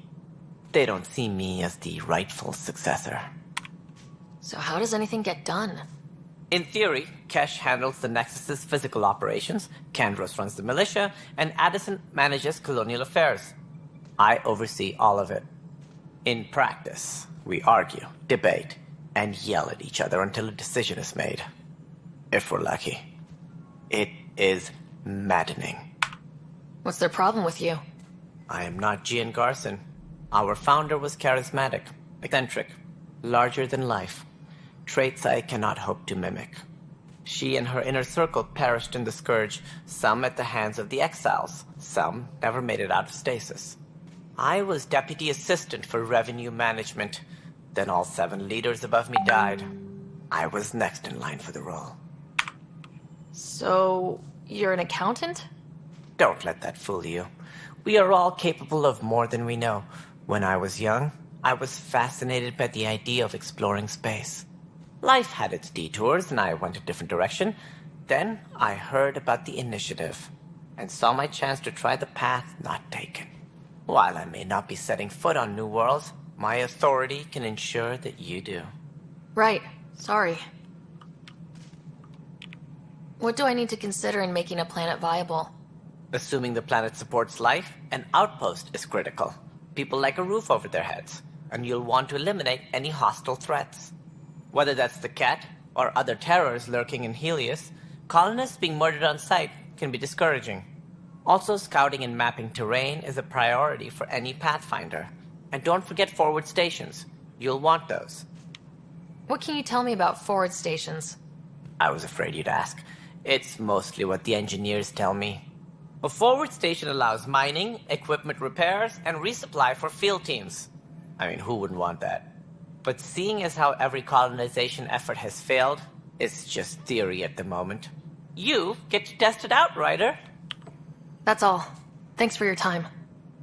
they don't see me as the rightful successor. So how does anything get done? In theory, Kesh handles the Nexus's physical operations, Kandros runs the militia, and Addison manages colonial affairs. I oversee all of it. In practice, we argue, debate, and yell at each other until a decision is made. If we're lucky. It is maddening. What's their problem with you? I am not Jean Garson. Our founder was charismatic, eccentric, larger than life. Traits I cannot hope to mimic. She and her inner circle perished in the Scourge, some at the hands of the Exiles, some never made it out of stasis. I was deputy assistant for revenue management. Then all 7 leaders above me died. I was next in line for the role. So, you're an accountant? Don't let that fool you. We are all capable of more than we know. When I was young, I was fascinated by the idea of exploring space. Life had its detours, and I went a different direction. Then I heard about the Initiative, and saw my chance to try the path not taken. While I may not be setting foot on new worlds, my authority can ensure that you do. Right. Sorry. What do I need to consider in making a planet viable? Assuming the planet supports life, an outpost is critical. People like a roof over their heads, and you'll want to eliminate any hostile threats. Whether that's the Cat, or other terrors lurking in Helios, colonists being murdered on sight can be discouraging. Also, scouting and mapping terrain is a priority for any Pathfinder. And don't forget forward stations. You'll want those. What can you tell me about forward stations? I was afraid you'd ask. It's mostly what the engineers tell me. A forward station allows mining, equipment repairs, and resupply for field teams. I mean, who wouldn't want that? But seeing as how every colonization effort has failed, it's just theory at the moment. You get to test it out, Ryder. That's all. Thanks for your time.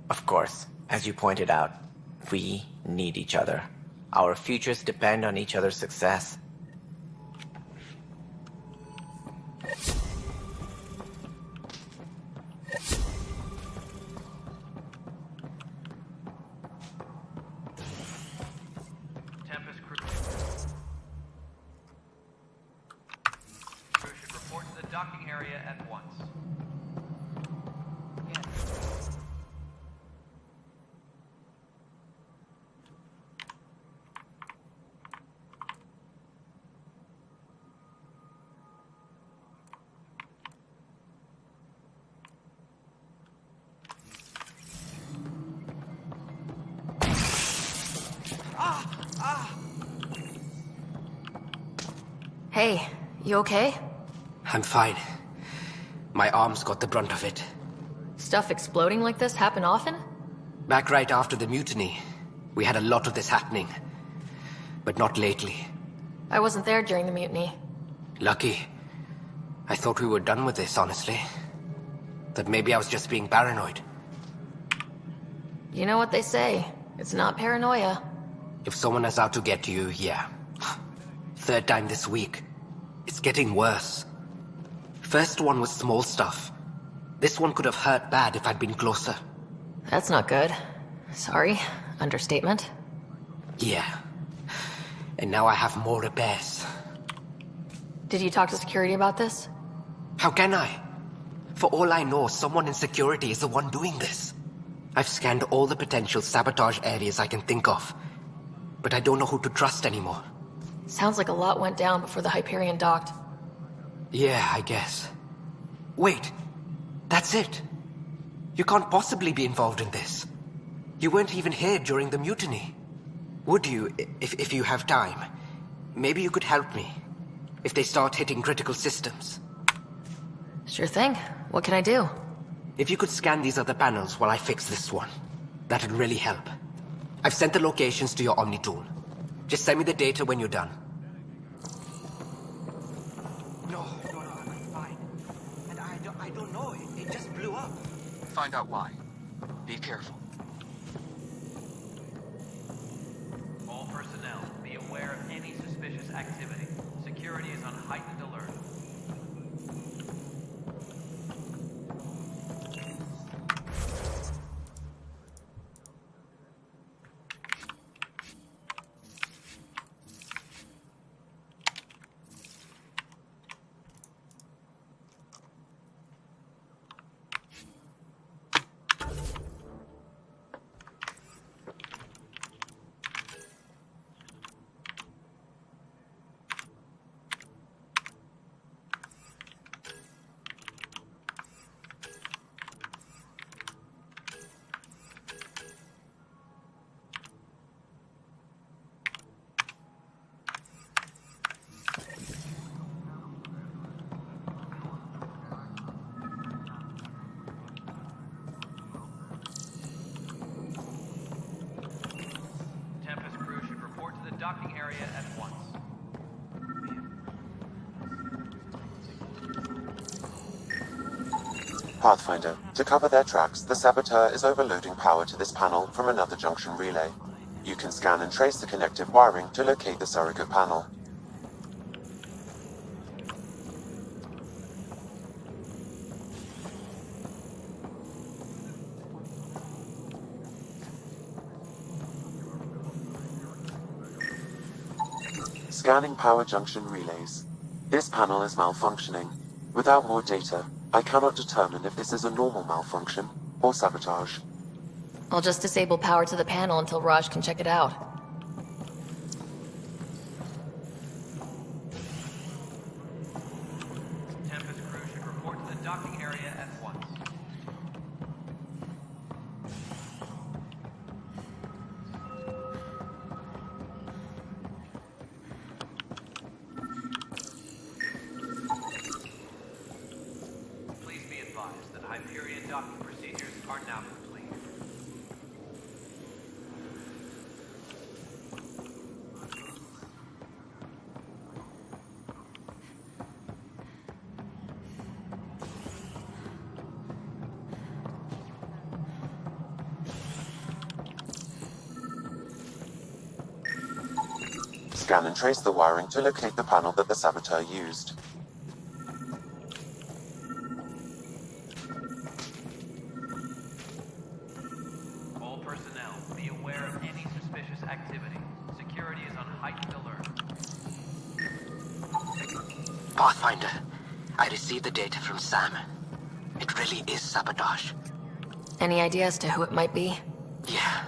Of course. As you pointed out, we need each other. Our futures depend on each other's success. area at once. Hey, you okay? I'm fine. My arms got the brunt of it. Stuff exploding like this happen often? Back right after the mutiny, we had a lot of this happening. But not lately. I wasn't there during the mutiny. Lucky. I thought we were done with this, honestly. That maybe I was just being paranoid. You know what they say. It's not paranoia. If someone is out to get you, yeah. Third time this week. It's getting worse. First one was small stuff. This one could have hurt bad if I'd been closer. That's not good. Sorry. Understatement. Yeah. And now I have more repairs. Did you talk to security about this? How can I? For all I know, someone in security is the one doing this. I've scanned all the potential sabotage areas I can think of. But I don't know who to trust anymore. Sounds like a lot went down before the Hyperion docked. Yeah, I guess. Wait. That's it. You can't possibly be involved in this. You weren't even here during the mutiny. Would you, if you have time? Maybe you could help me. If they start hitting critical systems. Sure thing. What can I do? If you could scan these other panels while I fix this one, that'd really help. I've sent the locations to your Omni tool. Just send me the data when you're done. No, I'm fine. And I don't know, it just blew up. Find out why. Be careful. All personnel, be aware of any suspicious activity. Security is on heightened alert. Docking area at once. Pathfinder, to cover their tracks, the Saboteur is overloading power to this panel from another junction relay. You can scan and trace the connective wiring to locate the surrogate panel. Scanning power junction relays. This panel is malfunctioning. Without more data, I cannot determine if this is a normal malfunction or sabotage. I'll just disable power to the panel until Raj can check it out. Tempest crew should report to the docking area at once. Please be advised that Hyperion docking procedures are now complete. Scan and trace the wiring to locate the panel that the Saboteur used. All personnel, be aware of any suspicious activity. Security is on heightened alert. Pathfinder, I received the data from Sam. It really is sabotage. Any idea as to who it might be? Yeah.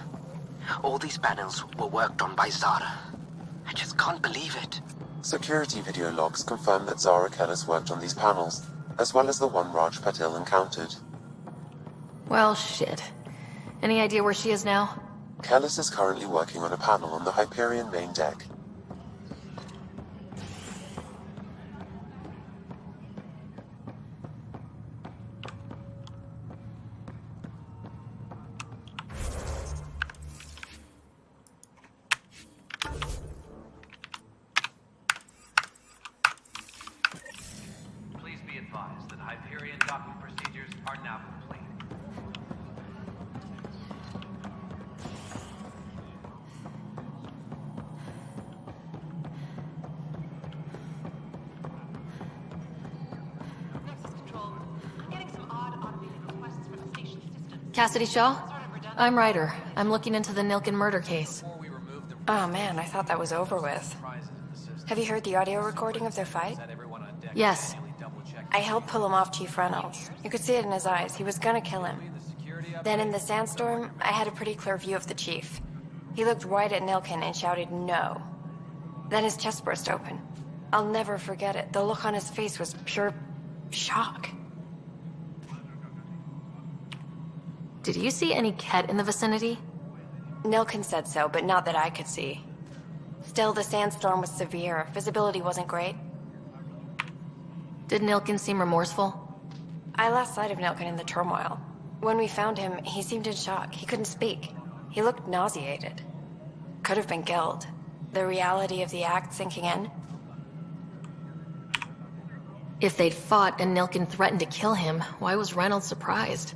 All these panels were worked on by Zara. I just can't believe it. Security video logs confirm that Zara Kellis worked on these panels, as well as the one Raj Patil encountered. Well, shit. Any idea where she is now? Kellis is currently working on a panel on the Hyperion main deck. Please be advised that Hyperion docking procedures are now complete. Cassidy Shaw? I'm Ryder. I'm looking into the Nilkin murder case. Oh man, I thought that was over with. Have you heard the audio recording of their fight? Yes. I helped pull him off Chief Reynolds. You could see it in his eyes. He was gonna kill him. Then in the sandstorm, I had a pretty clear view of the chief. He looked right at Nilkin and shouted no. Then his chest burst open. I'll never forget it. The look on his face was pure shock. Did you see any Ket in the vicinity? Nilkin said so, but not that I could see. Still, the sandstorm was severe. Visibility wasn't great. Did Nilkin seem remorseful? I lost sight of Nilkin in the turmoil. When we found him, he seemed in shock. He couldn't speak. He looked nauseated. Could have been guilt. The reality of the act sinking in. If they'd fought and Nilkin threatened to kill him, why was Reynolds surprised?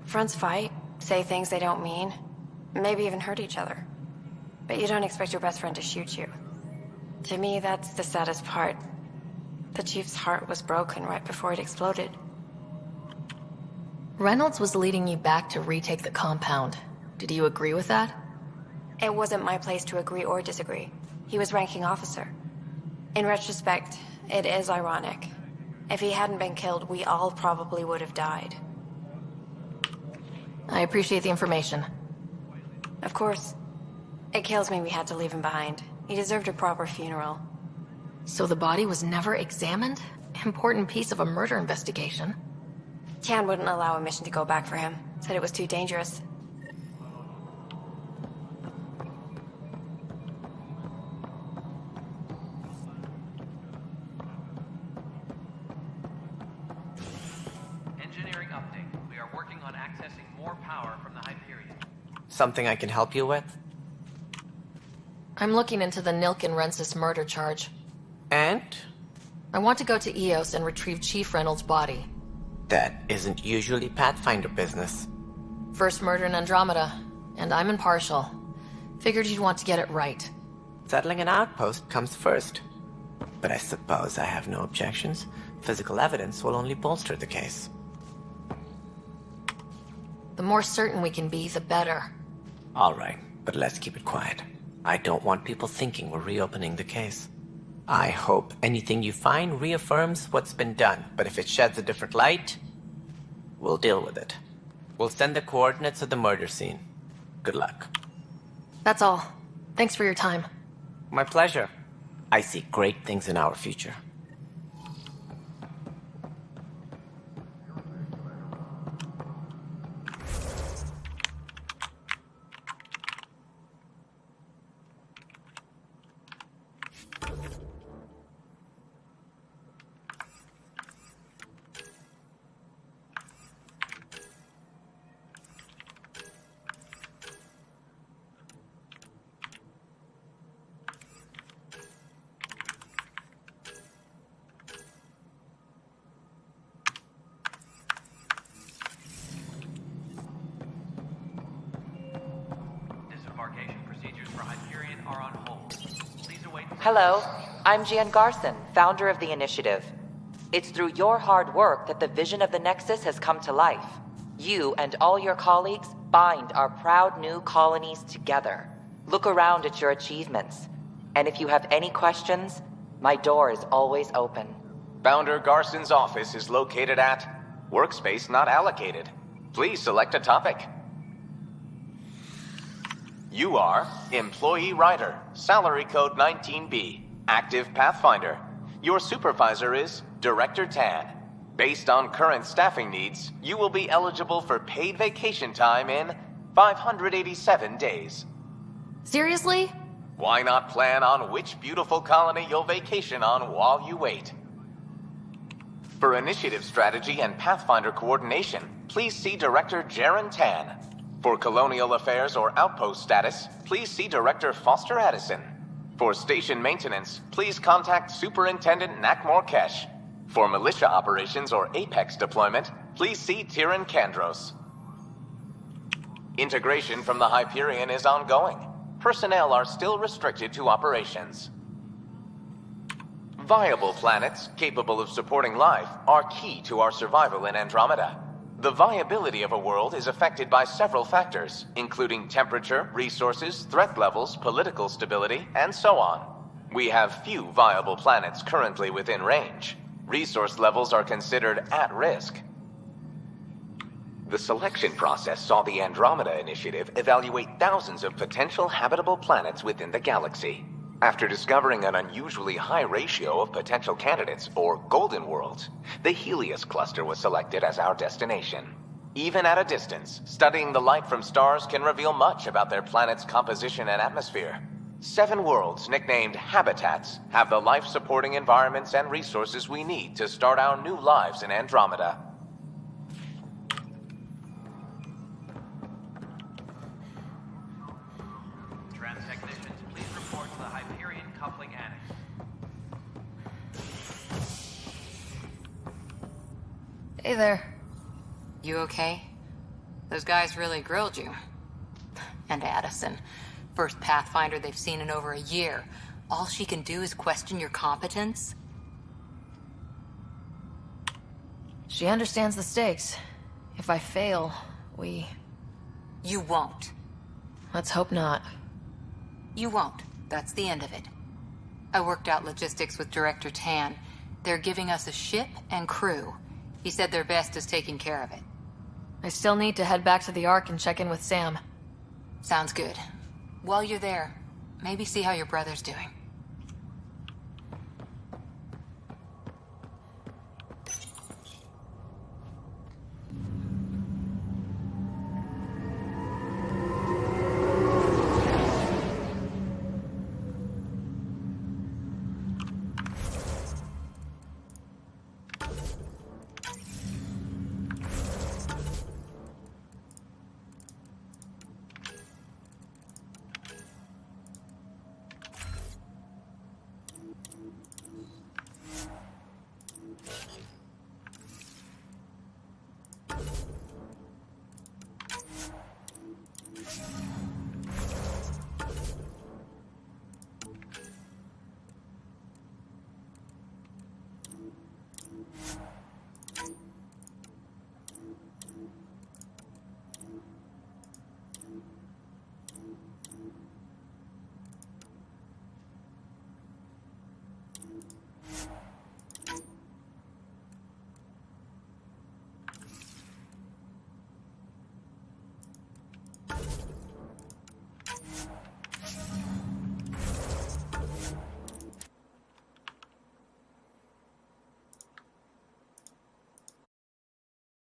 Friends fight, say things they don't mean, maybe even hurt each other. But you don't expect your best friend to shoot you. To me, that's the saddest part. The chief's heart was broken right before it exploded. Reynolds was leading you back to retake the compound. Did you agree with that? It wasn't my place to agree or disagree. He was ranking officer. In retrospect, it is ironic. If he hadn't been killed, we all probably would have died. I appreciate the information. Of course. It kills me we had to leave him behind. He deserved a proper funeral. So the body was never examined? Important piece of a murder investigation. Tian wouldn't allow a mission to go back for him. Said it was too dangerous. Engineering update. We are working on accessing more power from the Hyperion. Something I can help you with? I'm looking into the Nilkin Rensis murder charge. And? I want to go to Eos and retrieve Chief Reynolds' body. That isn't usually Pathfinder business. First murder in Andromeda, and I'm impartial. Figured you'd want to get it right. Settling an outpost comes first. But I suppose I have no objections. Physical evidence will only bolster the case. The more certain we can be, the better. All right, but let's keep it quiet. I don't want people thinking we're reopening the case. I hope anything you find reaffirms what's been done, but if it sheds a different light, we'll deal with it. We'll send the coordinates of the murder scene. Good luck. That's all. Thanks for your time. My pleasure. I see great things in our future. Hello, I'm Jan Garson, founder of the initiative. It's through your hard work that the vision of the Nexus has come to life. You and all your colleagues bind our proud new colonies together. Look around at your achievements. And if you have any questions, my door is always open. Founder Garson's office is located at Workspace Not Allocated. Please select a topic. You are Employee Writer, Salary Code 19B, Active Pathfinder. Your supervisor is Director Tan. Based on current staffing needs, you will be eligible for paid vacation time in 587 days. Seriously? Why not plan on which beautiful colony you'll vacation on while you wait? For initiative strategy and Pathfinder coordination, please see Director Jaren Tan. For colonial affairs or outpost status, please see Director Foster Addison. For station maintenance, please contact Superintendent Nakmor Kesh. For militia operations or Apex deployment, please see Tyran Kandros. Integration from the Hyperion is ongoing. Personnel are still restricted to operations. Viable planets capable of supporting life are key to our survival in Andromeda. The viability of a world is affected by several factors, including temperature, resources, threat levels, political stability, and so on. We have few viable planets currently within range. Resource levels are considered at risk. The selection process saw the Andromeda Initiative evaluate thousands of potential habitable planets within the galaxy. After discovering an unusually high ratio of potential candidates, or golden worlds, the Helios cluster was selected as our destination. Even at a distance, studying the light from stars can reveal much about their planet's composition and atmosphere. 7 worlds, nicknamed habitats, have the life-supporting environments and resources we need to start our new lives in Andromeda. Trans-technicians, please report to the Hyperion Coupling Annex. Hey there. You okay? Those guys really grilled you. And Addison. First Pathfinder they've seen in over a year. All she can do is question your competence? She understands the stakes. If I fail, we... You won't. Let's hope not. You won't. That's the end of it. I worked out logistics with Director Tan. They're giving us a ship and crew. He said their best is taking care of it. I still need to head back to the Ark and check in with Sam. Sounds good. While you're there, maybe see how your brother's doing.